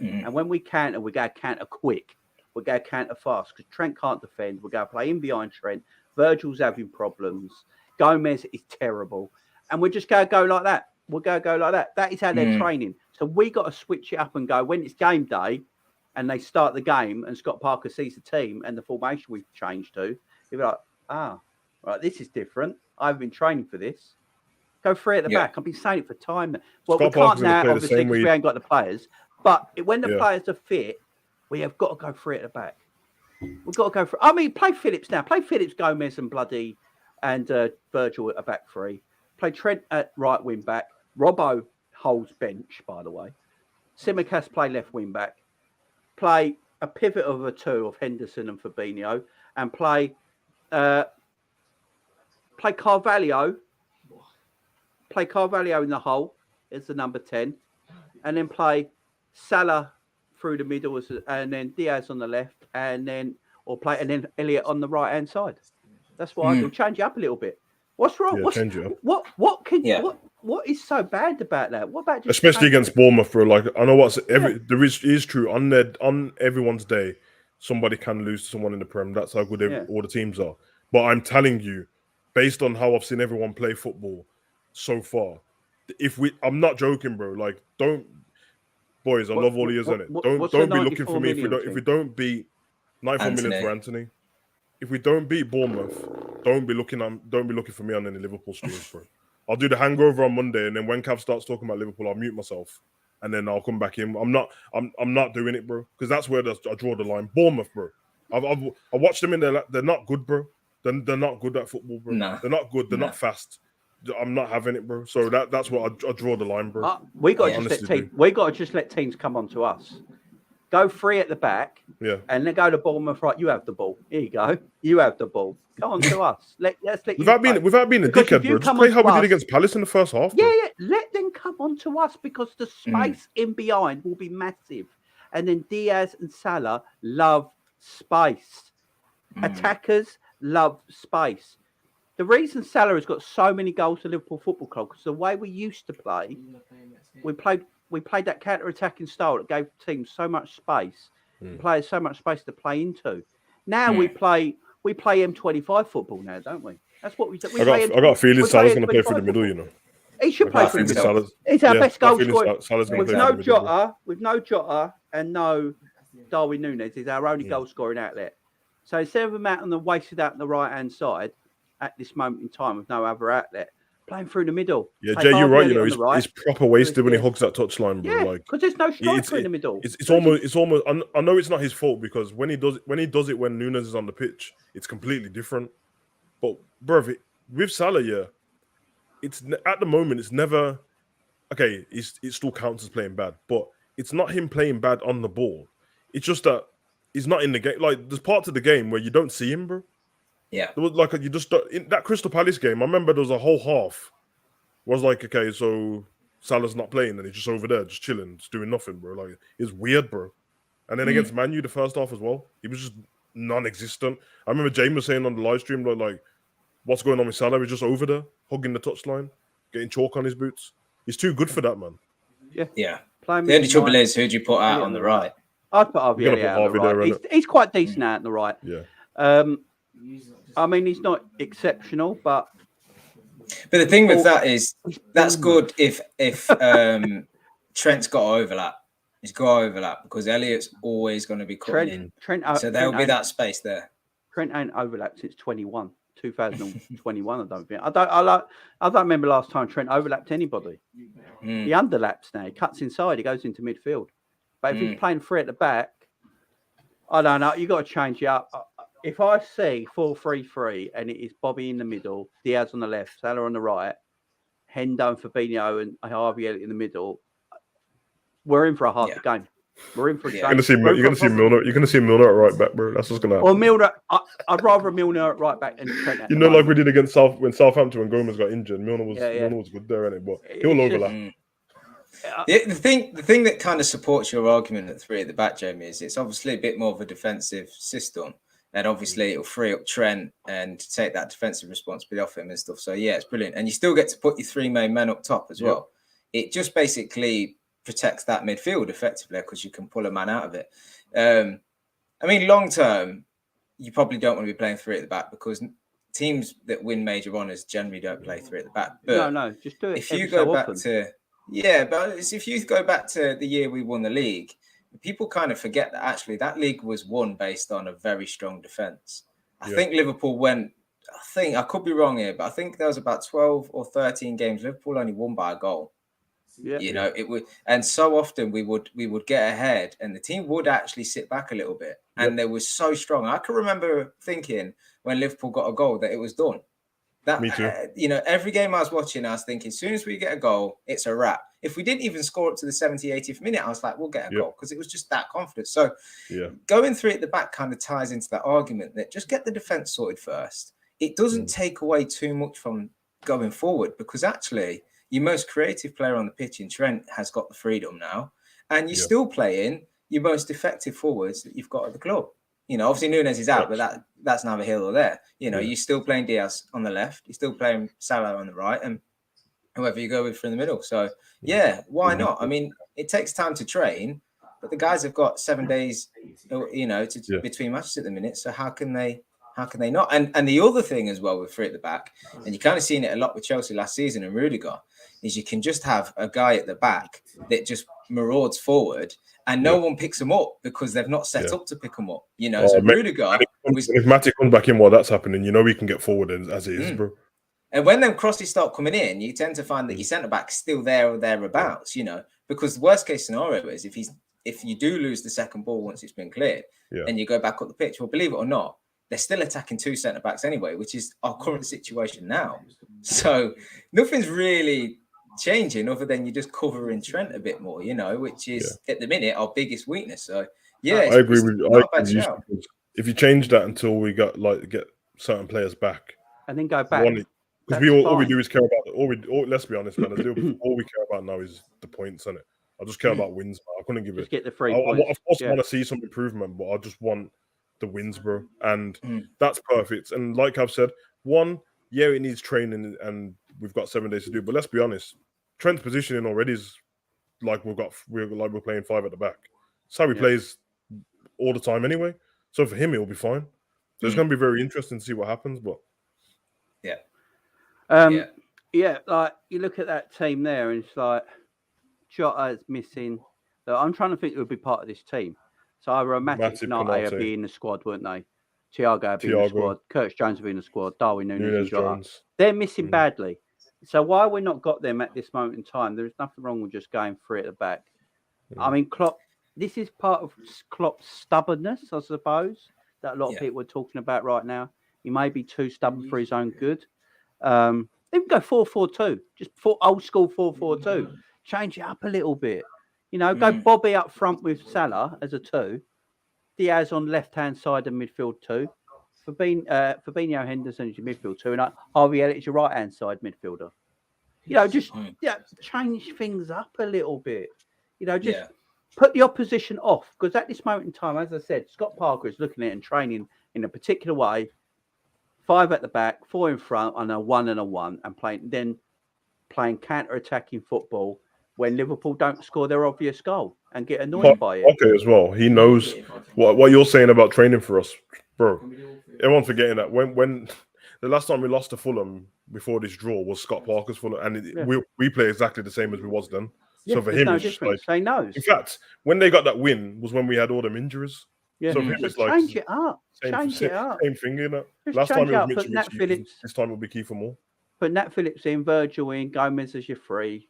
And when we counter, we go counter quick. We go counter fast because Trent can't defend. We're going to play in behind Trent. Virgil's having problems. Gomez is terrible. And we're just going to go like that. We're going to go like that. That is how they're training. So we got to switch it up and go when it's game day and they start the game and Scott Parker sees the team and the formation we've changed to. He'll be like, right, this is different. I've been training for this. Go 3 at the back. I've been saying it for time. Well, Scott we can't now, Parker's obviously, because we ain't got the players. But when the players are fit, we have got to go 3 at the back. We've got to go for. I mean, play Phillips now. Play Phillips, Gomez, and Virgil at a back 3. Play Trent at right wing back. Robbo holds bench, by the way. Tsimikas play left wing back. Play a pivot of a 2 of Henderson and Fabinho, and play Carvalho. Play Carvalho in the hole as the number 10, and then play Salah through the middle, and then Diaz on the left, and then Elliott on the right hand side. That's what I do. Change it up a little bit. What's wrong? Change it up. What is so bad about that? What about especially against Bournemouth, bro? Like I know there is true on everyone's day, somebody can lose to someone in the Prem. That's how good all the teams are. But I'm telling you, based on how I've seen everyone play football so far, I'm not joking, bro. Like boys, I love all of you, isn't it? Don't be looking for me if we don't beat 94 million for Anthony. If we don't beat Bournemouth, don't be looking for me on any Liverpool streams, bro. I'll do the hangover on Monday, and then when Cav starts talking about Liverpool, I'll mute myself, and then I'll come back in. I'm not doing it, bro, because that's where I draw the line. Bournemouth, bro. I watched them in there. They're not good, bro. They're not good at football, bro. Nah. They're not good. They're not fast. I'm not having it, bro. So that's what I draw the line, bro. We got to just let teams come on to us. Go 3 at the back, and then go to Bournemouth. Right, you have the ball. Here you go. You have the ball. Come on to us. Let's let without being a dickhead, bro. Just play how we did against Palace in the first half. Bro. Yeah. Let them come on to us because the space in behind will be massive, and then Diaz and Salah love space. Attackers love space. The reason Salah has got so many goals to Liverpool Football Club because the way we used to play, we played that counter-attacking style that gave teams so much space, players so much space to play into. Now we play M25 football now, don't we? That's what we do. I got a feeling Salah's going to play through the middle, you know. He should play through the middle. He's our best goal scorer. With no Jota and no Darwin Núñez is our only goal scoring outlet. So instead of him out on the wasted out on the right-hand side at this moment in time with no other outlet, playing through the middle. Yeah, Jay, you're right. You know, he's proper wasted when he hugs that touchline, bro. Yeah, because there's no striker in the middle. It's almost. I know it's not his fault because when he does it when Núñez is on the pitch, it's completely different. But bro, with Salah, it's at the moment it's never okay. It still counts as playing bad, but it's not him playing bad on the ball. It's just that he's not in the game. Like there's parts of the game where you don't see him, bro. Yeah, there was like in that Crystal Palace game. I remember there was a whole half. Was like, okay, so Salah's not playing and he's just over there, just chilling, just doing nothing, bro. Like it's weird, bro. And then against Man U, the first half as well, he was just non-existent. I remember James was saying on the live stream, like, what's going on with Salah? He's just over there, hugging the touchline, getting chalk on his boots. He's too good for that, man. Yeah. The only trouble is, who'd you put out on the right? I'd put Harvey out on the right. He's quite decent out on the right. Yeah. I mean, he's not exceptional, but the thing with that is that's good if Trent's got to overlap. He's got to overlap because Elliott's always going to be cutting in. So there'll be that space there. Trent ain't overlapped since 2021. I don't think. I don't remember last time Trent overlapped anybody. He underlaps now. He cuts inside. He goes into midfield. But if he's playing free at the back, I don't know. You got to change it up. If I see 4-3-3 and it is Bobby in the middle, Diaz on the left, Salah on the right, Hendo and Fabinho and Harvey Elliott in the middle, we're in for a hard game. We're in for a game. You're going to see Milner. You're going to see Milner at right back, bro. That's what's going to happen. Or Milner. I'd rather Milner at right back than Trent. You know, like we did against when Southampton when Gomez got injured. Milner was good there, innit? But he'll overlap. The thing that kind of supports your argument at three at the back, Jamie, is it's obviously a bit more of a defensive system. And obviously it'll free up Trent and take that defensive responsibility off him and stuff. So yeah, it's brilliant. And you still get to put your three main men up top as well. It just basically protects that midfield effectively because you can pull a man out of it. I mean, long term, you probably don't want to be playing three at the back because teams that win major honours generally don't play three at the back. But no, just do it. If you go back if you go back to the year we won the league, people kind of forget that actually that league was won based on a very strong defense. I think Liverpool went, I could be wrong here, but I think there was about 12 or 13 games. Liverpool only won by a goal. You know, it would, and so often we would get ahead and the team would actually sit back a little bit. And they were so strong. I can remember thinking when Liverpool got a goal that it was done. That, me too. You know, every game I was watching, I was thinking, as soon as we get a goal, it's a wrap. If we didn't even score up to the 70th, 80th minute, I was like, we'll get a goal because it was just that confident. So going three at the back kind of ties into that argument that just get the defense sorted first. It doesn't take away too much from going forward because actually your most creative player on the pitch in Trent has got the freedom now and you're still playing your most effective forwards that you've got at the club. You know, obviously Núñez is out, but that's neither here or there. You know, you're still playing Diaz on the left, you're still playing Salah on the right, and whoever you go with from the middle. So, why not? I mean, it takes time to train, but the guys have got 7 days, you know, between matches at the minute. So how can they not? And the other thing as well with three at the back, and you kind of seen it a lot with Chelsea last season and Rudiger, is you can just have a guy at the back that just marauds forward and no one picks him up because they've not set up to pick him up. You know, so Rudiger if Matty comes back in while that's happening, you know we can get forward as it is, bro. And when them crosses start coming in, you tend to find that your centre back's still there or thereabouts, you know, because the worst case scenario is if you do lose the second ball once it's been cleared and you go back up the pitch, well, believe it or not, they're still attacking two centre backs anyway, which is our current situation now. So nothing's really changing other than you just covering Trent a bit more, you know, which is at the minute our biggest weakness. So I agree with you. If you change that until we get certain players back and then go back, because all we do is care about let's be honest, man. All we care about now is the points, innit? I just care about wins. I couldn't give just get the 3 points. Of course, I want to see some improvement, but I just want the wins, bro. And that's perfect. And like I've said, it needs training and we've got 7 days to do. But let's be honest, Trent's positioning already is like we're playing 5 at the back. It's how he plays all the time anyway. So for him, it'll be fine. So it's going to be very interesting to see what happens. But like you look at that team there, and it's like Jota's missing. So I'm trying to think who would be part of this team. So either Matip and Konate would be in the squad, wouldn't they? Thiago would be in the squad. Curtis Jones would be in the squad. Darwin Núñez and Jota. They're missing badly. So why we not got them at this moment in time? There is nothing wrong with just going free at the back. I mean, Klopp. This is part of Klopp's stubbornness, I suppose, that a lot of people are talking about right now. He may be too stubborn for his own good. Even go 4-4-2, just old school 4-4-2. Change it up a little bit. You know, go Bobby up front with Salah as a 2. Diaz on left-hand side of midfield 2. Fabinho Henderson is your midfield 2. And Harvey Elliott is your right-hand side midfielder. You know, just change things up a little bit. You know, just put the opposition off. Because at this moment in time, as I said, Scott Parker is looking at it and training in a particular way. 5 at the back, 4 in front, and a 1 and a 1, and playing counter-attacking football when Liverpool don't score their obvious goal and get annoyed by it. Okay, as well. He knows what you're saying about training for us, bro. Everyone's forgetting that when the last time we lost to Fulham before this draw was Scott Parker's Fulham, and we play exactly the same as we was then. So for him, it's just like, he knows. In fact, when they got that win was when we had all them injuries. Yeah, so for him, it's like change it up. Change it up. Same thing, you know. Just last time it was Mitchell, Nat Phillips. This time will be Kiefer Moore. Put Nat Phillips in, Virgil in, Gomez as your 3.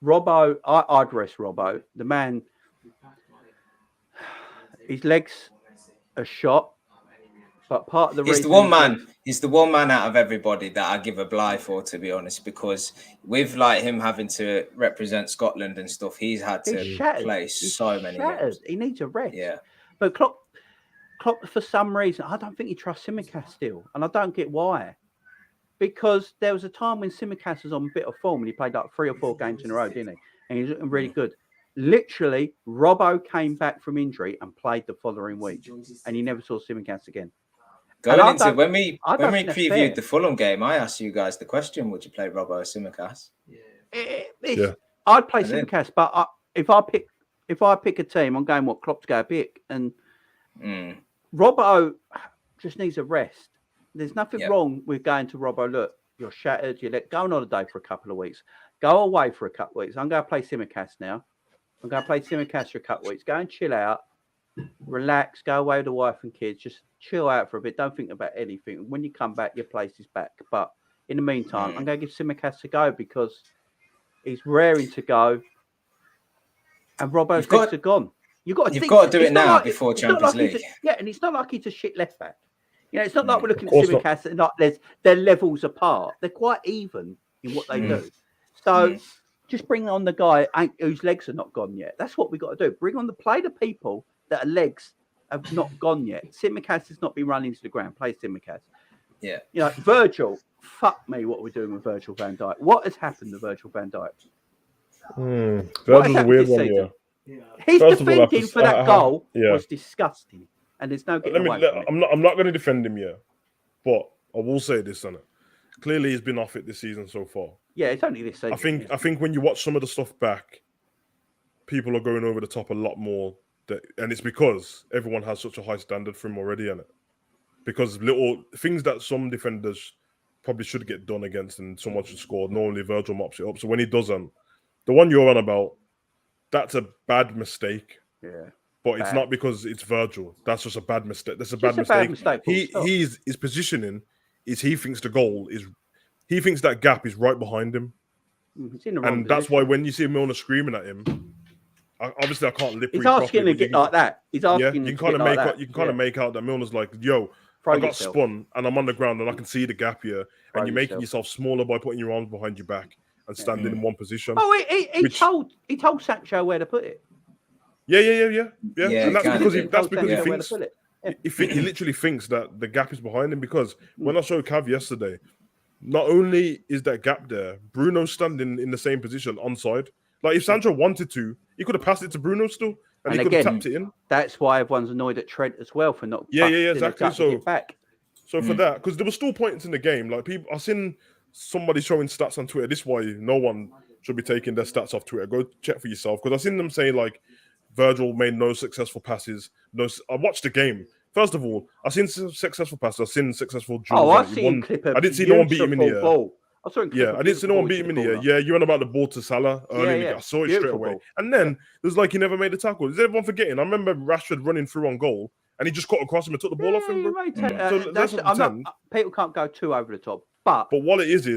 Robbo, I'd rest Robbo. The man, his legs are shot, but part of the reason he's the one man out of everybody that I give a bly for, to be honest, because with like him having to represent Scotland and stuff, he's had to play so many games. He needs a rest. Yeah. But Klopp, for some reason, I don't think he trusts Tsimikas still, and I don't get why. Because there was a time when Tsimikas was on a bit of form and he played like 3 or 4 games in a row, didn't he? And he was looking really good. Literally, Robbo came back from injury and played the following week, and he never saw Tsimikas again. When we previewed the Fulham game, I asked you guys the question: would you play Robbo or Tsimikas? I'd play Tsimikas, but if I pick a team, I'm going what Klopp's going to pick, and Robbo just needs a rest. There's nothing wrong with going to Robbo. Look, you're shattered. Go on holiday for a couple of weeks. Go away for a couple of weeks. I'm going to play Tsimikas now. I'm going to play Tsimikas for a couple of weeks. Go and chill out. Relax. Go away with the wife and kids. Just chill out for a bit. Don't think about anything. When you come back, your place is back. But in the meantime, I'm going to give Tsimikas a go because he's raring to go. And Robbo's legs are gone. You've got to do it now before Champions League. And it's not like he's a shit left back. You know, it's not like we're looking at Tsimikas and they're levels apart. They're quite even in what they do. So just bring on the guy whose legs are not gone yet. That's what we got to do. Play the people that are legs have not gone yet. Tsimikas has not been running to the ground. Play Tsimikas. Yeah. You know, Virgil, fuck me, what are we doing with Virgil van Dijk? What has happened to Virgil van Dijk? That's a weird one, His defending for that goal was disgusting. And there's no getting away from it. I'm not going to defend him yet, but I will say this on it. Clearly, he's been off it this season so far. Yeah, it's only this season. I think when you watch some of the stuff back, people are going over the top a lot more, and it's because everyone has such a high standard for him already, in it. Because little things that some defenders probably should get done against, and someone should score. Normally, Virgil mops it up. So when he doesn't, the one you're on about, that's a bad mistake. Yeah. But it's not because it's Virgil. That's just a bad mistake. That's a bad mistake. His positioning is he thinks the goal is, he thinks that gap is right behind him. And that's why when you see Milner screaming at him, obviously I can't lip read. He's asking to get like that. He's asking. You can kind of make out that Milner's like, yo, I got spun and I'm on the ground and I can see the gap here, and you're making yourself smaller by putting your arms behind your back and standing in one position. Oh, he told Sancho where to put it. Yeah. And that's because he thinks he literally thinks that the gap is behind him. Because when I showed Cav yesterday, not only is that gap there, Bruno's standing in the same position onside. Like if Sancho wanted to, he could have passed it to Bruno still. and he could have tapped it in. That's why everyone's annoyed at Trent as well for not exactly. So back. So for that, because there were still points in the game, like people, I've seen somebody showing stats on Twitter. This is why no one should be taking their stats off Twitter. Go check for yourself, because I've seen them say like Virgil made no successful passes. I watched the game. First of all, I've seen successful passes. I've seen successful duels. I didn't see no one beat him in the air. I didn't see no one beat him in the air. Yeah, you went about the ball to Salah early in the game. I saw it straight away. And then it was like he never made a tackle. Is everyone forgetting? I remember Rashford running through on goal and he just got across him and took the ball off him, bro. People can't go too over the top. But what it is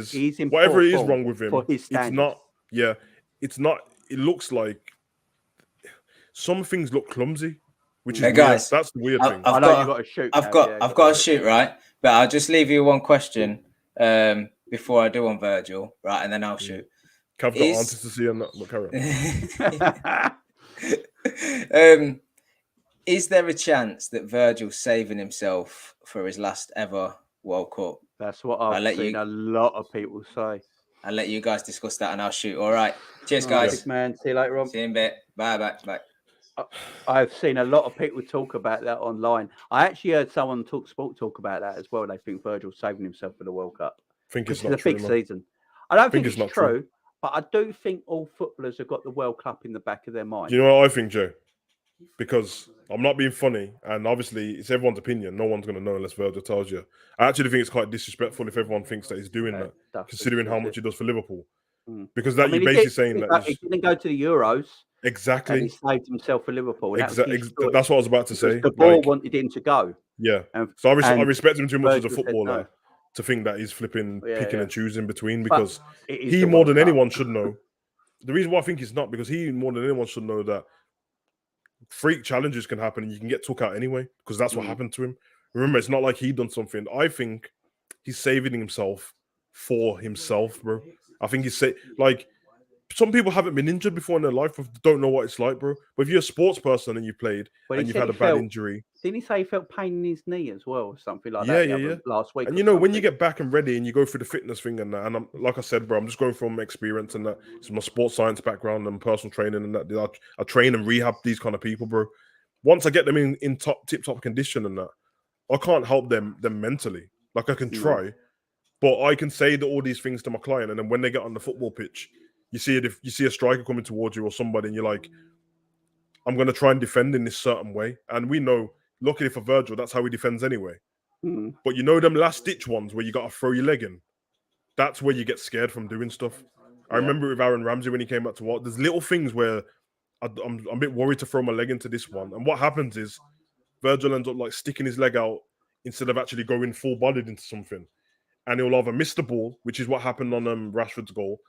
whatever it is wrong with him, it's not. Yeah, it's not. It looks like some things look clumsy, which is weird. Guys, that's the weird thing. I've got to shoot, right? But I'll just leave you one question before I do on Virgil, right? And then I'll shoot. I've got answers to see on that. Carry on. Is there a chance that Virgil's saving himself for his last ever World Cup? That's what I've seen a lot of people say. I'll let you guys discuss that and I'll shoot. All right. Cheers, guys. Big man. See you later on. See you in a bit. Bye. I've seen a lot of people talk about that online. I actually heard someone talk about that as well. They think Virgil's saving himself for the World Cup. I think it's not a big season. I don't think it's true, but I do think all footballers have got the World Cup in the back of their mind. Do you know what I think, Joe? Because I'm not being funny, and obviously it's everyone's opinion. No one's going to know unless Virgil tells you. I actually think it's quite disrespectful if everyone thinks that he's doing that, considering how much he does for Liverpool. Because you're basically saying that he didn't go to the Euros. Exactly. And he saved himself for Liverpool. That's what I was about to say. The ball wanted him to go. Yeah. So I respect him too much as a footballer to think that he's picking and choosing between, because he more than anyone should know. The reason why I think he's not, because he more than anyone should know that freak challenges can happen and you can get took out anyway, because that's what happened to him. Remember, it's not like he done something. I think he's saving himself for himself, bro. I think he's like, some people haven't been injured before in their life, don't know what it's like, bro. But if you're a sports person and you played and you've had a bad injury, didn't he say he felt pain in his knee as well, or something like that? Yeah. Last week, and when you get back and ready and you go through the fitness thing and that, and I'm, like I said, bro, I'm just going from experience and that. It's my sports science background and personal training and that. I train and rehab these kind of people, bro. Once I get them in tip-top condition and that, I can't help them mentally. Like, I can try, but I can say all these things to my client, and then when they get on the football pitch, you see it. If you see a striker coming towards you or somebody, and you're like, I'm going to try and defend in this certain way. And we know, luckily for Virgil, that's how he defends anyway. But you know them last-ditch ones where you got to throw your leg in? That's where you get scared from doing stuff. I remember with Aaron Ramsey when he came back to what? There's little things where I'm a bit worried to throw my leg into this one. And what happens is Virgil ends up like sticking his leg out instead of actually going full-bodied into something. And he'll either miss the ball, which is what happened on Rashford's goal.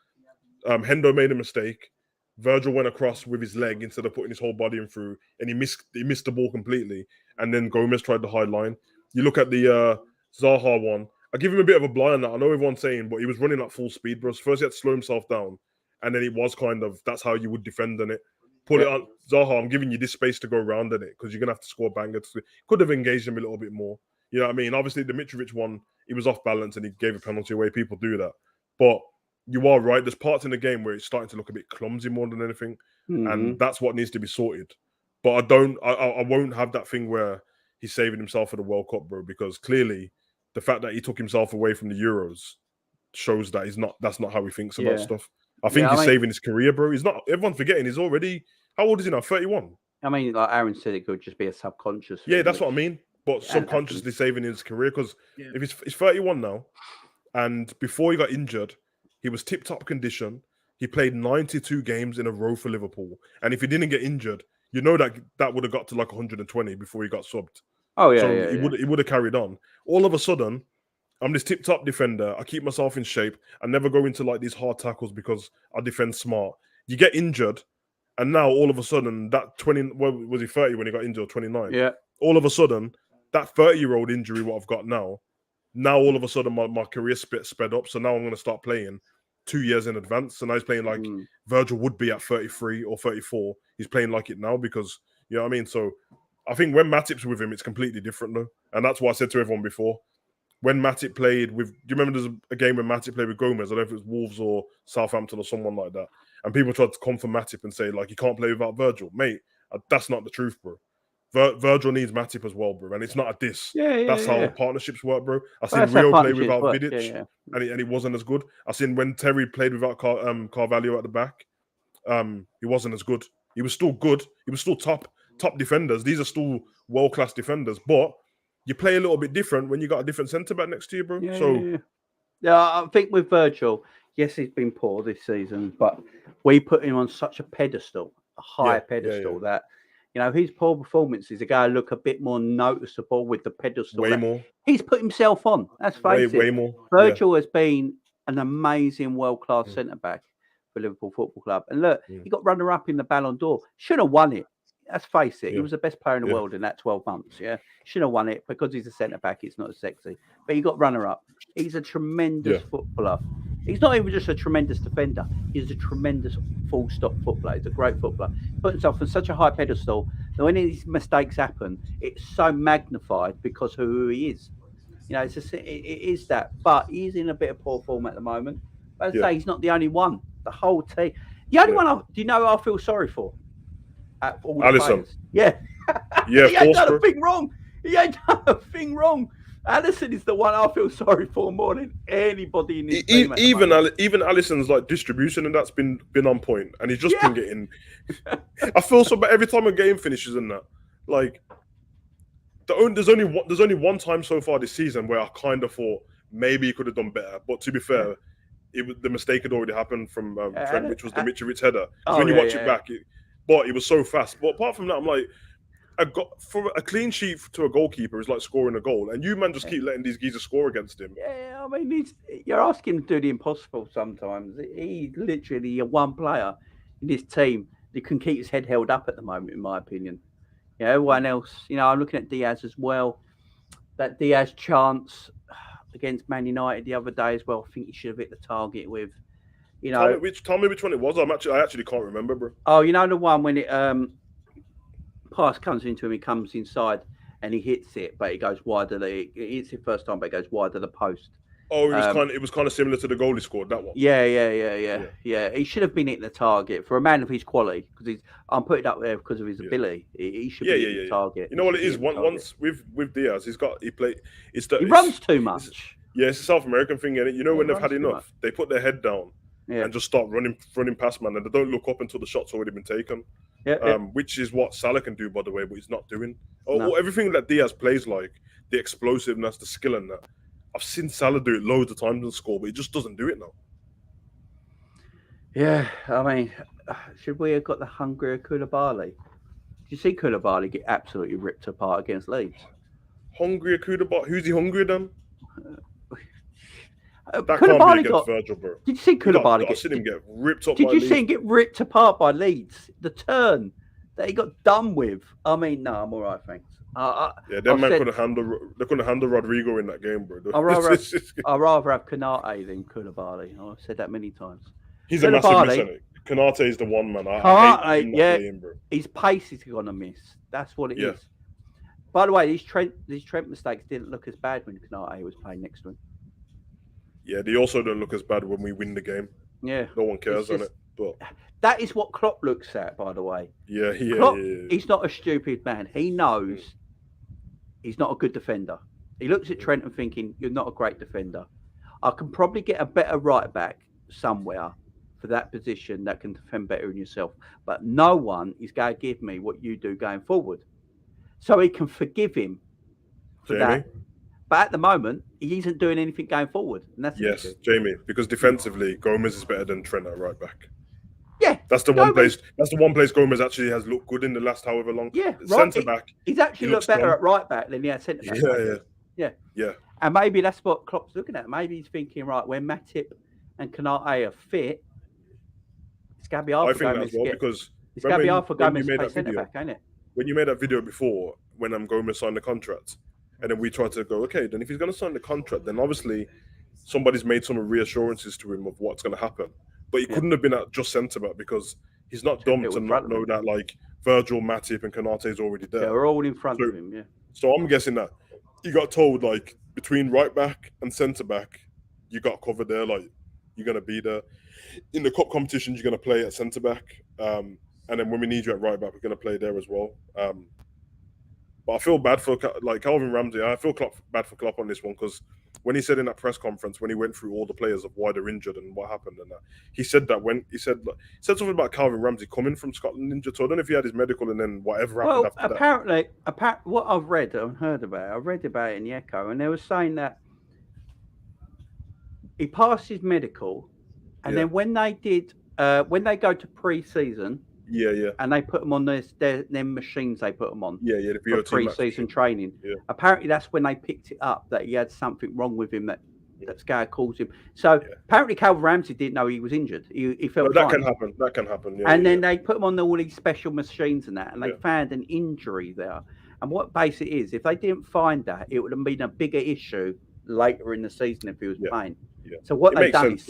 Hendo made a mistake. Virgil went across with his leg instead of putting his whole body in through, and he missed the ball completely. And then Gomez tried the high line. You look at the Zaha one. I give him a bit of a blind on that. I know everyone's saying, but he was running at full speed, bro. So first he had to slow himself down, and then it was kind of, that's how you would defend on it. Put it on Zaha. I'm giving you this space to go around in it because you're gonna have to score bangers. Could have engaged him a little bit more. You know what I mean? Obviously, the Mitrovic one, he was off balance and he gave a penalty away. People do that, but you are right. There's parts in the game where it's starting to look a bit clumsy more than anything, and that's what needs to be sorted. But I won't have that thing where he's saving himself for the World Cup, bro, because clearly the fact that he took himself away from the Euros shows that that's not how he thinks about stuff. I think he's saving his career, bro. He's not. Everyone's forgetting he's already, how old is he now? 31. I mean, like Aaron said, it could just be a subconscious. Yeah, that's what I mean. But subconsciously saving his career, because if he's 31 now, and before he got injured, he was tip-top condition. He played 92 games in a row for Liverpool. And if he didn't get injured, you know that would have got to like 120 before he got subbed. Oh, yeah. So he would have carried on. All of a sudden, I'm this tip-top defender. I keep myself in shape. I never go into like these hard tackles because I defend smart. You get injured, and now all of a sudden, that 20, well, was he 30 when he got injured, 29? Yeah. All of a sudden, that 30-year-old injury, what I've got now all of a sudden my career sped up. So now I'm going to start playing 2 years in advance. So now he's playing like Virgil would be at 33 or 34. He's playing like it now because, you know what I mean? So I think when Matip's with him, it's completely different though. And that's what I said to everyone before. When Matip played with, do you remember there's a game when Matip played with Gomez? I don't know if it was Wolves or Southampton or someone like that. And people tried to come for Matip and say, like, you can't play without Virgil. Mate, That's not the truth, bro. Virgil needs Matip as well, bro, and it's not a diss. That's how partnerships work, bro. I seen Rio play without Vidic, and he wasn't as good. I seen when Terry played without Carvalho at the back, he wasn't as good. He was still good. He was still top defenders. These are still world-class defenders, but you play a little bit different when you got a different centre back next to you, bro. Yeah, I think with Virgil, yes, he's been poor this season, but we put him on such a pedestal, a high pedestal that. You know, his poor performances are going to look a bit more noticeable with the pedestal. Way more. He's put himself on. Let's face it. Way more. Virgil has been an amazing world-class centre-back for Liverpool Football Club. And look, he got runner-up in the Ballon d'Or. Should have won it. Let's face it. He was the best player in the world in that 12 months. Should have won it because he's a centre-back. It's not as sexy. But he got runner-up. He's a tremendous footballer. He's not even just a tremendous defender. He's a tremendous full-stop footballer. He's a great footballer. He put himself on such a high pedestal that when these mistakes happen, it's so magnified because of who he is. You know, it is that. But he's in a bit of poor form at the moment. But I'd say he's not the only one. The whole team. The only one, do you know who I feel sorry for? Alisson. Yeah. He ain't done a thing wrong. He ain't done a thing wrong. Alisson is the one I feel sorry for more than anybody in this team. Even Alisson's like distribution and that's been on point, and he's just been getting. I feel so bad every time a game finishes and that. Like, there's only one time so far this season where I kind of thought maybe he could have done better, but to be fair, the mistake had already happened from Trent, which was the Mitrovic header. When you watch it back, it was so fast. But apart from that, I'm like. For a clean sheet to a goalkeeper is like scoring a goal, and you man just keep letting these geezers score against him. Yeah, I mean, you're asking him to do the impossible sometimes. He's literally a one player in this team that can keep his head held up at the moment, in my opinion. Yeah, everyone else, I'm looking at Diaz as well. That Diaz chance against Man United the other day as well, I think he should have hit the target with, Tell me which one it was. I actually can't remember, bro. Oh, the one when it pass comes into him, he comes inside and he hits it, but it goes wide of the. It hits it first time, but it goes wide of the post. Oh, it was kind of similar to the goal he scored. That one. Yeah. He should have been hitting the target for a man of his quality because I'm putting it up there because of his ability. He should be hitting the target. You know what it is? Once with Diaz, he runs too much. It's a South American thing, innit? When they've had enough, they put their head down and just start running past man, and they don't look up until the shot's already been taken. Which is what Salah can do, by the way, but he's not doing. Everything that Diaz plays like, the explosiveness, the skill and that. I've seen Salah do it loads of times and score, but he just doesn't do it now. Yeah, I mean, should we have got the hungrier Koulibaly? Did you see Koulibaly get absolutely ripped apart against Leeds? Hungrier Koulibaly? Who's he hungrier than? That Koulibaly can't be against Virgil, bro. Did you see Koulibaly I've seen him get ripped up Did by you Leeds. see him get ripped apart by Leeds? The turn that he got done with. I mean, no, I'm all right, thanks. Couldn't handle Rodrigo in that game, bro. I'd rather have Konate than Koulibaly. I've said that many times. He's a massive miss, isn't he? Konate is the one, man. I hate playing, bro. His pace is going to miss. That's what it is. By the way, these Trent mistakes didn't look as bad when Konate was playing next to him. Yeah, they also don't look as bad when we win the game. Yeah. No one cares on it. But that is what Klopp looks at, by the way. Klopp, he's not a stupid man. He knows he's not a good defender. He looks at Trent and thinking, you're not a great defender. I can probably get a better right back somewhere for that position that can defend better than yourself. But no one is going to give me what you do going forward. So he can forgive him for that. But at the moment, he isn't doing anything going forward. And that's Jamie, because defensively, Gomez is better than Trent at right back. Yeah. That's the one place Gomez actually has looked good in the last however long. Yeah. Centre back. He's actually looked better at right back than he had centre back. Yeah. And maybe that's what Klopp's looking at. Maybe he's thinking, right, when Matip and Konate are fit, it's going to be hard for Gomez to get. Because it's going to be hard for Gomez to play centre back, ain't it? When you made that video before, when Gomez signed the contract, and then we tried to go, okay, then if he's going to sign the contract, then obviously somebody's made some reassurances to him of what's going to happen. But he couldn't have been at just centre back because he's not dumb to not know that like Virgil, Matip, and Konate is already there. They're all in front of him. Yeah. So I'm guessing that he got told like between right back and centre back, you got covered there. Like you're going to be there in the cup competitions. You're going to play at centre back. and then when we need you at right back, we're going to play there as well. But I feel bad for Calvin Ramsey. I feel bad for Klopp on this one because when he said in that press conference, when he went through all the players of why they're injured and what happened and that, he said something about Calvin Ramsey coming from Scotland injured. So I don't know if he had his medical and then whatever happened after that. What I've read and heard about, I read about it in the Echo, and they were saying that he passed his medical, and then when they go to pre-season. Yeah. And they put them on their machines. They put them on. The for pre-season training. Yeah. Apparently, that's when they picked it up that he had something wrong with him that's going to cause him. So apparently, Calvin Ramsey didn't know he was injured. He felt that can happen. That can happen. Yeah, and then they put him on all these special machines and that, and they found an injury there. And what basically is, if they didn't find that, it would have been a bigger issue later in the season if he was playing. Yeah. So what they've done is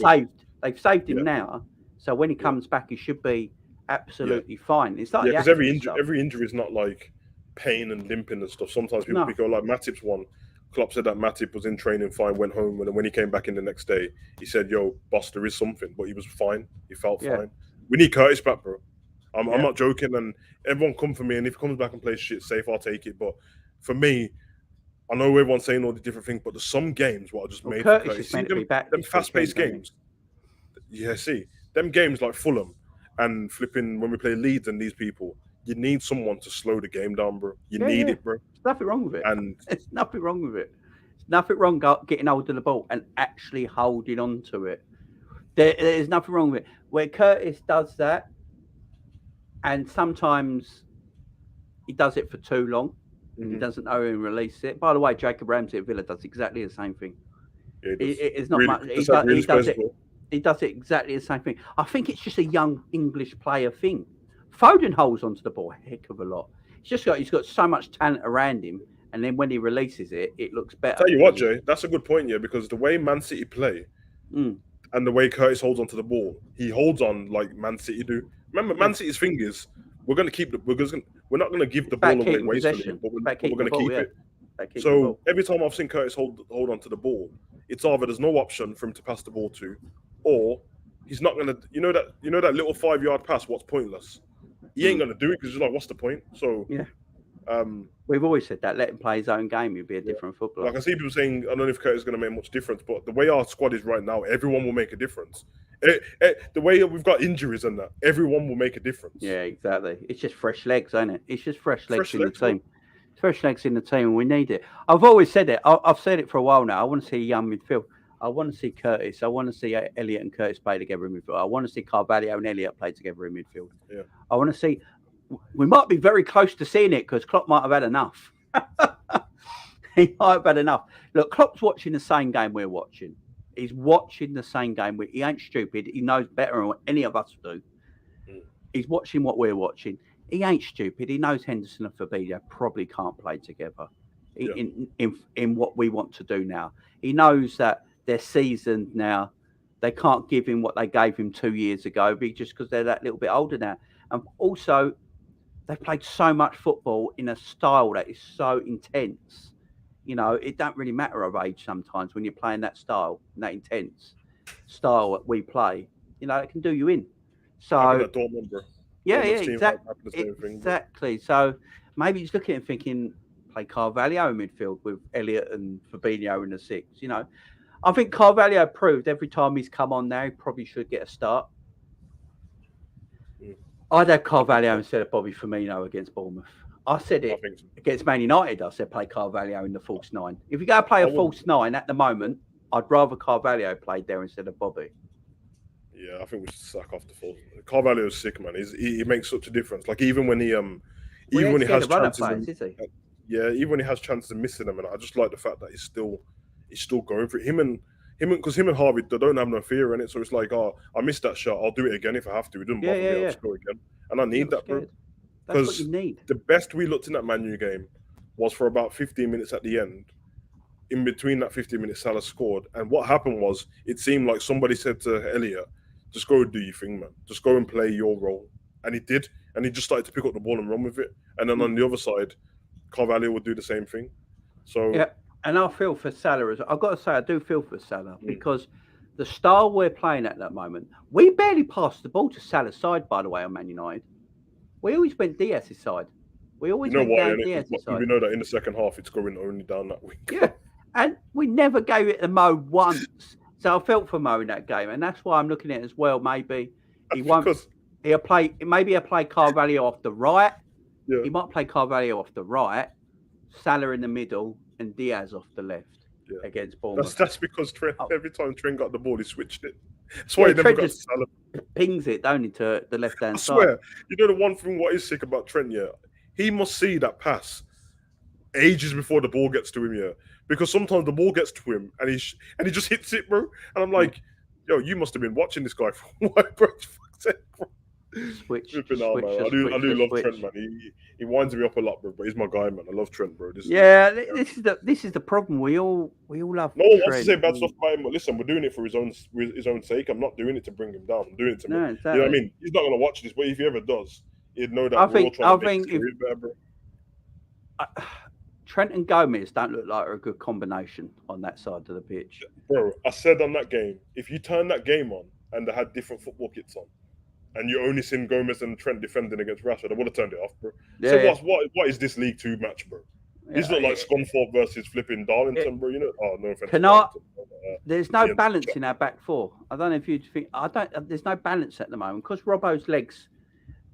they've saved him now. So when he comes back, he should be absolutely fine. It's like because every injury is not like pain and limping and stuff. Sometimes people pick up like Matip's one. Klopp said that Matip was in training fine, went home, and when he came back in the next day, he said, "Yo, boss, there is something," but he was fine. He felt fine. We need Curtis back, bro. I'm not joking, and everyone come for me. And if he comes back and plays shit safe, I'll take it. But for me, I know everyone's saying all the different things, but there's some games what I just made Curtis is meant to be back. Them fast-paced games. Yeah, see them games like Fulham. And flipping when we play Leeds and these people, you need someone to slow the game down, bro. You need it, bro. There's nothing wrong with it. And there's nothing wrong with it. There's nothing wrong getting hold of the ball and actually holding on to it. There's nothing wrong with it. Where Curtis does that, and sometimes he does it for too long, and he doesn't know and release it. By the way, Jacob Ramsey at Villa does exactly the same thing. Yeah, it's not much. He does it. He does it exactly the same thing. I think it's just a young English player thing. Foden holds onto the ball a heck of a lot. He's got so much talent around him, and then when he releases it, it looks better. Tell you what, Jay, that's a good point, because the way Man City play and the way Curtis holds onto the ball, he holds on like Man City do. Remember, Man City's thing is we're going to keep we're not going to give the ball away wastefully, but we're going to keep it. So every time I've seen Curtis hold onto the ball, it's either there's no option for him to pass the ball to, or he's not gonna. You know that little 5-yard pass. What's pointless? He ain't gonna do it because you're like, what's the point? So we've always said that let him play his own game. He'll be a different footballer. Like I see people saying, I don't know if Curtis is gonna make much difference, but the way our squad is right now, everyone will make a difference. The way we've got injuries and that, everyone will make a difference. Yeah, exactly. It's just fresh legs, ain't it? It's just fresh legs in the team. Fresh legs in the team, and we need it. I've always said it. I've said it for a while now. I want to see a young midfield. I want to see Curtis. I want to see Elliott and Curtis play together in midfield. I want to see Carvalho and Elliott play together in midfield. Yeah. I want to see. We might be very close to seeing it because Klopp might have had enough. He might have had enough. Look, Klopp's watching the same game we're watching. He's watching the same game. He ain't stupid. He knows better than what any of us do. He's watching what we're watching. He ain't stupid. He knows Henderson and Fabinho probably can't play together in what we want to do now. He knows that they're seasoned now. They can't give him what they gave him 2 years ago just because they're that little bit older now. And also, they've played so much football in a style that is so intense. You know, it don't really matter of age sometimes when you're playing that style, that intense style that we play. You know, it can do you in. So. Yeah, exactly. So maybe he's looking and thinking, play Carvalho in midfield with Elliott and Fabinho in the 6. You know, I think Carvalho proved every time he's come on now, he probably should get a start. I'd have Carvalho instead of Bobby Firmino against Bournemouth. I said it against Man United. I said play Carvalho in the false 9. If you go play a false 9 at the moment, I'd rather Carvalho played there instead of Bobby. Yeah, I think we should sack off the full. Carvalho is sick, man. He makes such a difference. Like even when he has chances, even when he has chances of missing them, and I just like the fact that he's still going for it. Him and Harvey, they don't have no fear in it. So it's like, I missed that shot. I'll do it again if I have to. It doesn't bother me. I'll just go again, and I need that, bro. Because the best we looked in that Man U game was for about 15 minutes at the end. In between that 15 minutes, Salah scored, and what happened was it seemed like somebody said to Elliott, just go and do your thing, man. Just go and play your role. And he did. And he just started to pick up the ball and run with it. And then on the other side, Carvalho would do the same thing. So yeah, and I feel for Salah as well. I've got to say, I do feel for Salah because the style we're playing at that moment, we barely passed the ball to Salah's side, by the way, on Man United. We always went Diaz's side. We always You know went why? down Diaz's side. We know that in the second half, it's going only down that wing. Yeah, and we never gave it to Mo once. So I felt for Mo in that game, and that's why I'm looking at it as well. Maybe he won't. He'll play. Maybe he'll play Carvalho off the right. Yeah. He might play Carvalho off the right, Salah in the middle, and Diaz off the left against Bournemouth. That's because Trent, every time Trent got the ball, he switched it. That's why he never got Salah. Pings it, don't he, to the left-hand side. I swear, you know the one thing what is sick about Trent, he must see that pass ages before the ball gets to him, because sometimes the ball gets to him and he just hits it, bro. And I'm like, yo, you must have been watching this guy for a while, bro. Switch. I do love Trent, man. He winds me up a lot, bro. But he's my guy, man. I love Trent, bro. This is the problem. We all love. No one wants to say bad stuff about him, but listen, we're doing it for his own sake. I'm not doing it to bring him down. I'm doing it to exactly. You know what I mean? He's not gonna watch this, but if he ever does, he'd know that I we're all trying to make his career better, bro. Trent and Gomez don't look like a good combination on that side of the pitch. Bro, I said on that game, if you turn that game on and they had different football kits on, and you only seen Gomez and Trent defending against Rashford, I would have turned it off, bro. What is this League 2 match, bro? It's not like Scunthorpe versus flipping Darlington, bro. You know? Oh, no offense. There's no balance in our back four. I don't know if you think. There's no balance at the moment because Robbo's legs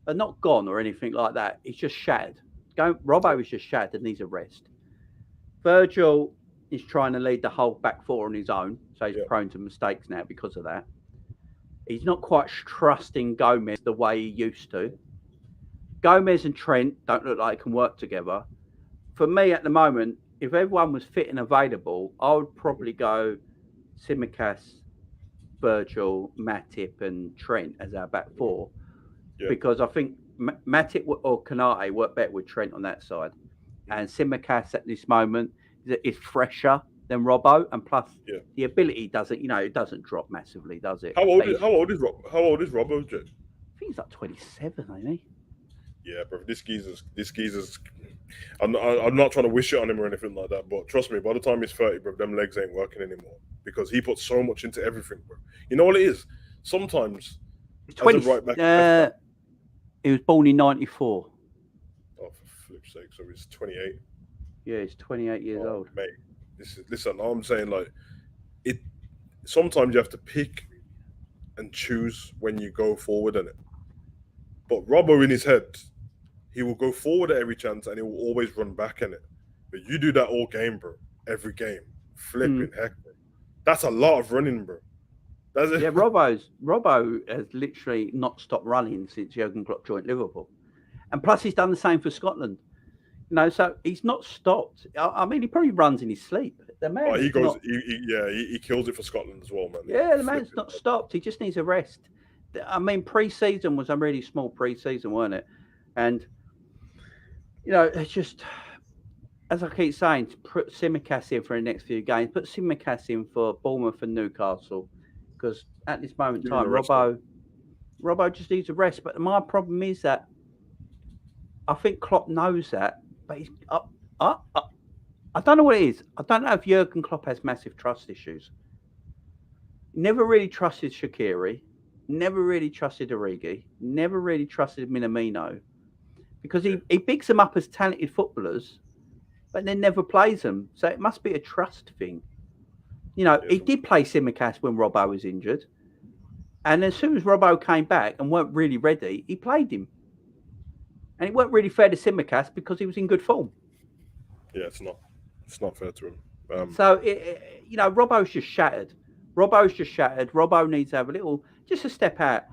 are not gone or anything like that. He's just shattered. Robbo is just shattered and needs a rest. Virgil is trying to lead the whole back four on his own, so he's prone to mistakes now because of that. He's not quite trusting Gomez the way he used to. Gomez and Trent don't look like they can work together. For me, at the moment, if everyone was fit and available, I would probably go Tsimikas, Virgil, Matip, and Trent as our back four, because I think Matip or Konate work better with Trent on that side, and Tsimikas at this moment is fresher than Robbo, and plus the ability doesn't, it doesn't drop massively, does it? How old is Robbo, Jed? I think he's like 27, ain't he? Yeah, bro. This geezer's. I'm not trying to wish it on him or anything like that, but trust me, by the time he's 30, bro, them legs ain't working anymore because he puts so much into everything, bro. You know what it is? Sometimes, he's 20. He was born in 94. Oh, for flip's sake! So he's 28. Yeah, he's 28 years old. Mate, listen. I'm saying it. Sometimes you have to pick and choose when you go forward in it. But Robbo in his head, he will go forward at every chance and he will always run back in it. But you do that all game, bro. Every game. Flipping heck, bro. That's a lot of running, bro. That's it. Yeah, Robbo has literally not stopped running since Jurgen Klopp joined Liverpool. And plus he's done the same for Scotland. So he's not stopped. I mean, he probably runs in his sleep. The man he kills it for Scotland as well, man. Yeah, the man's not stopped. He just needs a rest. I mean, pre-season was a really small pre-season, weren't it? And, it's just, as I keep saying, put Tsimikas in for the next few games. Put Tsimikas in for Bournemouth and Newcastle. Because at this moment in time, Robbo just needs a rest. But my problem is that I think Klopp knows that. But he's I don't know what it is. I don't know if Jurgen Klopp has massive trust issues. Never really trusted Shaqiri. Never really trusted Origi. Never really trusted Minamino. Because he bigs them up as talented footballers, but then never plays them. So it must be a trust thing. He did play Tsimikas when Robbo was injured. And as soon as Robbo came back and weren't really ready, he played him. And it weren't really fair to Tsimikas because he was in good form. Yeah, it's not. It's not fair to him. Robbo's just shattered. Robbo needs to have just a step out.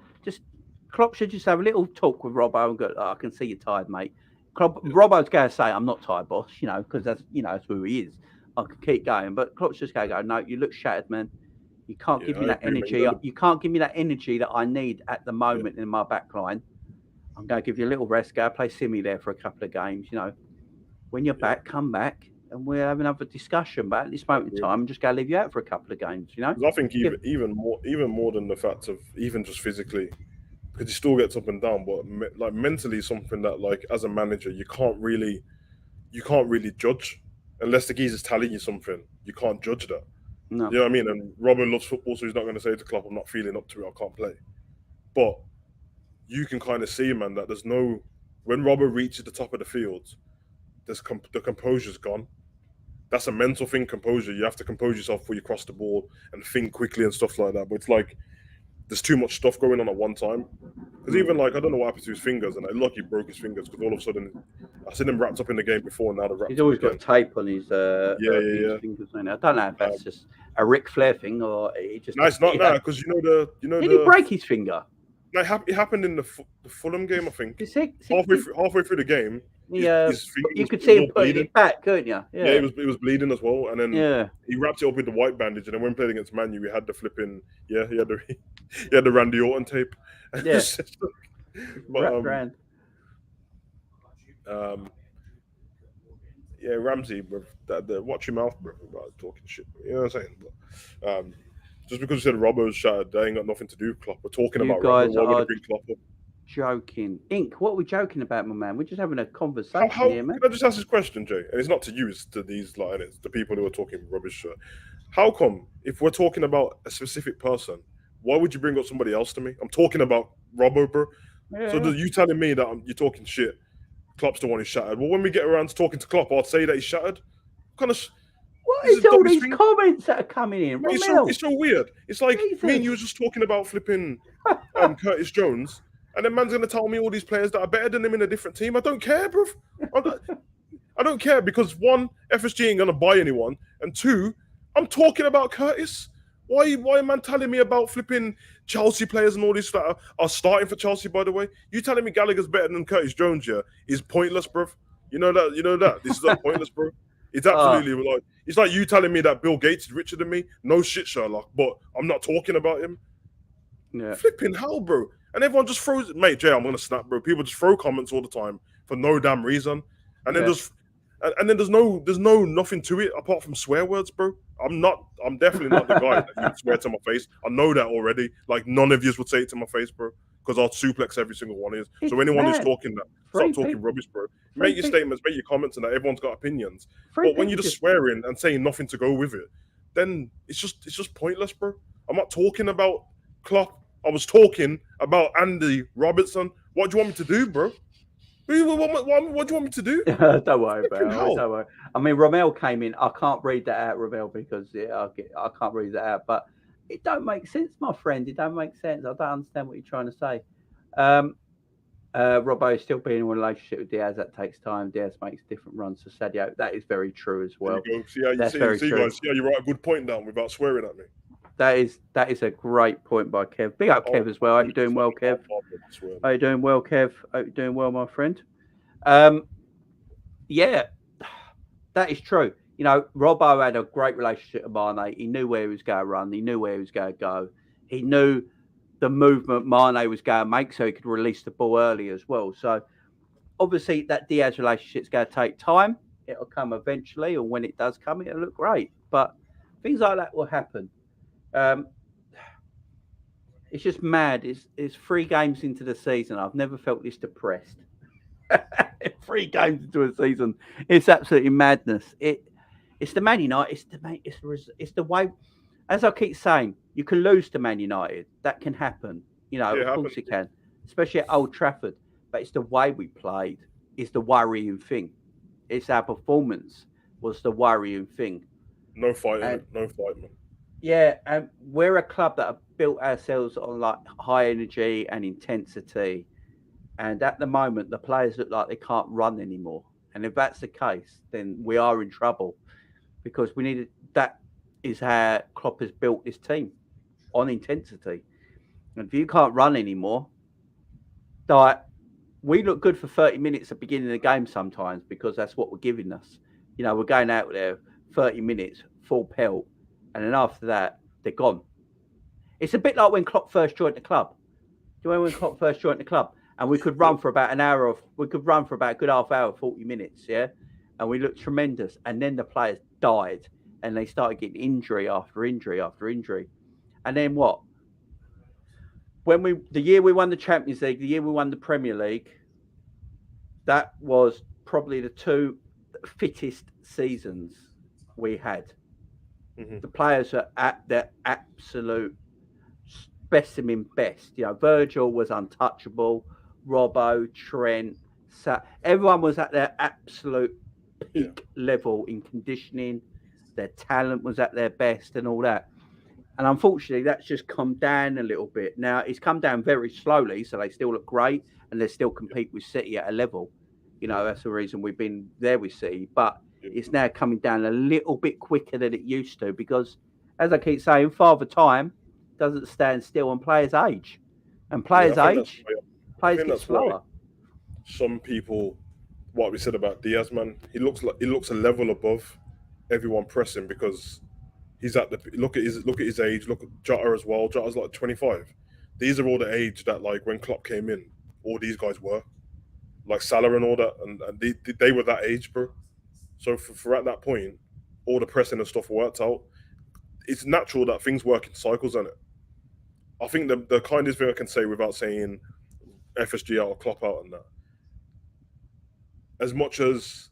Klopp should just have a little talk with Robbo and go, I can see you're tired, mate. Robbo's going to say, I'm not tired, boss, because that's who he is. I can keep going. But Klopp's just going to go, no, you look shattered, man. You can't give me that energy. You can't give me that energy that I need at the moment in my back line. I'm going to give you a little rest. Go play Simi there for a couple of games. When you're back, come back. And we'll have another discussion. But at this moment in time, I'm just going to leave you out for a couple of games, I think even more than the fact of even just physically, because he still gets up and down, but mentally something that as a manager you can't really judge unless the geezer's telling you something. You can't judge that. No. You know what I mean? And Robin loves football, so he's not going to say to Klopp, I'm not feeling up to it, I can't play. But you can kind of see, man, that there's no when Robbo reaches the top of the field, the composure's gone. That's a mental thing, composure. You have to compose yourself before you cross the ball and think quickly and stuff like that. But it's like there's too much stuff going on at one time. Because even like, I don't know what happened to his fingers, and I lucky he broke his fingers because all of a sudden I seen him wrapped up in the game before, and now they're wrapped He's up always again. got tape on his yeah. fingers. I don't know if that's just a Ric Flair thing or he just. No, it's not now because you know Did he break his finger? No, it happened in the Fulham game, I think. Halfway through the game, his you could see him putting it back, couldn't you? Yeah, it was bleeding as well, and then he wrapped it up with the white bandage, and then when we played against Man U, we had the flipping he had the Randy Orton tape. Yeah, but Ramsey, bro, watch your mouth, bro, about talking shit. You know what I'm saying? But, just because you said Robbo's shattered, they ain't got nothing to do with Klopp. We're talking about Robbo. We're going to bring Klopp up. Joking. Ink, what are we joking about, my man? We're just having a conversation here, man. Can I just ask this question, Jay? And it's not to you, it's to these, like, it's the people who are talking rubbish. How come, if we're talking about a specific person, why would you bring up somebody else to me? I'm talking about Robbo, bro. Yeah. So you telling me that you're talking shit, Klopp's the one who's shattered. Well, when we get around to talking to Klopp, I'll say that he's shattered. What is all these comments that are coming in? It's so weird. It's like me and you were just talking about flipping Curtis Jones, and then man's going to tell me all these players that are better than him in a different team. I don't care, bro. I don't care because one, FSG ain't going to buy anyone, and two, I'm talking about Curtis. Why man telling me about flipping Chelsea players and all this that are starting for Chelsea, by the way? You telling me Gallagher's better than Curtis Jones, yeah, is pointless, bro. You know that? This is pointless, bro. It's absolutely like it's like you telling me that Bill Gates is richer than me. No shit, Sherlock, but I'm not talking about him. Yeah. Flipping hell, bro. And everyone just throws it. Mate, Jay, I'm gonna snap, bro. People just throw comments all the time for no damn reason. And then there's no nothing to it apart from swear words, bro. I'm definitely not the guy that you would swear to my face. I know that already. Like none of you would say it to my face, bro. Because I'll suplex every single one of you. So anyone who's talking that, stop talking rubbish, bro. Make your statements, make your comments, and that everyone's got opinions. But when you're just swearing and saying nothing to go with it, then it's just pointless, bro. I'm not talking about Klopp. I was talking about Andy Robertson. What do you want me to do, bro? What do you want me to do? Don't worry about it. Don't worry. I mean, Romel came in. I can't read that out, Romel, because I can't read that out. But it don't make sense, my friend. It don't make sense. I don't understand what you're trying to say. Robbo is still being in a relationship with Diaz. That takes time. Diaz makes different runs to Sadio. That is very true as well. There you go. See how you write a good point down without swearing at me. That is a great point by Kev. Big up Kev as well. Hope you're doing well, Kev. Hope you're doing well, Kev. Hope you're doing well, my friend. Yeah, that is true. You know, Robbo had a great relationship with Mane. He knew where he was going to run. He knew where he was going to go. He knew the movement Mane was going to make so he could release the ball early as well. So, obviously, that Diaz relationship is going to take time. It'll come eventually, and when it does come, it'll look great. But things like that will happen. It's just mad. It's 3 games into the season. I've never felt this depressed. 3 games into a season, it's absolutely madness. It's the Man United. It's the way. As I keep saying, you can lose to Man United. That can happen. You know, of course it can, especially at Old Trafford. But it's the way we played is the worrying thing. It's our performance was the worrying thing. No fight, man. Yeah, and we're a club that have built ourselves on like high energy and intensity. And at the moment, the players look like they can't run anymore. And if that's the case, then we are in trouble because we need that is how Klopp has built this team on intensity. And if you can't run anymore, like we look good for 30 minutes at the beginning of the game sometimes because that's what we're giving us. You know, we're going out there 30 minutes, full pelt. And then after that, they're gone. It's a bit like when Klopp first joined the club. Do you remember when Klopp first joined the club? And we could run for about we could run for about a good half hour, 40 minutes, yeah? And we looked tremendous. And then the players died. And they started getting injury after injury after injury. And then what? The year we won the Champions League, the year we won the Premier League, that was probably the 2 fittest seasons we had. Mm-hmm. The players are at their absolute specimen best. You know, Virgil was untouchable. Robbo, Trent, So everyone was at their absolute peak level in conditioning. Their talent was at their best and all that. And unfortunately, that's just come down a little bit. Now, it's come down very slowly, so they still look great and they still compete with City at a level. You know, that's the reason we've been there with City. But it's now coming down a little bit quicker than it used to because, as I keep saying, Father Time doesn't stand still on players' age. And players' age, players get slower. Some people, what we said about Diaz, man, he looks a level above everyone pressing because he's at the look at his age. Look at Jota as well. Jota's like 25. These are all the age that, like, when Klopp came in, all these guys were, like Salah and all that, and they were that age, bro. So for at that point, all the pressing and stuff worked out. It's natural that things work in cycles, isn't it? I think the kindest thing I can say without saying FSG out or Klopp out and that, as much as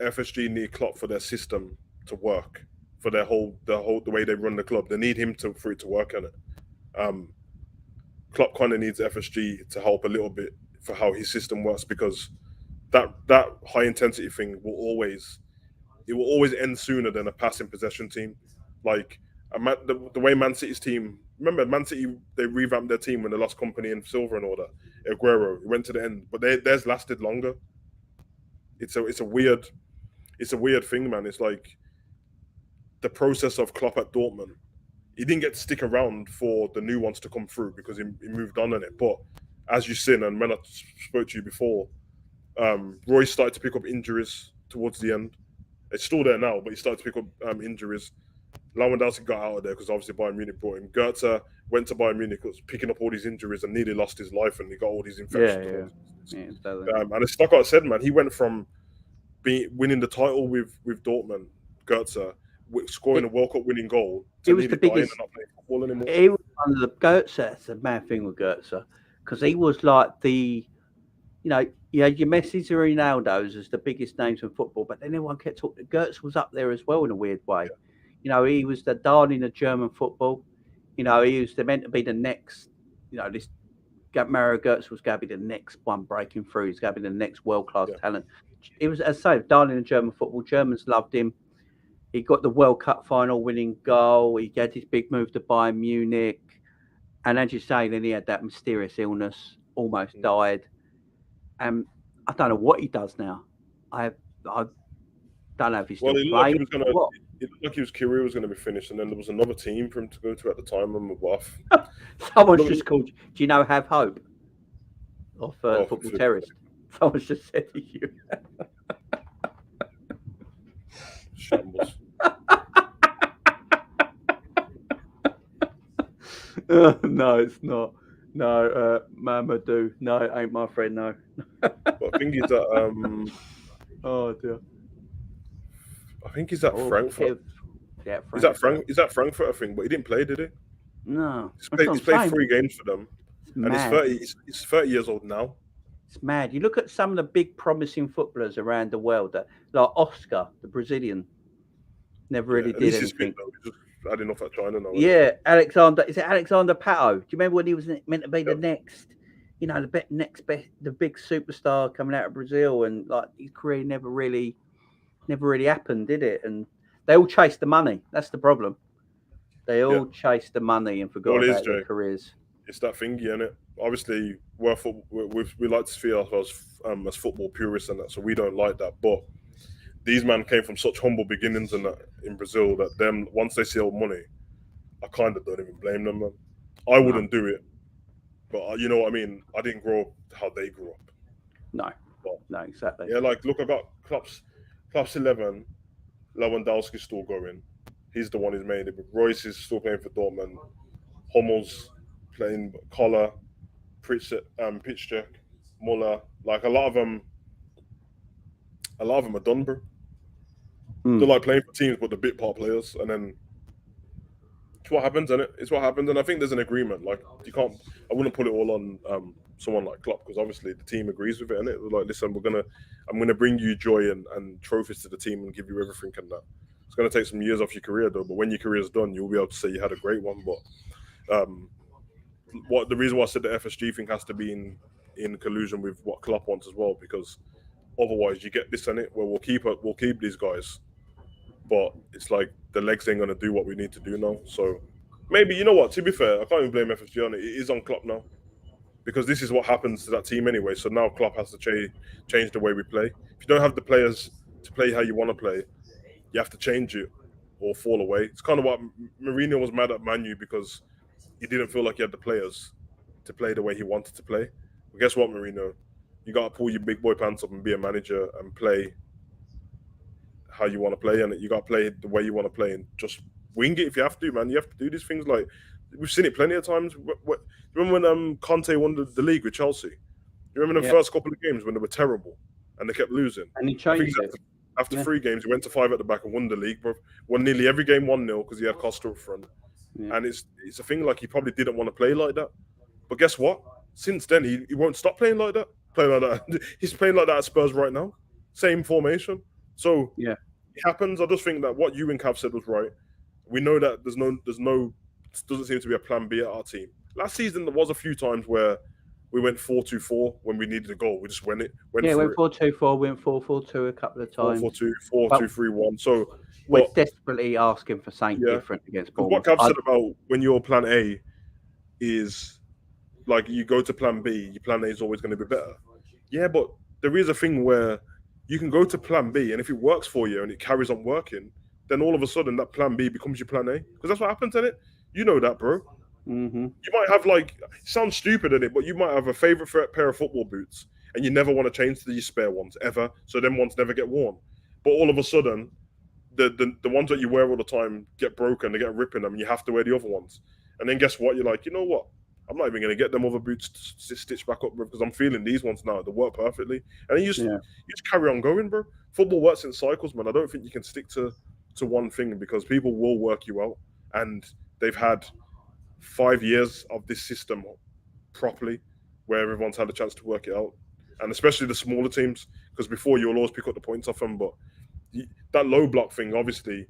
FSG need Klopp for their system to work, for the way they run the club, they need him for it to work on it. Klopp kind of needs FSG to help a little bit for how his system works, because that high intensity thing will always end sooner than a passing possession team. Like the way Man City's team, remember Man City, they revamped their team when they lost Company and Silva and all that. Aguero went to the end, but theirs lasted longer. It's a weird thing, man. It's like the process of Klopp at Dortmund. He didn't get to stick around for the new ones to come through because he moved on in it. But as you've seen, and when I spoke to you before, Royce started to pick up injuries towards the end. It's still there now, but he started to pick up injuries. Lewandowski got out of there because obviously Bayern Munich brought him. Goetze went to Bayern Munich, was picking up all these injuries and nearly lost his life, and he got all these infections. And it's like I said, man, he went from winning the title with Dortmund, Goetze, scoring a World Cup winning goal. It was the biggest. He was under the Goetze. That's the mad thing with Goetze, because he was like the, you had your Messi's and Ronaldo's as the biggest names in football, but then everyone kept talking. Goetze was up there as well in a weird way. He was the darling of German football. He was meant to be the next. This Mario Goetze was going to be the next one breaking through. He's going to be the next world-class talent. It was, as I say, darling of German football. Germans loved him. He got the World Cup final winning goal. He had his big move to Bayern Munich. And as you say, then he had that mysterious illness, almost died. And I don't know what he does now. I don't know if he's still playing. It looked like his career was going to be finished, and then there was another team for him to go to at the time, and we're off. Someone's just called, do you know Have Hope? Of Football Terrorist. Someone's just said to you. Shambles. No, it's not. No, Mamadou. No, it ain't my friend, no. But I think he's at oh dear. I think he's at Frankfurt. Yeah, Frankfurt. Is that Frankfurt, I think, but he didn't play, did he? No. He's played 3 games for them. He's 30 years old now. It's mad. You look at some of the big promising footballers around the world, like Oscar, the Brazilian, never really did anything. Just adding off at China now. Yeah, Alexander. Is it Alexander Pato? Do you remember when he was meant to be the next, the big superstar coming out of Brazil, and like his career never really happened, did it? And they all chased the money. That's the problem. They all chased the money and forgot about their careers. It's that thingy, isn't it? Obviously, we like to feel ourselves as football purists and that, so we don't like that. But these men came from such humble beginnings in Brazil that them, once they see all money, I kind of don't even blame them, man. I wouldn't do it, but you know what I mean? I didn't grow up how they grew up. No, exactly. Yeah, like, look, I got Klopp's 11, Lewandowski's still going. He's the one who's made it. But Royce is still playing for Dortmund. Hummel's playing Collar, Pitchcheck, Muller. Like, a lot of them are done, bro. They're like playing for teams, but the bit part players, and then it's what happens, isn't it? It's what happens, and I think there's an agreement. Like, I wouldn't put it all on someone like Klopp, because obviously the team agrees with it, and it was like, listen, I'm gonna bring you joy and trophies to the team and give you everything and that. It's gonna take some years off your career though, but when your career's done, you'll be able to say you had a great one. But the reason why I said the FSG thing has to be in in collusion with what Klopp wants as well, because otherwise you get this and it where we'll keep these guys, but it's like the legs ain't gonna do what we need to do now. So maybe, you know what? To be fair, I can't even blame FSG on it. It is on Klopp now, because this is what happens to that team anyway. So now Klopp has to change the way we play. If you don't have the players to play how you want to play, you have to change it or fall away. It's kind of what Mourinho was mad at Man U, because he didn't feel like he had the players to play the way he wanted to play. But guess what, Mourinho? You got to pull your big boy pants up and be a manager and play how you want to play, and you got to play the way you want to play, and just wing it if you have to, man. You have to do these things. Like, we've seen it plenty of times. Remember when Conte won the league with Chelsea? You remember the first couple of games when they were terrible and they kept losing? And he changed it. After 3 games, he went to 5 at the back and won the league, bro. Won nearly every game 1-0 because he had Costa up front. Yeah. And it's a thing, like, he probably didn't want to play like that. But guess what? Since then, he won't stop playing like that. He's playing like that at Spurs right now. Same formation. So it happens. I just think that what you and Cav said was right. We know that there's no doesn't seem to be a plan B at our team. Last season, there was a few times where we went 4-2-4 when we needed a goal. We just went 4-2-4, went 4-4-2 a couple of times. 4-4-2, 4-2-3-1. So we're desperately asking for something different against Bournemouth. What Cav said about when your plan A is like you go to plan B, your plan A is always going to be better. Yeah, but there is a thing where you can go to plan B, and if it works for you and it carries on working, then all of a sudden that plan B becomes your plan A. Because that's what happens in it. You know that, bro. Mm-hmm. You might have, like, it sounds stupid in it, but you might have a favorite pair of football boots and you never want to change to your spare ones ever, so them ones never get worn. But all of a sudden, the ones that you wear all the time get broken, they get ripping them, and you have to wear the other ones. And then guess what? You're like, you know what? I'm not even going to get them other boots stitched back up, bro, because I'm feeling these ones now. They work perfectly. And then you just carry on going, bro. Football works in cycles, man. I don't think you can stick to one thing, because people will work you out. And they've had 5 years of this system properly, where everyone's had a chance to work it out. And especially the smaller teams, because before you'll always pick up the points off them. But that low block thing, obviously,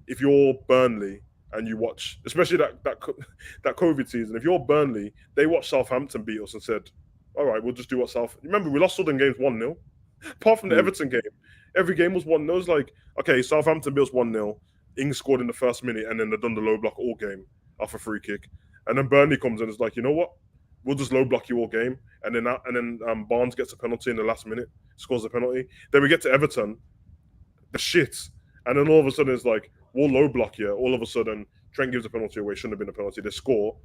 if you're Burnley and you watch, especially that COVID season, if you're Burnley, they watched Southampton beat us and said, all right, we'll just do what Remember, we lost Southern games 1-0. Apart from the Everton game, every game was 1-0. It was like, okay, Southampton beat us 1-0. Ings scored in the first minute, and then they've done the low block all game off a free kick. And then Burnley comes in and is like, you know what? We'll just low block you all game. And then Barnes gets a penalty in the last minute, scores a penalty. Then we get to Everton, the shit. And then all of a sudden it's like, we'll low block you. All of a sudden, Trent gives a penalty away. Shouldn't have been a penalty. They score,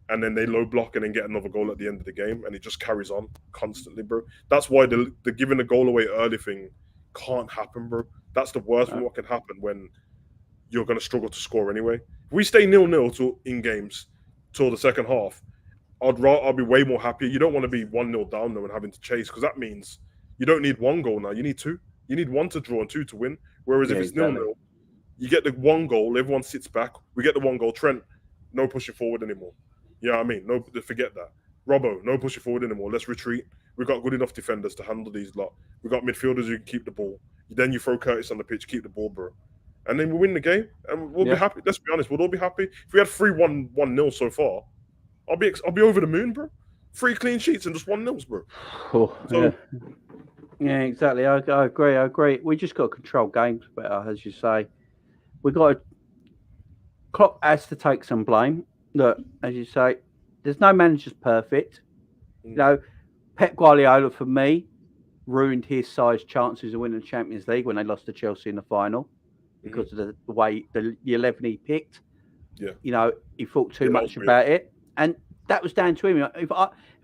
and then they low block and then get another goal at the end of the game. And it just carries on constantly, bro. That's why the giving the goal away early thing can't happen, bro. That's the worst thing what can happen when you're going to struggle to score anyway. If we stay 0-0 in games till the second half, I'll be way more happy. You don't want to be 1-0 down though and having to chase, because that means you don't need 1 goal now. You need 2. You need 1 to draw and 2 to win. Whereas if it's 0-0, you get the 1 goal, everyone sits back. We get the 1 goal. Trent, no pushing forward anymore. You know what I mean? No, forget that. Robbo, no pushing forward anymore. Let's retreat. We've got good enough defenders to handle these lot. We've got midfielders who can keep the ball. Then you throw Curtis on the pitch, keep the ball, bro. And then we win the game, and we'll be happy. Let's be honest, we'll all be happy. If we had 3-1-0 so far, I'll be over the moon, bro. 3 clean sheets and just 1-0s, bro. Oh, so, yeah, exactly. I agree. We just got to control games better, as you say. Klopp has to take some blame. Look, as you say, there's no manager's perfect. You know, Pep Guardiola, for me, ruined his side's chances of winning the Champions League when they lost to Chelsea in the final because of the way the 11 he picked. Yeah, you know, he thought too much about it, and that was down to him. If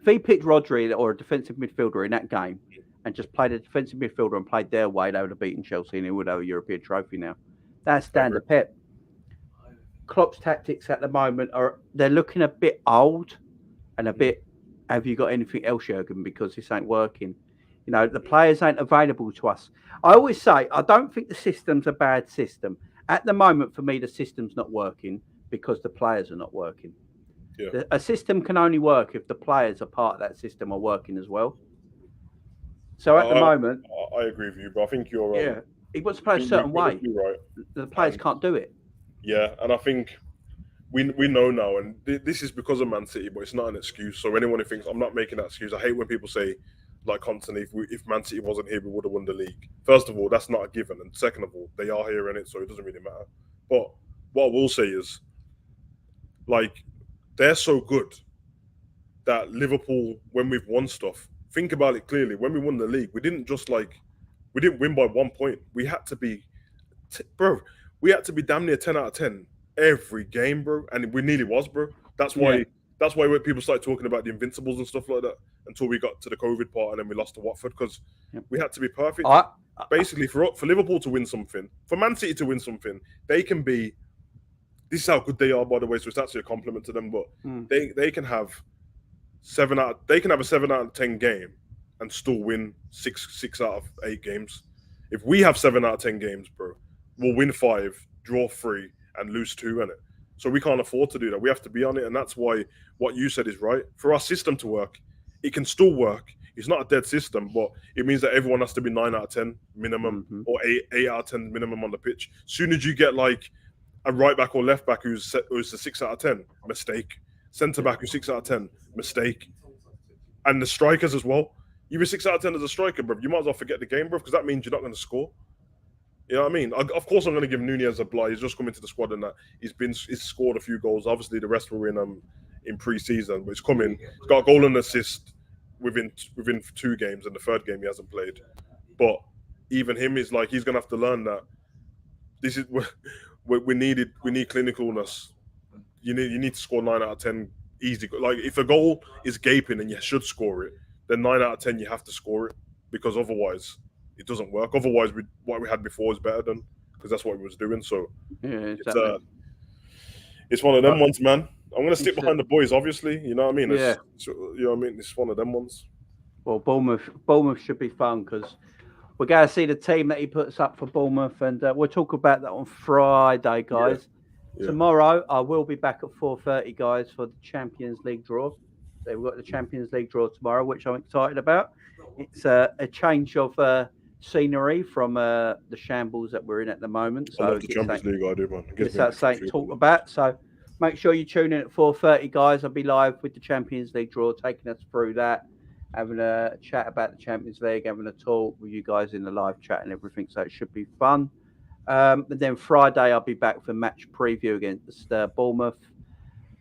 he picked Rodri or a defensive midfielder in that game and just played a defensive midfielder and played their way, they would have beaten Chelsea and he would have a European trophy now. That's down to Pep. Klopp's tactics at the moment they're looking a bit old and a bit, have you got anything else, Jurgen? Because this ain't working. You know, the players ain't available to us. I always say, I don't think the system's a bad system. At the moment, for me, the system's not working because the players are not working. Yeah. A system can only work if the players are part of that system are working as well. So at the moment... I agree with you, but I think you're right. Yeah, he wants to play a certain way. Right. The players can't do it. Yeah, and I think we know now, and this is because of Man City, but it's not an excuse. So anyone who thinks I'm not making that excuse, I hate when people say, like constantly, if Man City wasn't here, we would have won the league. First of all, that's not a given, and second of all, they are here in it, so it doesn't really matter. But what I will say is, like, they're so good that Liverpool, when we've won stuff, think about it clearly. When we won the league, we didn't win by 1 point. We had to be, we had to be damn near 10 out of 10 every game, bro. And we nearly was, bro. That's why when people started talking about the Invincibles and stuff like that, until we got to the COVID part and then we lost to Watford, because we had to be perfect. Basically, for Liverpool to win something, for Man City to win something, they can be, this is how good they are, by the way, so it's actually a compliment to them, but they can have a 7 out of 10 game and still win 6 out of 8 games. If we have 7 out of 10 games, bro, we'll win 5, draw 3, and lose 2 in it. So we can't afford to do that. We have to be on it, and that's why what you said is right. For our system to work, it can still work. It's not a dead system, but it means that everyone has to be 9 out of 10 minimum, or 8 out of 10 minimum on the pitch. Soon as you get like a right back or left back who's a 6 out of 10, mistake. Centre back who's 6 out of 10, mistake. And the strikers as well. You're a 6 out of 10 as a striker, bro. You might as well forget the game, bro, because that means you're not going to score. You know what I mean? Of course, I'm going to give Nunez a blight. He's just come into the squad and that he's scored a few goals. Obviously, the rest were in pre-season, but he's coming. He's got a goal and assist within 2 games, and the third game he hasn't played. But even him is like, he's going to have to learn that this is we need clinicalness. You need to score 9 out of 10 easy. Like, if a goal is gaping and you should score it, then 9 out of 10 you have to score it, because otherwise it doesn't work. Otherwise, what we had before is better than, because that's what we was doing. So exactly. It's one of them ones, man. I'm gonna stick behind the boys, obviously. You know what I mean? You know what I mean? It's one of them ones. Well, Bournemouth should be fun, because we're going to see the team that he puts up for Bournemouth, and we'll talk about that on Friday, guys. Yeah. Tomorrow, I will be back at 4:30, guys, for the Champions League draw. So we've got the Champions League draw tomorrow, which I'm excited about. It's a change of scenery from the shambles that we're in at the moment. So I love the Champions League, I do, man. It's that something to talk about. So make sure you tune in at 4:30, guys. I'll be live with the Champions League draw, taking us through that, having a chat about the Champions League, having a talk with you guys in the live chat and everything. So it should be fun. And then Friday, I'll be back for match preview against Bournemouth.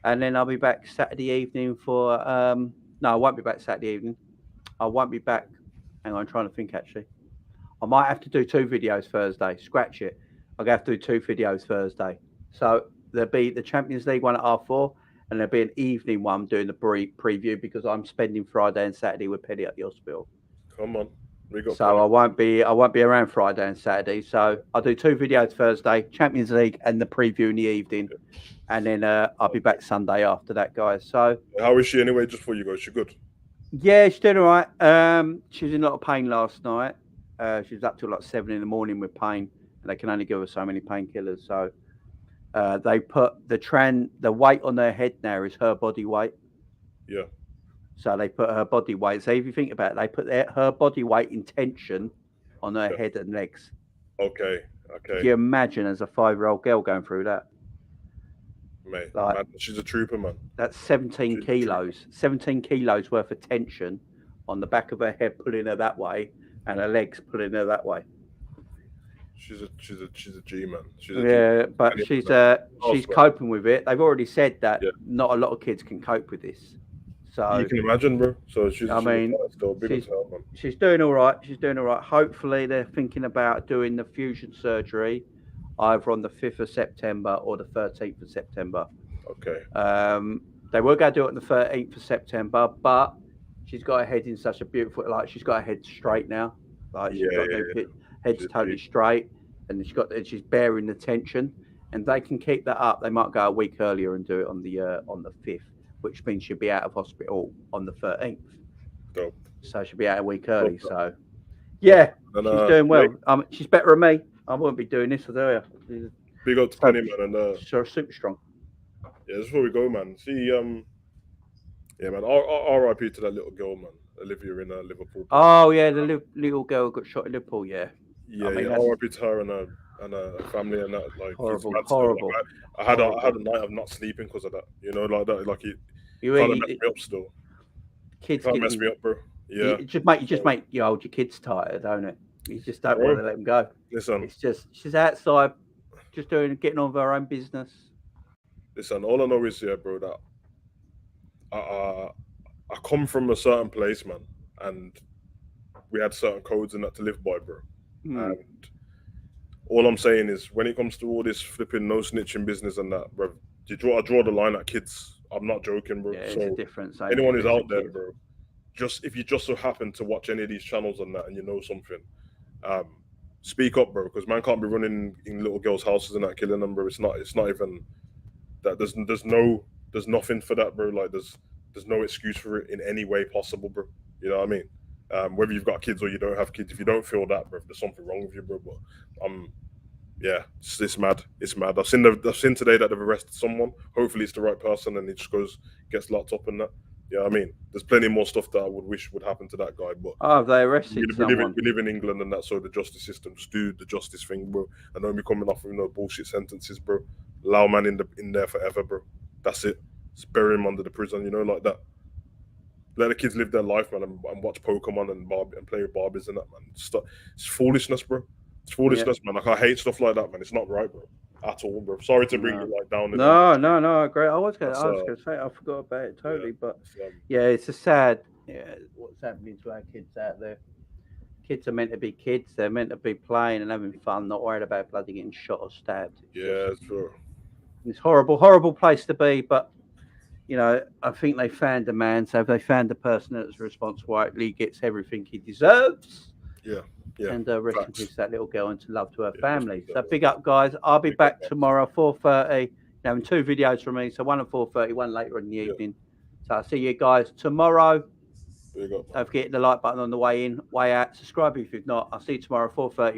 And then I'll be back Saturday evening for... no, I won't be back Saturday evening. I won't be back... Hang on, I'm trying to think, actually. I might have to do 2 videos Thursday. Scratch it. I'll have to do 2 videos Thursday. So there'll be the Champions League one at 4:30, and there'll be an evening one doing the preview, because I'm spending Friday and Saturday with Penny at the hospital. Come on. So I won't be around Friday and Saturday. So I'll do 2 videos Thursday, Champions League and the preview in the evening. And then I'll be back Sunday after that, guys. So how is she anyway, just for you guys? She good? Yeah, she's doing all right. She was in a lot of pain last night. She was up till like 7 a.m. with pain, and they can only give her so many painkillers. So they put the weight on her head now is her body weight. Yeah. So they put her body weight. So if you think about it, they put her body weight in tension on her head and legs. Okay. Can you imagine as a 5-year-old girl going through that? Mate, man, she's a trooper, man. That's 17 kilos. 17 kilos worth of tension on the back of her head, pulling her that way, and her legs pulling her that way. She's a G, man. She's coping with it. They've already said that not a lot of kids can cope with this. So you can imagine, bro. So she's doing all right. She's doing all right. Hopefully, they're thinking about doing the fusion surgery either on the 5th of September or the 13th of September. Okay. They were going to do it on the 13th of September, but she's got her head in such a beautiful, she's got her head straight now. Head's totally straight, and she's bearing the tension, and they can keep that up. They might go a week earlier and do it on the 5th, which means she'll be out of hospital on the 13th. Dope. So she'll be out a week early. So she's doing well. She's better than me. I wouldn't be doing this, I tell you. Big up to Penny, man, and she's super strong. Yeah, that's where we go, man. See, yeah, man. R.I.P. to that little girl, man. Olivia in Liverpool. Oh yeah, the little girl got shot in Liverpool. Yeah. Yeah, R.I.P. to her, and and a family and that. Like Horrible, it's mad still. horrible. Like, I had a night of not sleeping because of that. You know, like that. Like it kind of messed me up still. Kids can't mess me up, bro. Yeah, you just make your kids tired, don't it? You just don't want to let them go. Listen, she's outside, just getting on with her own business. Listen, all I know is, bro, that I come from a certain place, man, and we had certain codes and that to live by, bro. And all I'm saying is, when it comes to all this flipping no snitching business and that, bro, I draw the line at kids. I'm not joking, bro. Yeah, so it's a difference. Anyone who's out there, bro, if you just so happen to watch any of these channels and that, and you know something, speak up, bro, because man can't be running in little girls' houses and that, killing them, bro. It's not even that. There's nothing for that, bro. Like there's no excuse for it in any way possible, bro. You know what I mean? Whether you've got kids or you don't have kids, if you don't feel that, bro, there's something wrong with you, bro. But yeah, it's mad. It's mad. I've seen today that they've arrested someone. Hopefully, it's the right person, and he just gets locked up and that. Yeah, I mean, there's plenty more stuff that I would wish would happen to that guy. But they arrested someone. We live in England, and that, so the justice system, do the justice thing, bro. I don't be coming off with no bullshit sentences, bro. Allow man in there forever, bro. That's it. Just bury him under the prison, you know, like that. Let the kids live their life, man, and watch Pokemon and play with Barbies and that, man. It's foolishness, bro. It's foolishness, man. Like, I hate stuff like that, man. It's not right, bro. At all, bro. Sorry to bring you like down. No, I agree. I was gonna say I forgot about it totally, but it's a sad. Yeah, what's happening to our kids out there? Kids are meant to be kids. They're meant to be playing and having fun, not worried about bloody getting shot or stabbed. It's true. It's horrible place to be, but you know, I think they found a man. So if they found the person that's responsible, he gets everything he deserves. Yeah. And rest in peace, that little girl, and to love to her family. So big up, guys. I'll be back tomorrow, 4:30. Having 2 videos from me, so one at 4:30, one later in the evening. So I'll see you guys tomorrow. Don't forget the like button on the way in, way out. Subscribe if you've not. I'll see you tomorrow, 4:30.